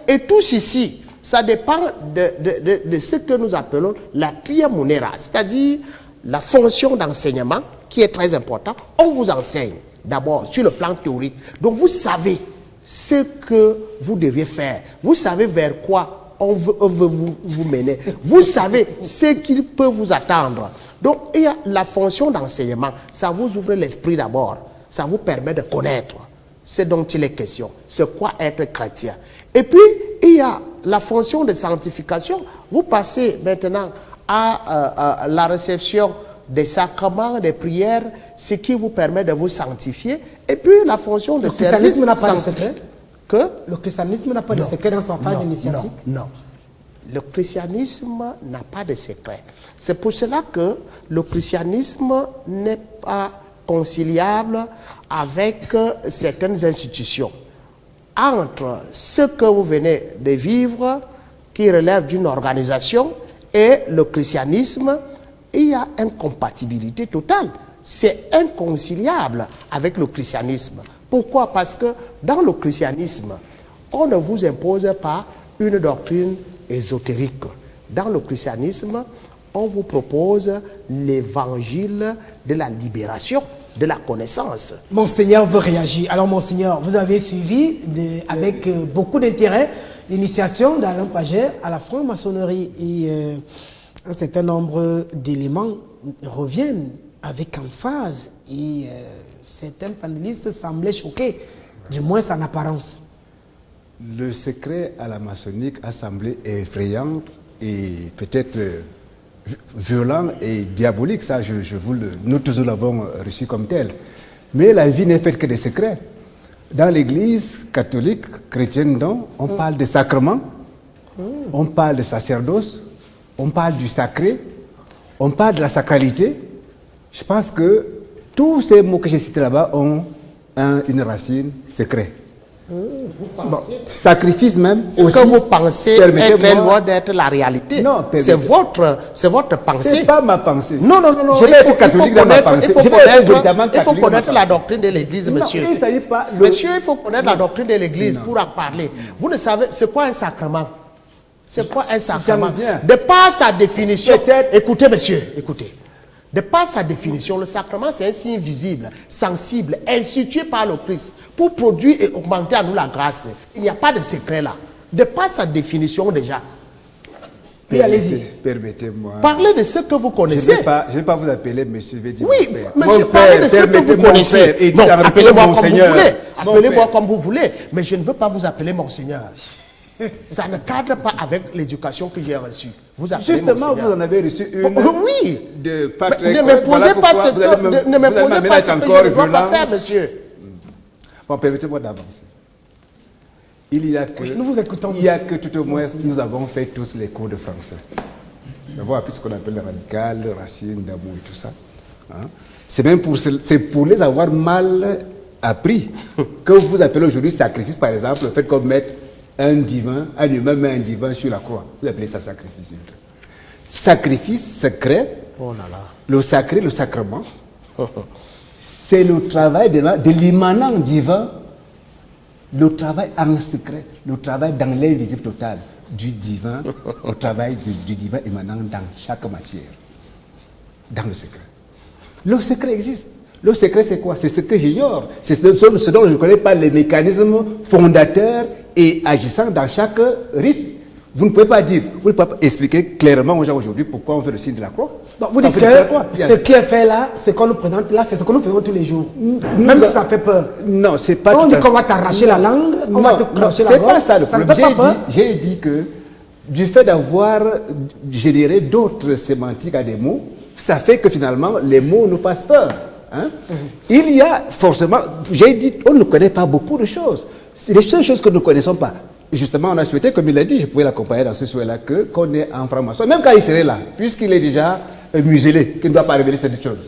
[SPEAKER 3] Et tout ceci, ça dépend de ce que nous appelons la tria monera, c'est-à-dire la fonction d'enseignement qui est très importante. On vous enseigne d'abord sur le plan théorique. Donc vous savez ce que vous deviez faire. Vous savez vers quoi on veut vous mener. Vous savez ce qu'il peut vous attendre. Donc il y a la fonction d'enseignement. Ça vous ouvre l'esprit d'abord. Ça vous permet de connaître ce dont il est question. C'est quoi être chrétien. Et puis, il y a la fonction de sanctification. Vous passez maintenant à la réception des sacrements, des prières, ce qui vous permet de vous sanctifier. Et puis, la fonction de service.
[SPEAKER 1] Le christianisme n'a pas de secret?
[SPEAKER 3] que
[SPEAKER 1] le christianisme n'a pas de secret dans sa phase initiatique.
[SPEAKER 3] Non. Le christianisme n'a pas de secret. C'est pour cela que le christianisme n'est pas conciliable avec certaines institutions. Entre ce que vous venez de vivre, qui relève d'une organisation, et le christianisme, il y a incompatibilité totale. C'est inconciliable avec le christianisme. Pourquoi? Parce que dans le christianisme, on ne vous impose pas une doctrine ésotérique. Dans le christianisme, on vous propose l'évangile de la libération, de la connaissance.
[SPEAKER 1] Monseigneur veut réagir. Alors, Monseigneur, vous avez suivi avec beaucoup d'intérêt l'initiation d'Alain Paget à la franc-maçonnerie et un certain nombre d'éléments reviennent avec emphase et certains panélistes semblaient choqués, du moins en apparence.
[SPEAKER 6] Le secret à la maçonnique a semblé effrayant et peut-être violent et diabolique, ça nous tous l'avons reçu comme tel. Mais la vie n'est faite que des secrets. Dans l'église catholique, chrétienne, on parle de sacrement, on parle de sacerdoce, on parle du sacré, on parle de la sacralité. Je pense que tous ces mots que j'ai cités là-bas ont une racine secret.
[SPEAKER 3] Vous pensez,
[SPEAKER 6] sacrifice même
[SPEAKER 3] ce
[SPEAKER 6] aussi,
[SPEAKER 3] que vous pensez est très loin d'être la réalité.
[SPEAKER 6] Non,
[SPEAKER 3] c'est votre pensée.
[SPEAKER 6] C'est pas ma pensée.
[SPEAKER 3] Non.
[SPEAKER 6] Je vais être catholique dans ma pensée.
[SPEAKER 3] Il faut connaître la doctrine de l'Église, monsieur.
[SPEAKER 6] Non, il s'agit pas
[SPEAKER 3] monsieur, il faut connaître la doctrine de l'Église pour en parler. Vous ne savez, c'est quoi un sacrement? C'est quoi un sacrement? De par sa définition, écoutez, monsieur, écoutez. De par sa définition, le sacrement, c'est un signe visible, sensible, institué par le Christ pour produire et augmenter à nous la grâce. Il n'y a pas de secret là. De par sa définition déjà.
[SPEAKER 1] Puis allez-y.
[SPEAKER 6] Permettez-moi.
[SPEAKER 3] Parlez de ce que vous connaissez.
[SPEAKER 6] Je ne vais pas vous appeler monsieur, je vais dire
[SPEAKER 3] oui,
[SPEAKER 6] mon père.
[SPEAKER 3] monsieur, parlez de ce que vous connaissez. Non, appelez-moi comme vous voulez. Appelez-moi comme vous voulez. Mais je ne veux pas vous appeler monseigneur. Ça ne cadre pas avec l'éducation que j'ai reçue. Vous appelez
[SPEAKER 6] justement,
[SPEAKER 3] monseigneur.
[SPEAKER 6] vous en avez reçu une
[SPEAKER 3] oui.
[SPEAKER 6] de Patrick.
[SPEAKER 3] Ne me posez pas ce que je ne dois pas faire, monsieur.
[SPEAKER 6] Bon, permettez-moi d'avancer. Il y a que,
[SPEAKER 1] nous vous écoutons,
[SPEAKER 6] il y a que tout au moins, nous avons fait tous les cours de français. Nous avons appris ce qu'on appelle le radical, le racine, d'amour et tout ça. Hein? C'est même pour les avoir mal appris que vous appelez aujourd'hui sacrifice, par exemple, le fait qu'on mette un divin, un humain met un divin sur la croix. Vous appelez ça sacrifice. Sacrifice secret, le sacré, le sacrement, c'est le travail de l'immanent divin, le travail en secret, le travail dans l'invisible total du divin, le travail du divin émanant dans chaque matière, dans le secret. Le secret existe. Le secret, c'est quoi? C'est ce que j'ignore. C'est ce dont je ne connais pas les mécanismes fondateurs et agissants dans chaque rite. Vous ne pouvez pas dire, vous ne pouvez pas expliquer clairement aux gens aujourd'hui pourquoi on fait le signe de la croix.
[SPEAKER 1] Bon, vous dites que ce qui est fait là, ce qu'on nous présente là, c'est ce que nous faisons tous les jours. Même si ça fait peur.
[SPEAKER 6] Non, c'est pas
[SPEAKER 1] on dit qu'on va t'arracher la langue, on va te clencher la gorge.
[SPEAKER 6] C'est pas ça le problème.
[SPEAKER 1] Ça ne fait pas peur.
[SPEAKER 6] J'ai dit que du fait d'avoir généré d'autres sémantiques à des mots, ça fait que finalement les mots nous fassent peur. Hein? Il y a forcément, j'ai dit, on ne connaît pas beaucoup de choses. C'est les seules choses que nous ne connaissons pas. Et justement, on a souhaité, comme il l'a dit, je pouvais l'accompagner dans ce souhait-là, qu'on est en franc-maçon, même quand il serait là, puisqu'il est déjà muselé, qu'il ne doit pas révéler cette chose.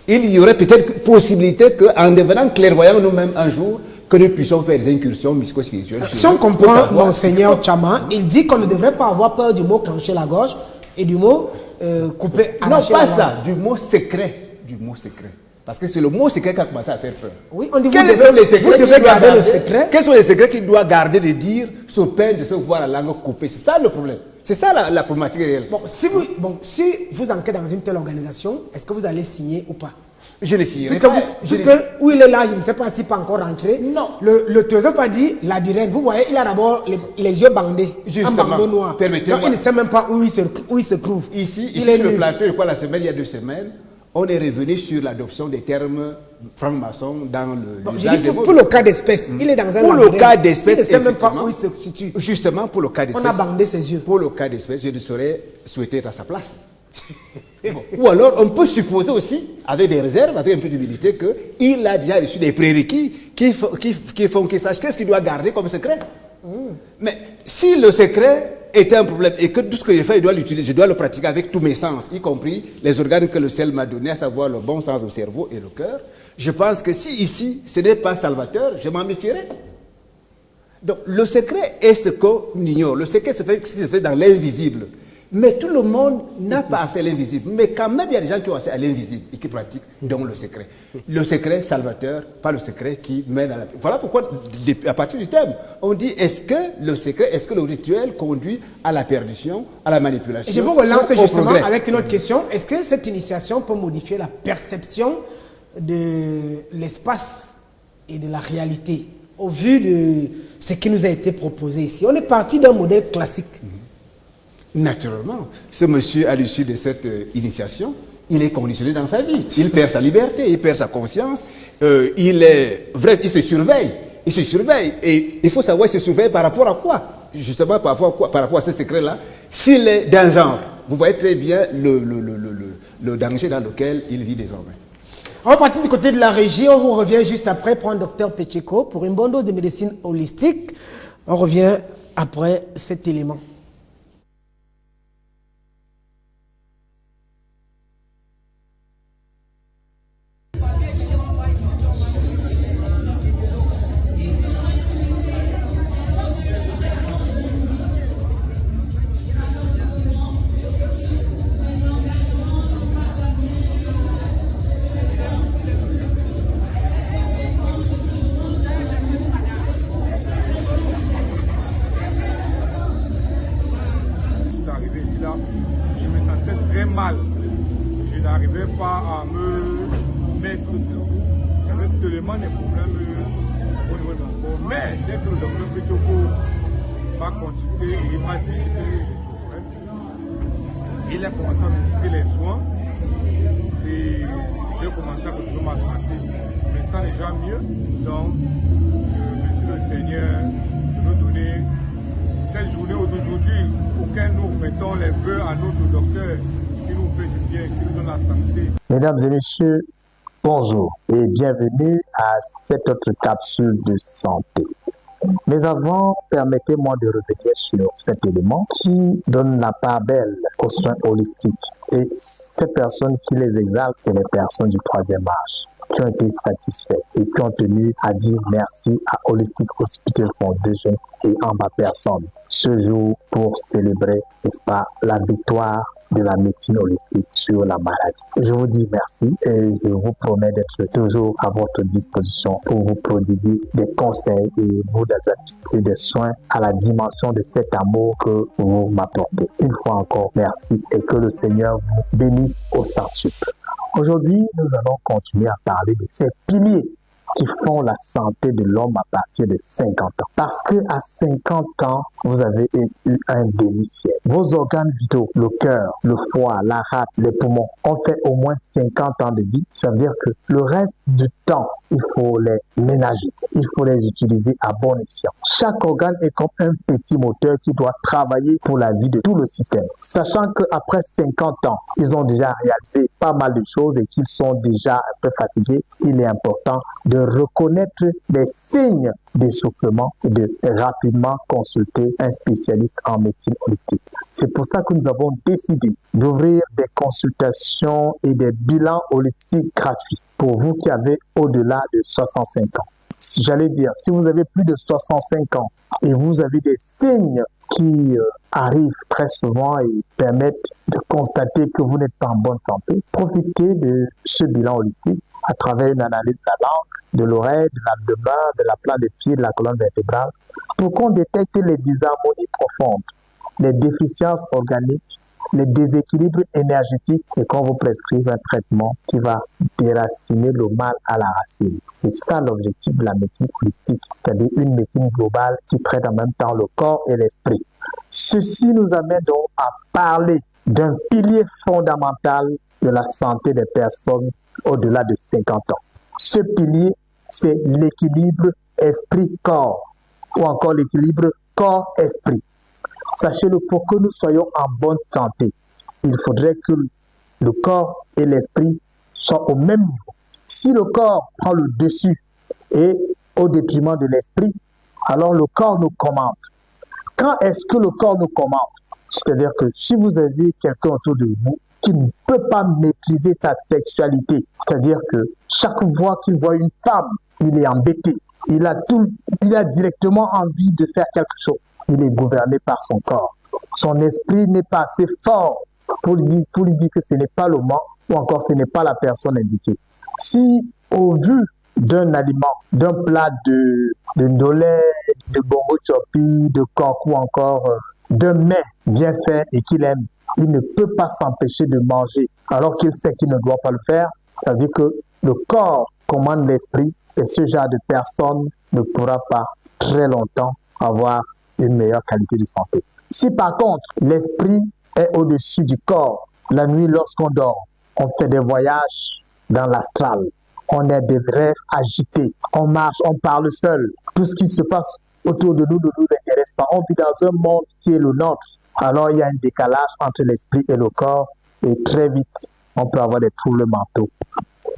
[SPEAKER 6] Il y aurait peut-être possibilité qu'en devenant clairvoyants nous-mêmes un jour, que nous puissions faire des incursions mystico-spirituelles.
[SPEAKER 1] Si on comprend Monseigneur Tchama, il dit qu'on ne devrait pas avoir peur du mot clencher la gorge et du mot couper, arracher la langue.
[SPEAKER 6] Non, pas ça, du mot secret. Du mot secret. Parce que c'est le mot secret qui a commencé à faire peur.
[SPEAKER 1] Oui, on dit
[SPEAKER 6] vous devez garder le secret. Quels sont les secrets qu'il doit garder de dire sous peine de se voir la langue coupée? C'est ça le problème. C'est ça la problématique réelle.
[SPEAKER 1] Bon, si vous entrez dans une telle organisation, est-ce que vous allez signer ou pas?
[SPEAKER 6] Je l'ai signé.
[SPEAKER 1] Puisque où il est là, je ne sais pas s'il n'est pas encore rentré. Non. Le théosophe a dit labyrinthe. Vous voyez, il a d'abord les yeux bandés. Justement. Un bandeau noir. Donc il ne sait même pas où il se trouve.
[SPEAKER 6] Ici sur le plateau, je crois la semaine, il y a 2 semaines, on est revenu sur l'adoption des termes francs-maçons dans le...
[SPEAKER 1] Pour le cas d'espèce, il est dans un
[SPEAKER 6] Pour le cas d'espèce,
[SPEAKER 1] il ne sait même pas où il se situe.
[SPEAKER 6] Justement, pour le cas d'espèce...
[SPEAKER 1] On a bandé ses yeux.
[SPEAKER 6] Pour le cas d'espèce, je ne saurais souhaiter être à sa place. Ou alors, on peut supposer aussi, avec des réserves, avec un peu d'humilité, qu'il a déjà reçu des prérequis
[SPEAKER 12] qui font qu'il sache qu'est-ce qu'il doit garder comme secret. Mais si le secret était un problème et que tout ce que je fais, je dois l'utiliser, je dois le pratiquer avec tous mes sens, y compris les organes que le ciel m'a donnés, à savoir le bon sens, le cerveau et le cœur, je pense que si ici, ce n'est pas salvateur, je m'en méfierais. Donc, le secret est ce qu'on ignore. Le secret, c'est ce qui se fait dans l'invisible. Mais tout le monde n'a pas accès à l'invisible. Mais quand même, il y a des gens qui ont accès à l'invisible et qui pratiquent donc le secret. Le secret salvateur, pas le secret qui mène à la... Voilà pourquoi, à partir du thème, on dit, est-ce que le secret, est-ce que le rituel conduit à la perdition, à la manipulation?
[SPEAKER 1] Et je vous relance justement
[SPEAKER 12] progrès.
[SPEAKER 1] avec une autre question. Est-ce que cette initiation peut modifier la perception de l'espace et de la réalité au vu de ce qui nous a été proposé ici? On est parti d'un modèle classique.
[SPEAKER 12] Naturellement, ce monsieur, à l'issue de cette initiation, il est conditionné dans sa vie. Il perd sa liberté, il perd sa conscience, bref, il se surveille. Il se surveille. Et il faut savoir, il se surveille par rapport à quoi? Justement, par rapport à ce secret-là. S'il est d'un genre, vous voyez très bien le danger dans lequel il vit désormais.
[SPEAKER 1] On va partir du côté de la régie. On vous revient juste après pour un docteur Pecheko pour une bonne dose de médecine holistique. On revient après cet élément.
[SPEAKER 13] Je me sentais très mal. Je n'arrivais pas à me mettre debout. J'avais tellement des problèmes au niveau de mon corps. Mais dès que le docteur Pecheko m'a consulté et il m'a dit ce que je souffrais, il a commencé à me prescrire les soins et j'ai commencé à retrouver ma santé. Mais ça n'est jamais mieux. Donc, je me suis le Seigneur de nous donner cette journée d'aujourd'hui auquel nous mettons les vœux à notre docteur qui nous fait du bien, qui nous donne la santé.
[SPEAKER 2] Mesdames et messieurs, bonjour et bienvenue à cette autre capsule de santé. Mais avant, permettez-moi de revenir sur cet élément qui donne la part belle aux soins holistiques. Et ces personnes qui les exaltent, c'est les personnes du troisième âge, qui ont été satisfaits et qui ont tenu à dire merci à Holistic Hospital Foundation et en ma personne ce jour pour célébrer, n'est-ce pas, la victoire de la médecine holistique sur la maladie. Je vous dis merci et je vous promets d'être toujours à votre disposition pour vous prodiguer des conseils et vous adapter des soins à la dimension de cet amour que vous m'apportez. Une fois encore, merci et que le Seigneur vous bénisse au centuple. Aujourd'hui, nous allons continuer à parler de ces piliers qui font la santé de l'homme à partir de 50 ans. Parce que à 50 ans, vous avez eu un demi-siècle. Vos organes vitaux, le cœur, le foie, la rate, les poumons, ont fait au moins 50 ans de vie. Ça veut dire que le reste du temps, il faut les ménager. Il faut les utiliser à bon escient. Chaque organe est comme un petit moteur qui doit travailler pour la vie de tout le système. Sachant qu'après 50 ans, ils ont déjà réalisé pas mal de choses et qu'ils sont déjà un peu fatigués, il est important de reconnaître les signes d'essoufflement et de rapidement consulter un spécialiste en médecine holistique. C'est pour ça que nous avons décidé d'ouvrir des consultations et des bilans holistiques gratuits pour vous qui avez au-delà de 65 ans. J'allais dire, si vous avez plus de 65 ans et vous avez des signes qui arrivent très souvent et permettent de constater que vous n'êtes pas en bonne santé, profitez de ce bilan holistique à travers une analyse de la langue, de l'oreille, de l'abdomen, de la plante des pieds, de la colonne vertébrale, pour qu'on détecte les disharmonies profondes, les déficiences organiques, les déséquilibres énergétiques et qu'on vous prescrive un traitement qui va déraciner le mal à la racine. C'est ça l'objectif de la médecine holistique, c'est-à-dire une médecine globale qui traite en même temps le corps et l'esprit. Ceci nous amène donc à parler d'un pilier fondamental de la santé des personnes au-delà de 50 ans. Ce pilier, c'est l'équilibre esprit-corps ou encore l'équilibre corps-esprit. Sachez-le, pour que nous soyons en bonne santé, il faudrait que le corps et l'esprit soient au même niveau. Si le corps prend le dessus et au détriment de l'esprit, alors le corps nous commande. Quand est-ce que le corps nous commande? C'est-à-dire que si vous avez quelqu'un autour de vous qui ne peut pas maîtriser sa sexualité, c'est-à-dire que chaque fois qu'il voit une femme, il est embêté. Il a directement envie de faire quelque chose. Il est gouverné par son corps. Son esprit n'est pas assez fort pour lui dire que ce n'est pas le moment ou encore ce n'est pas la personne indiquée. Si au vu d'un aliment, d'un plat de ndolé, de bongo chopi, de coq ou encore d'un mets bien fait et qu'il aime, il ne peut pas s'empêcher de manger alors qu'il sait qu'il ne doit pas le faire. Ça veut dire que le corps commande l'esprit et ce genre de personne ne pourra pas très longtemps avoir une meilleure qualité de santé. Si par contre l'esprit est au-dessus du corps, la nuit lorsqu'on dort, on fait des voyages dans l'astral, on a des rêves agités, on marche, on parle seul, tout ce qui se passe autour de nous ne nous intéresse pas, on vit dans un monde qui est le nôtre, alors il y a un décalage entre l'esprit et le corps et très vite on peut avoir des troubles mentaux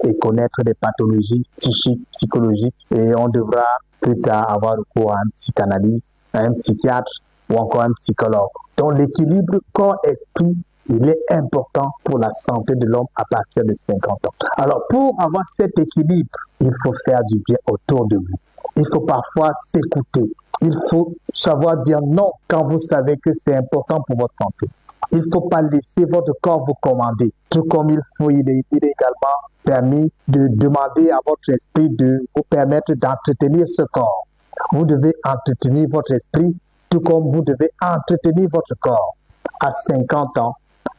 [SPEAKER 2] et connaître des pathologies psychiques, psychologiques et on devra plus tard avoir recours à un psychanalyste, à un psychiatre ou encore un psychologue. Donc l'équilibre corps-esprit, il est important pour la santé de l'homme à partir de 50 ans. Alors pour avoir cet équilibre, il faut faire du bien autour de vous. Il faut parfois s'écouter. Il faut savoir dire non quand vous savez que c'est important pour votre santé. Il ne faut pas laisser votre corps vous commander. Tout comme il est également permis de demander à votre esprit de vous permettre d'entretenir ce corps. Vous devez entretenir votre esprit, tout comme vous devez entretenir votre corps. À 50 ans,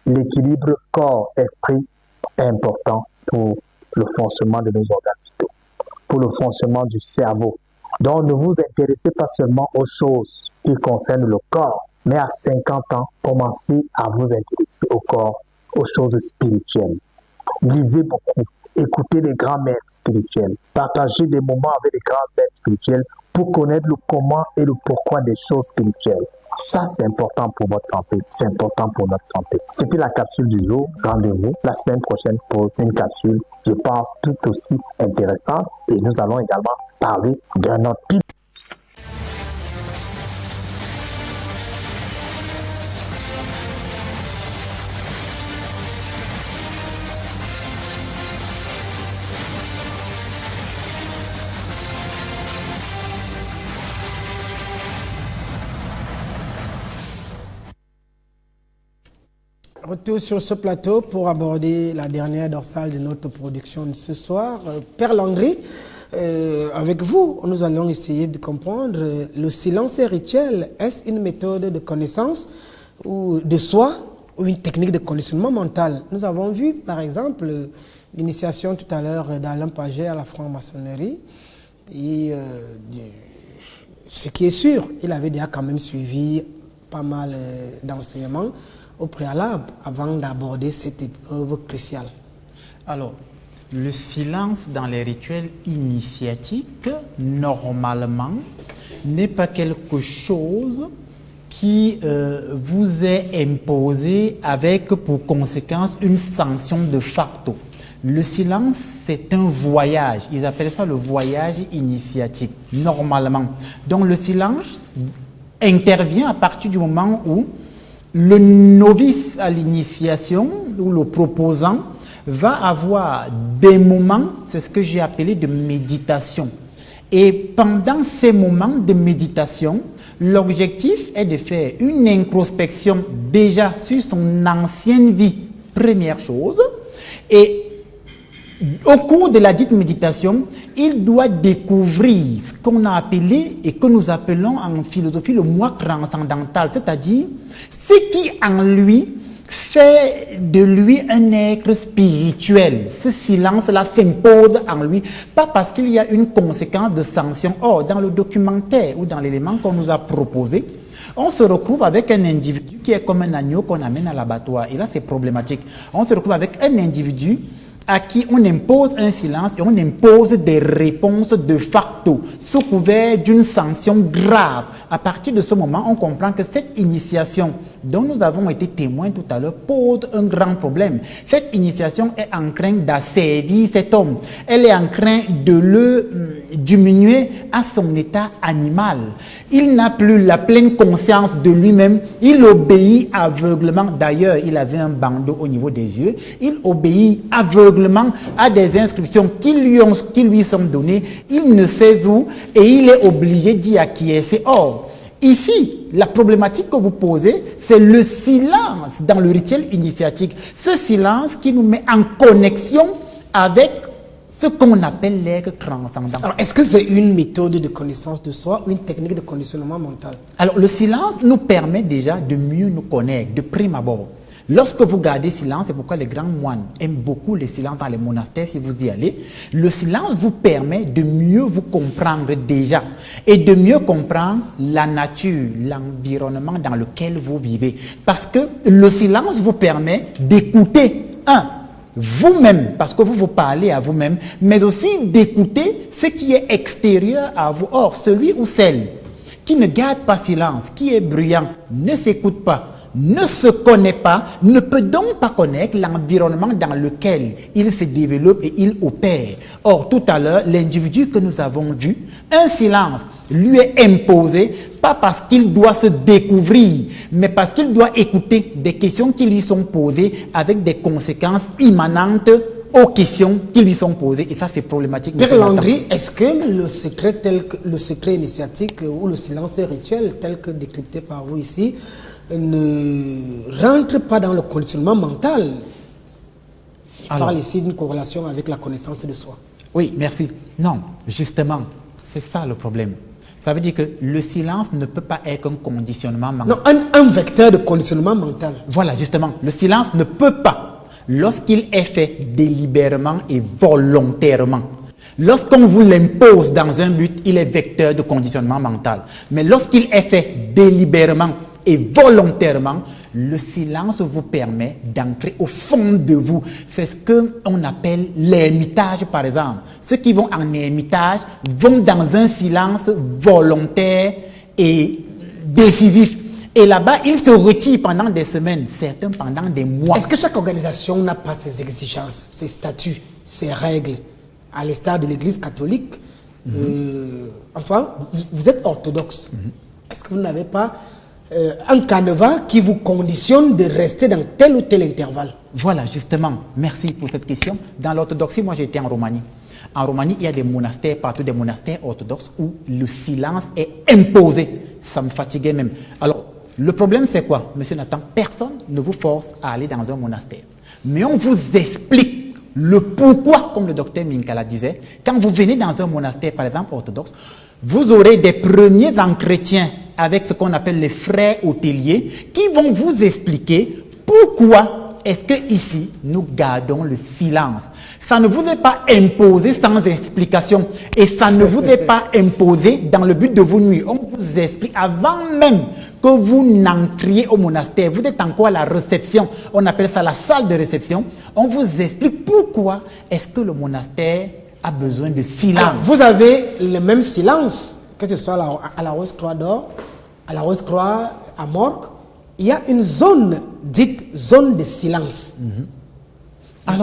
[SPEAKER 2] l'équilibre corps-esprit est important pour le fonctionnement de nos organes vitaux, pour le fonctionnement du cerveau. Donc, ne vous intéressez pas seulement aux choses qui concernent le corps, mais à 50 ans, commencez à vous intéresser au corps, aux choses spirituelles. Lisez beaucoup, écoutez les grands maîtres spirituels, partagez des moments avec les grands maîtres spirituels pour connaître le comment et le pourquoi des choses spirituelles. Ça, c'est important pour votre santé, c'est important pour notre santé. C'était la capsule du jour. Rendez-vous la semaine prochaine pour une capsule, je pense, tout aussi intéressante. Et nous allons également parler d'un autre pilier.
[SPEAKER 1] Retour sur ce plateau pour aborder la dernière dorsale de notre production de ce soir. Père Landry, avec vous, nous allons essayer de comprendre le silence rituel. Est-ce une méthode de connaissance ou de soi ou une technique de conditionnement mental? Nous avons vu, par exemple, l'initiation tout à l'heure d'Alain Paget à la franc-maçonnerie. Et ce qui est sûr, il avait déjà quand même suivi pas mal d'enseignements au préalable avant d'aborder cette épreuve cruciale.
[SPEAKER 8] Alors, le silence dans les rituels initiatiques, normalement, n'est pas quelque chose qui vous est imposé avec pour conséquence une sanction de facto. Le silence, c'est un voyage. Ils appellent ça le voyage initiatique, normalement. Donc, le silence intervient à partir du moment où le novice à l'initiation ou le proposant va avoir des moments, c'est ce que j'ai appelé de méditation. Et pendant ces moments de méditation, l'objectif est de faire une introspection déjà sur son ancienne vie, première chose. Et au cours de la dite méditation, il doit découvrir ce qu'on a appelé et que nous appelons en philosophie le moi transcendantal, c'est-à-dire ce qui en lui fait de lui un être spirituel. Ce silence-là s'impose en lui, pas parce qu'il y a une conséquence de sanction. Or, dans le documentaire ou dans l'élément qu'on nous a proposé, on se retrouve avec un individu qui est comme un agneau qu'on amène à l'abattoir. Et là, c'est problématique. On se retrouve avec un individu à qui on impose un silence et on impose des réponses de facto, sous couvert d'une sanction grave. À partir de ce moment, on comprend que cette initiation dont nous avons été témoins tout à l'heure pose un grand problème. Cette initiation est en train d'asservir cet homme. Elle est en train de le diminuer à son état animal. Il n'a plus la pleine conscience de lui-même. Il obéit aveuglement. D'ailleurs, il avait un bandeau au niveau des yeux. Il obéit aveuglement à des instructions qui lui sont données. Il ne sait où et il est obligé d'y acquiescer. Or, ici, la problématique que vous posez, c'est le silence dans le rituel initiatique. Ce silence qui nous met en connexion avec ce qu'on appelle l'être transcendant.
[SPEAKER 1] Alors, est-ce que c'est une méthode de connaissance de soi ou une technique de conditionnement mental?
[SPEAKER 8] Alors, le silence nous permet déjà de mieux nous connaître, de prime abord. Lorsque vous gardez silence, c'est pourquoi les grands moines aiment beaucoup le silence dans les monastères, si vous y allez. Le silence vous permet de mieux vous comprendre déjà et de mieux comprendre la nature, l'environnement dans lequel vous vivez. Parce que le silence vous permet d'écouter, vous-même, parce que vous parlez à vous-même, mais aussi d'écouter ce qui est extérieur à vous. Or, celui ou celle qui ne garde pas silence, qui est bruyant, ne s'écoute pas, ne se connaît pas, ne peut donc pas connaître l'environnement dans lequel il se développe et il opère. Or, tout à l'heure, l'individu que nous avons vu, un silence lui est imposé, pas parce qu'il doit se découvrir, mais parce qu'il doit écouter des questions qui lui sont posées avec des conséquences immanentes aux questions qui lui sont posées. Et ça, c'est problématique.
[SPEAKER 1] Père Landry, est-ce que le secret initiatique ou le silence rituel tel que décrypté par vous ici ne rentre pas dans le conditionnement mental? Il parle ici d'une corrélation avec la connaissance de soi.
[SPEAKER 8] Oui, merci. Non, justement, c'est ça le problème. Ça veut dire que le silence ne peut pas être un conditionnement mental.
[SPEAKER 1] Non, un vecteur de conditionnement mental.
[SPEAKER 8] Voilà, justement, le silence ne peut pas, lorsqu'il est fait délibérément et volontairement. Lorsqu'on vous l'impose dans un but, il est vecteur de conditionnement mental. Mais lorsqu'il est fait délibérément et volontairement, le silence vous permet d'entrer au fond de vous. C'est ce qu'on appelle l'ermitage, par exemple. Ceux qui vont en ermitage vont dans un silence volontaire et décisif. Et là-bas, ils se retirent pendant des semaines, certains pendant des mois.
[SPEAKER 1] Est-ce que chaque organisation n'a pas ses exigences, ses statuts, ses règles, à l'instar de l'Église catholique? Antoine, vous êtes orthodoxe. Est-ce que vous n'avez pas un canevas qui vous conditionne de rester dans tel ou tel intervalle?
[SPEAKER 8] Voilà, justement. Merci pour cette question. Dans l'orthodoxie, moi j'ai été en Roumanie. En Roumanie, il y a des monastères, partout des monastères orthodoxes où le silence est imposé. Ça me fatiguait même. Alors, le problème c'est quoi, Monsieur Nathan? Personne ne vous force à aller dans un monastère. Mais on vous explique le pourquoi, comme le docteur Minkala disait. Quand vous venez dans un monastère, par exemple orthodoxe, vous aurez des premiers entretiens avec ce qu'on appelle les frères hôteliers qui vont vous expliquer pourquoi est-ce que ici nous gardons le silence. Ça ne vous est pas imposé sans explication et ça ne vous est pas imposé dans le but de vous nuire. On vous explique avant même que vous n'entriez au monastère. Vous êtes encore à la réception. On appelle ça la salle de réception. On vous explique pourquoi est-ce que le monastère a besoin de silence.
[SPEAKER 1] Alors, vous avez le même silence, que ce soit à la Rose-Croix d'Or, à la Rose-Croix à Morgue. Il y a une zone dite zone de silence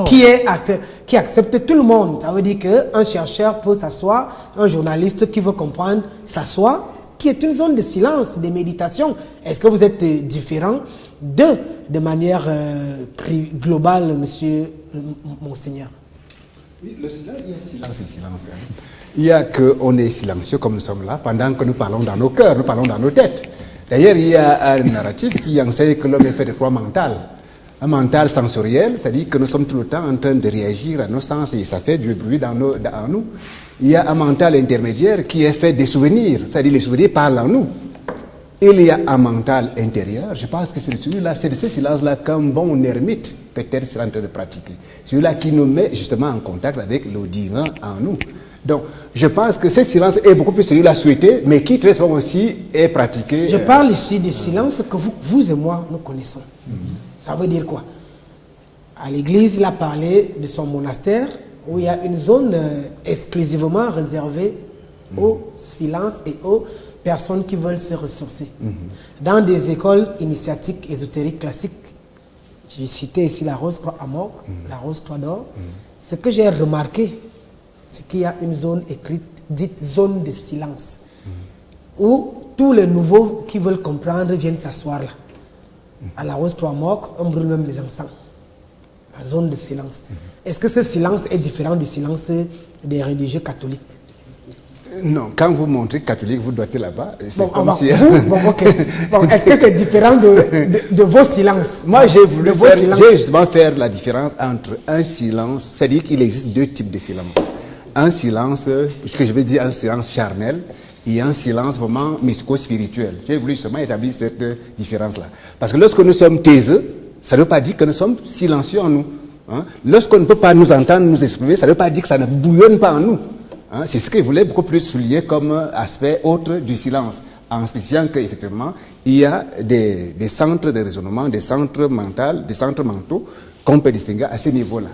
[SPEAKER 1] qui accepte tout le monde. Ça veut dire qu'un chercheur peut s'asseoir, un journaliste qui veut comprendre s'assoit, qui est une zone de silence, de méditation. Est-ce que vous êtes différent de manière globale, monsieur Monseigneur?
[SPEAKER 12] Oui, le silence, il y a silence et silence. Il y a qu'on est silencieux comme nous sommes là pendant que nous parlons dans nos cœurs, nous parlons dans nos têtes. D'ailleurs, il y a un narratif qui enseigne que l'homme est fait de trois mentales. Un mental sensoriel, c'est-à-dire que nous sommes tout le temps en train de réagir à nos sens et ça fait du bruit en nous. Il y a un mental intermédiaire qui est fait des souvenirs, c'est-à-dire les souvenirs parlent en nous. Il y a un mental intérieur, je pense que c'est celui-là, c'est de ce silence-là qu'un bon ermite peut-être sera en train de pratiquer. Celui-là qui nous met justement en contact avec le divin en nous. Donc, je pense que ce silence est beaucoup plus celui-là souhaité, mais qui très souvent aussi est pratiqué.
[SPEAKER 1] Je parle ici du silence que vous et moi, nous connaissons. Ça veut dire quoi? À l'église, il a parlé de son monastère, où il y a une zone exclusivement réservée au silence et au personnes qui veulent se ressourcer. Dans des écoles initiatiques, ésotériques, classiques, j'ai cité ici la Rose-Croix Amorc, la Rose-Croix d'Or, ce que j'ai remarqué, c'est qu'il y a une zone écrite, dite zone de silence, où tous les nouveaux qui veulent comprendre viennent s'asseoir là. À la Rose-Croix Amorc, on brûle même les encens. La zone de silence. Est-ce que ce silence est différent du silence des religieux catholiques?
[SPEAKER 12] Non, quand vous montrez catholique, vous doitez là-bas.
[SPEAKER 1] Bon, est-ce que c'est différent de vos silences?
[SPEAKER 12] Moi, j'ai voulu justement faire la différence entre un silence, c'est-à-dire qu'il existe deux types de silence. Un silence, que je vais dire un silence charnel, et un silence vraiment mystico-spirituel. J'ai voulu justement établir cette différence-là. Parce que lorsque nous sommes taiseux, ça ne veut pas dire que nous sommes silencieux en nous. Hein? Lorsqu'on ne peut pas nous entendre, nous exprimer, ça ne veut pas dire que ça ne bouillonne pas en nous. Hein? C'est ce que je voulais beaucoup plus souligner comme aspect autre du silence, en spécifiant qu'effectivement, il y a des centres de raisonnement, des centres mentaux, des centres mentaux qu'on peut distinguer à ce niveau-là.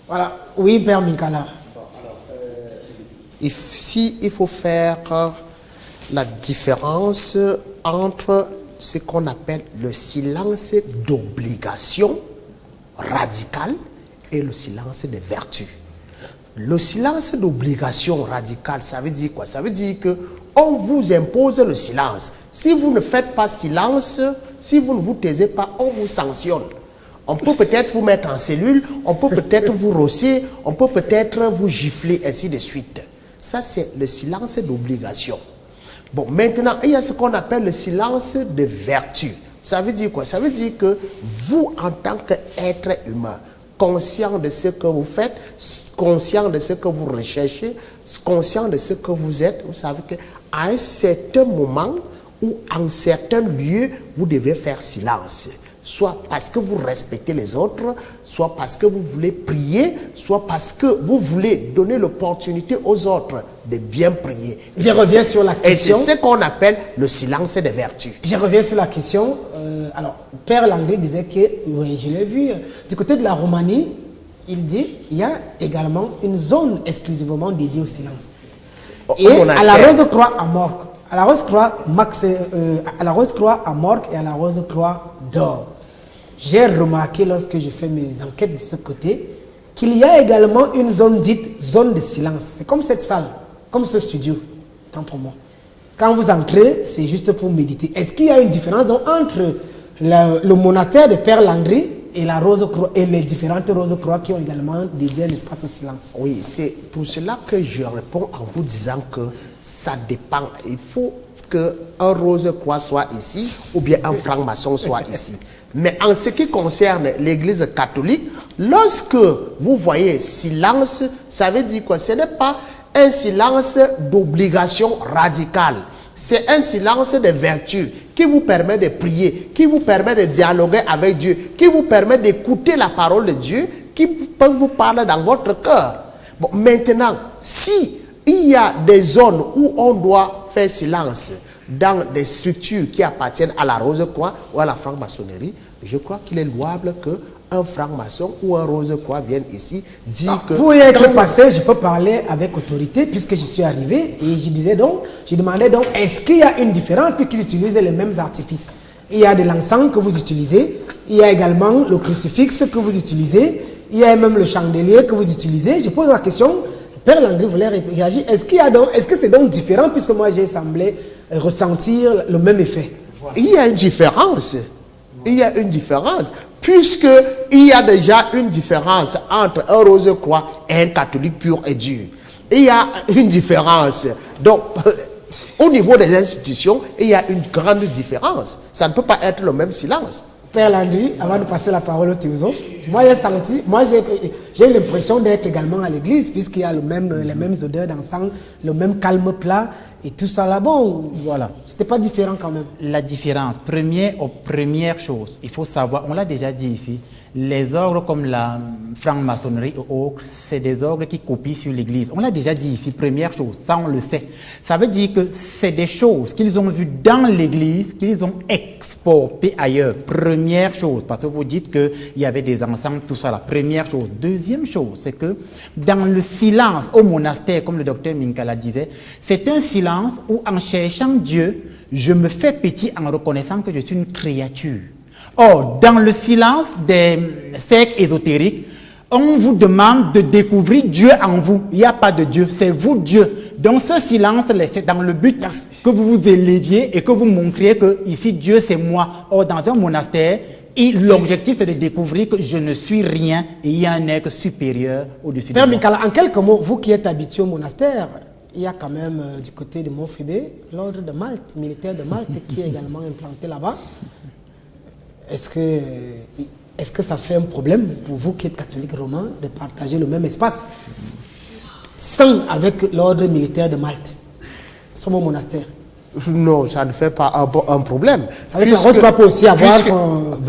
[SPEAKER 1] Voilà. Oui, Père Minkala.
[SPEAKER 3] Ici, il faut faire la différence entre ce qu'on appelle le silence d'obligation radicale et le silence de vertu. Le silence d'obligation radicale, ça veut dire quoi? Ça veut dire que on vous impose le silence. Si vous ne faites pas silence, si vous ne vous taisez pas, on vous sanctionne. On peut peut-être vous mettre en cellule, on peut peut-être vous rosser, on peut peut-être vous gifler, ainsi de suite. Ça, c'est le silence d'obligation. Bon, maintenant, il y a ce qu'on appelle le silence de vertu. Ça veut dire quoi? Ça veut dire que vous, en tant qu'être humain, conscient de ce que vous faites, conscient de ce que vous recherchez, conscient de ce que vous êtes, vous savez qu'à un certain moment ou en certains lieux, vous devez faire silence. Soit parce que vous respectez les autres, soit parce que vous voulez prier, soit parce que vous voulez donner l'opportunité aux autres de bien prier.
[SPEAKER 1] Je reviens sur la question.
[SPEAKER 3] Et c'est ce qu'on appelle le silence des vertus.
[SPEAKER 1] Je reviens sur la question. Alors, Père Langlais disait que, oui, je l'ai vu, du côté de la Roumanie, il dit il y a également une zone exclusivement dédiée au silence. Et à la Rose-Croix à Morc, à la Rose-Croix à Morc et à la Rose-Croix d'Or, j'ai remarqué lorsque je fais mes enquêtes de ce côté qu'il y a également une zone dite zone de silence. C'est comme cette salle, comme ce studio, tant pour moi. Quand vous entrez, c'est juste pour méditer. Est-ce qu'il y a une différence donc, entre le monastère de Père Landry et la Rose-Croix et les différentes Rose-Croix qui ont également dédié un espace au silence?
[SPEAKER 3] Oui, c'est pour cela que je réponds en vous disant que ça dépend. Il faut qu'un Rose-Croix soit ici ou bien un franc-maçon soit ici. Mais en ce qui concerne l'Église catholique, lorsque vous voyez silence, ça veut dire quoi? Ce n'est pas un silence d'obligation radicale. C'est un silence de vertu qui vous permet de prier, qui vous permet de dialoguer avec Dieu, qui vous permet d'écouter la parole de Dieu, qui peut vous parler dans votre cœur. Bon, maintenant, si il y a des zones où on doit faire silence, dans des structures qui appartiennent à la Rose-Croix ou à la franc-maçonnerie, je crois qu'il est louable qu'un franc-maçon ou un Rose-Croix vienne ici dire que...
[SPEAKER 1] Pour y être passé, je peux parler avec autorité puisque je suis arrivé et je demandais donc, est-ce qu'il y a une différence puisqu'ils utilisent les mêmes artifices? Il y a de l'encens que vous utilisez, il y a également le crucifix que vous utilisez, il y a même le chandelier que vous utilisez. Je pose la question... Père Landry voulait réagir. Est-ce que c'est donc différent puisque moi j'ai semblé ressentir le même effet?
[SPEAKER 3] Il y a une différence. Il y a une différence. Puisqu'il y a déjà une différence entre un Rose-Croix et un catholique pur et dur. Il y a une différence. Donc, au niveau des institutions, il y a une grande différence. Ça ne peut pas être le même silence.
[SPEAKER 1] Père Landry, avant de passer la parole au théosophe, moi j'ai l'impression d'être également à l'église puisqu'il y a les mêmes odeurs d'encens, le même calme plat et tout ça là. Bon, voilà, c'était pas différent quand même.
[SPEAKER 8] La différence, première chose, il faut savoir, on l'a déjà dit ici, les ordres comme la franc-maçonnerie ou autres, c'est des ordres qui copient sur l'Église. On l'a déjà dit ici, première chose, ça on le sait. Ça veut dire que c'est des choses qu'ils ont vues dans l'Église, qu'ils ont exportées ailleurs. Première chose, parce que vous dites qu'il y avait des ensembles, tout ça, la première chose. Deuxième chose, c'est que dans le silence au monastère, comme le docteur Minkala disait, c'est un silence où en cherchant Dieu, je me fais petit en reconnaissant que je suis une créature. Or, dans le silence des cercles ésotériques, on vous demande de découvrir Dieu en vous. Il n'y a pas de Dieu, c'est vous Dieu. Donc ce silence, c'est dans le but que vous vous éleviez et que vous montriez que ici Dieu c'est moi. Or, dans un monastère, l'objectif c'est de découvrir que je ne suis rien et il y a un être supérieur au-dessus de moi.
[SPEAKER 1] Père Minkala, en quelques mots, vous qui êtes habitué au monastère, il y a quand même du côté de Montphébé l'ordre de Malte, militaire de Malte, qui est également implanté là-bas. Est-ce que ça fait un problème pour vous qui êtes catholique romain de partager le même espace sans avec l'ordre militaire de Malte, sur mon monastère?
[SPEAKER 3] Non, ça ne fait pas un problème.
[SPEAKER 1] Ça veut dire que la Rose-Croix peut aussi avoir son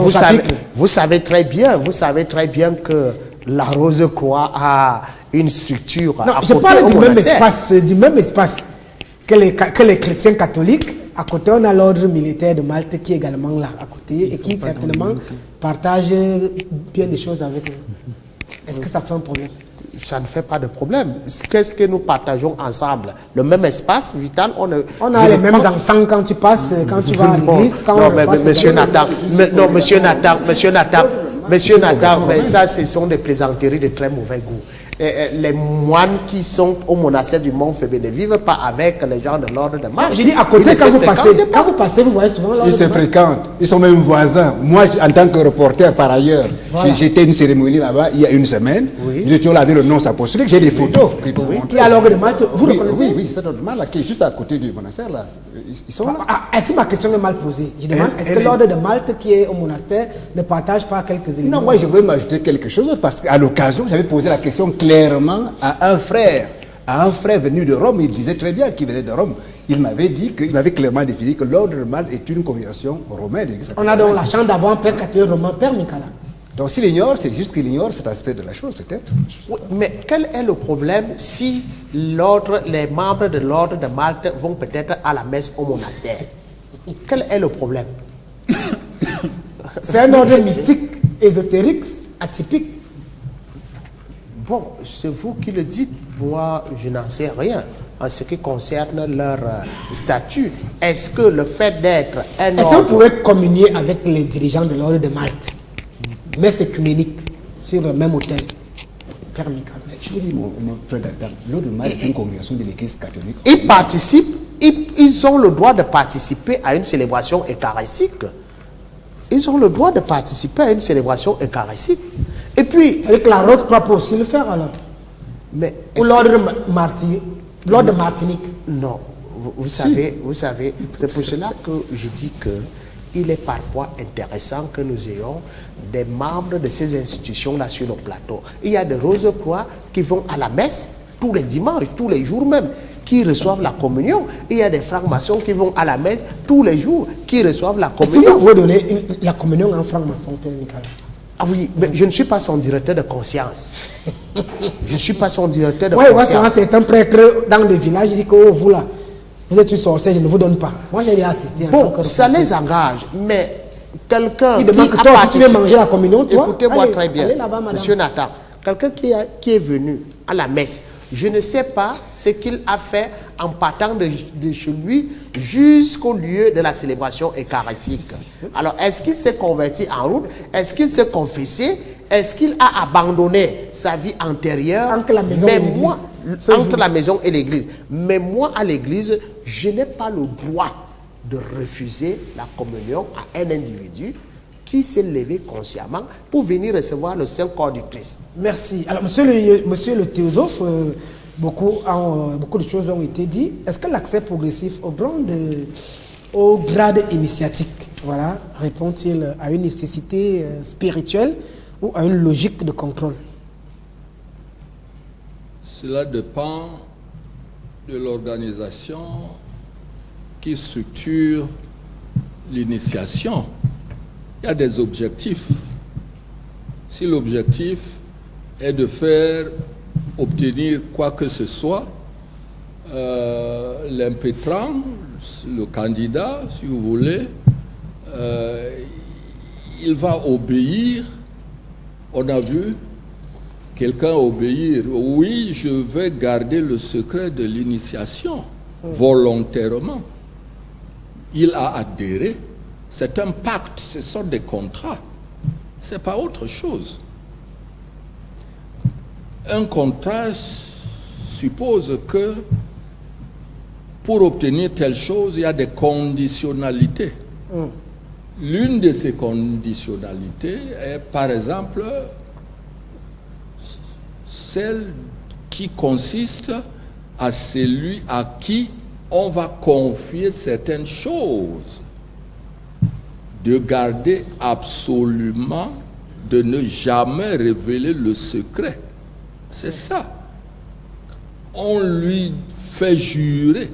[SPEAKER 1] chapitre.
[SPEAKER 3] Vous savez très bien que la Rose-Croix a une structure.
[SPEAKER 1] Non, je parle du même espace que les chrétiens catholiques. À côté, on a l'ordre militaire de Malte qui est également là à côté et qui certainement partage bien des choses avec nous. Est-ce que ça fait un problème?
[SPEAKER 3] Ça ne fait pas de problème. Qu'est-ce que nous partageons ensemble? Le même espace vital. On
[SPEAKER 1] a les mêmes encens quand tu passes, quand tu vas à l'église.
[SPEAKER 3] Monsieur Nathan, mais ça, ce sont des plaisanteries de très mauvais goût. Les moines qui sont au monastère du Mont-Phébé ne vivent pas avec les gens de l'ordre de Malte.
[SPEAKER 1] Je dis à côté, quand vous passez, vous voyez souvent l'ordre de Malte.
[SPEAKER 12] Ils se fréquentent, ils sont même voisins. Moi, en tant que reporter par ailleurs, j'étais à une cérémonie là-bas il y a une semaine. Nous étions là avec le nonce apostolique, j'ai des photos.
[SPEAKER 1] Qui a l'ordre de Malte, vous le connaissez?
[SPEAKER 12] Oui, c'est l'ordre de Malte là, qui est juste à côté du monastère là. Ils sont là.
[SPEAKER 1] Est-ce que ma question est mal posée? Je demande, est-ce que l'ordre de Malte qui est au monastère ne partage pas quelques éléments?
[SPEAKER 12] Non, moi je veux m'ajouter quelque chose parce qu'à l'occasion, j'avais posé la question clairement à un frère venu de Rome. Il disait très bien qu'il venait de Rome. Il m'avait dit qu'il m'avait clairement défini que l'ordre de Malte est une congrégation romaine.
[SPEAKER 1] On a donc la chance d'avoir un père catholique romain, Père Minkala.
[SPEAKER 12] Donc s'il ignore, c'est juste qu'il ignore cet aspect de la chose peut-être.
[SPEAKER 3] Oui, mais quel est le problème si les membres de l'ordre de Malte vont peut-être à la messe au monastère? Quel est le problème?
[SPEAKER 1] C'est un ordre mystique, ésotérique, atypique.
[SPEAKER 3] Bon, c'est vous qui le dites. Moi, je n'en sais rien en ce qui concerne leur statut. Est-ce que le fait d'être un ordre...
[SPEAKER 1] Est-ce que vous pouvez communier avec les dirigeants de l'ordre de Malte? Messe œcuménique sur le même hôtel. Père Minkala.
[SPEAKER 12] Je vous dis, mon frère d'Adam, l'ordre de Malte est une congrégation de l'église catholique.
[SPEAKER 3] Ils participent, ils ont le droit de participer à une célébration eucharistique. Ils ont le droit de participer à une célébration eucharistique. Et puis...
[SPEAKER 1] Avec la Rose-Croix peut aussi le faire alors.
[SPEAKER 3] Mais
[SPEAKER 1] ou l'ordre de Martinique.
[SPEAKER 3] Non, vous savez, c'est pour cela que je dis que il est parfois intéressant que nous ayons des membres de ces institutions-là sur le plateau. Il y a des Rose-Croix qui vont à la messe tous les dimanches, tous les jours même, qui reçoivent la communion. Il y a des francs-maçons qui vont à la messe tous les jours, qui reçoivent la communion.
[SPEAKER 1] Est-ce que vous pouvez donner la communion en franc-maçon, Père Minkala?
[SPEAKER 3] Ah oui, mais je ne suis pas son directeur de conscience. Je ne suis pas son directeur de conscience.
[SPEAKER 1] Oui, c'est un prêtre dans des villages, il dit que vous là, vous êtes une sorcière, je ne vous donne pas. Moi, j'ai assisté.
[SPEAKER 3] Bon, ça les engage, mais quelqu'un qui
[SPEAKER 1] demande que toi, tu veux manger la communion, toi.
[SPEAKER 3] Écoutez-moi très bien, Monsieur Nathan. Quelqu'un qui est venu à la messe, je ne sais pas ce qu'il a fait en partant de chez lui jusqu'au lieu de la célébration eucharistique. Alors, est-ce qu'il s'est converti en route? Est-ce qu'il s'est confessé? Est-ce qu'il a abandonné sa vie antérieure
[SPEAKER 1] entre la maison et l'église?
[SPEAKER 3] Entre la maison et l'église. Mais moi, à l'église, je n'ai pas le droit de refuser la communion à un individu qui s'est levé consciemment pour venir recevoir le Saint-Corps du Christ.
[SPEAKER 1] Merci. Alors, monsieur le théosophe, beaucoup de choses ont été dites. Est-ce que l'accès progressif au grade initiatique, voilà, répond-il à une nécessité spirituelle ou à une logique de contrôle?
[SPEAKER 4] Cela dépend de l'organisation qui structure l'initiation. Il y a des objectifs Si l'objectif est de faire obtenir quoi que ce soit, l'impétrant, le candidat, si vous voulez, il va obéir. On a vu quelqu'un obéir. Oui, je vais garder le secret de l'initiation volontairement. Il a adhéré. C'est un pacte, ce sont des contrats. Ce n'est pas autre chose. Un contrat suppose que pour obtenir telle chose, il y a des conditionnalités. L'une de ces conditionnalités est, par exemple, celle qui consiste à celui à qui on va confier certaines choses, de garder absolument, de ne jamais révéler le secret. C'est ça. On lui fait jurer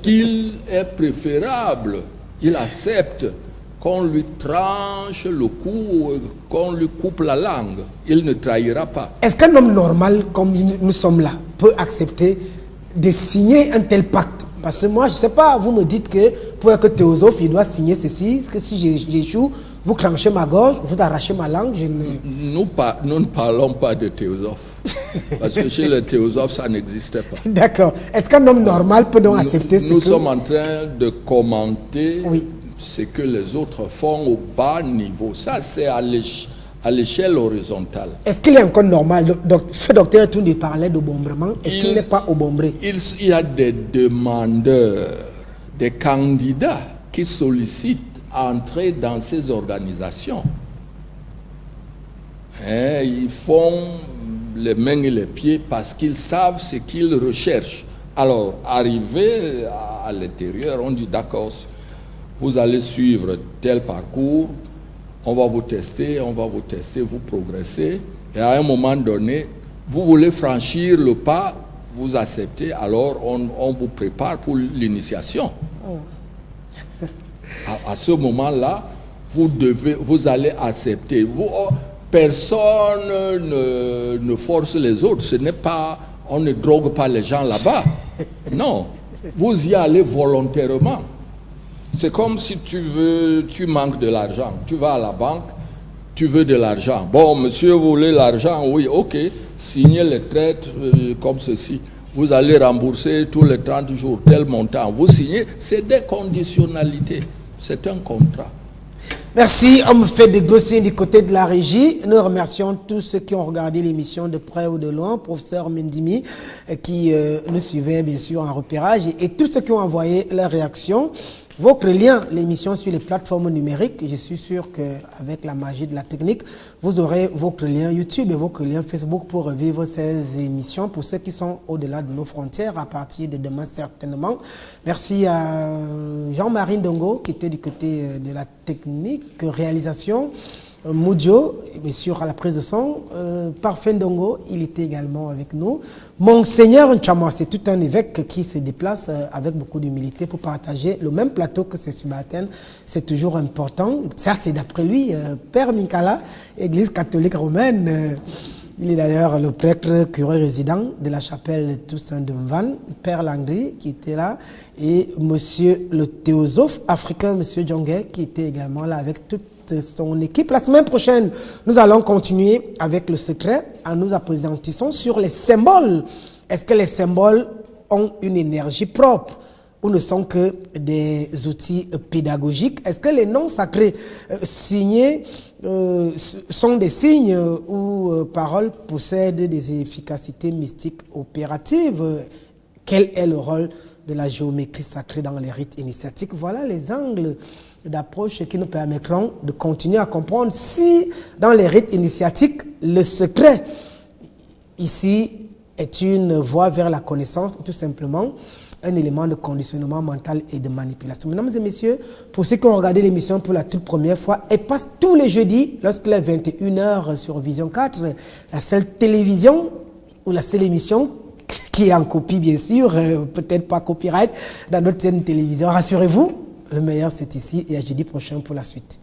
[SPEAKER 4] qu'il est préférable, il accepte qu'on lui tranche le cou, qu'on lui coupe la langue, il ne trahira pas.
[SPEAKER 1] Est-ce qu'un homme normal, comme nous sommes là, peut accepter de signer un tel pacte? Parce que moi, je ne sais pas, vous me dites que pour que théosophe, il doit signer ceci, que si j'échoue, vous cranchez ma gorge, vous arrachez ma langue.
[SPEAKER 4] Nous ne parlons pas de théosophe. Parce que chez les théosophes, ça n'existait pas.
[SPEAKER 1] D'accord. Est-ce qu'un homme normal peut donc accepter ce
[SPEAKER 4] Nous sommes en train de commenter
[SPEAKER 1] oui.
[SPEAKER 4] ce que les autres font au bas niveau. Ça, c'est à l'échelle horizontale.
[SPEAKER 1] Est-ce qu'il est encore normal? Ce docteur Toundé parlait d'obombrement. Est-ce qu'il n'est pas obombré?
[SPEAKER 4] Il y a des demandeurs, des candidats qui sollicitent à entrer dans ces organisations. Ils font les mains et les pieds parce qu'ils savent ce qu'ils recherchent. Alors, arrivé à l'intérieur, on dit d'accord, vous allez suivre tel parcours, on va vous tester, vous progressez. Et à un moment donné, vous voulez franchir le pas, vous acceptez, alors on vous prépare pour l'initiation. À ce moment-là, vous allez accepter. Personne ne force les autres. Ce n'est pas, on ne drogue pas les gens là-bas. Non, vous y allez volontairement. C'est comme si tu manques de l'argent. Tu vas à la banque, tu veux de l'argent. Bon, monsieur, vous voulez l'argent? Oui, ok. Signez les traites comme ceci. Vous allez rembourser tous les 30 jours tel montant. Vous signez, c'est des conditionnalités. C'est un contrat.
[SPEAKER 1] Merci, on me fait des dossiers du côté de la régie. Nous remercions tous ceux qui ont regardé l'émission de près ou de loin, professeur Mendimi, qui nous suivait bien sûr en repérage, et tous ceux qui ont envoyé leurs réactions. Votre lien, l'émission sur les plateformes numériques, je suis sûr qu'avec la magie de la technique, vous aurez votre lien YouTube et votre lien Facebook pour revivre ces émissions, pour ceux qui sont au-delà de nos frontières, à partir de demain certainement. Merci à Jean-Marie Ndongo, qui était du côté de la technique, réalisation, Moudio, bien sûr à la prise de son, Parfait Ndongo, il était également avec nous. Monseigneur Nchama, c'est tout un évêque qui se déplace avec beaucoup d'humilité pour partager le même plateau que ses subalternes. C'est toujours important. Ça, c'est d'après lui, Père Minkala, Église catholique romaine. Il est d'ailleurs le prêtre curé résident de la chapelle Toussaint de Mvan, Père Langry, qui était là, et monsieur le théosophe africain, monsieur Djongé, qui était également là avec toute son équipe. La semaine prochaine, nous allons continuer avec le secret en nous appesantissant sur les symboles. Est-ce que les symboles ont une énergie propre ou ne sont que des outils pédagogiques? Est-ce que les noms sacrés signés sont des signes ou paroles possèdent des efficacités mystiques opératives? Quel est le rôle de la géométrie sacrée dans les rites initiatiques? Voilà les angles d'approche qui nous permettront de continuer à comprendre si dans les rites initiatiques, le secret ici est une voie vers la connaissance ou tout simplement un élément de conditionnement mental et de manipulation. Mesdames et messieurs, pour ceux qui ont regardé l'émission pour la toute première fois, elle passe tous les jeudis lorsqu'il est 21h sur Vision 4, la seule télévision ou la seule émission qui est en copie bien sûr, peut-être pas copyright, dans notre chaîne de télévision. Rassurez-vous, le meilleur c'est ici et à jeudi prochain pour la suite.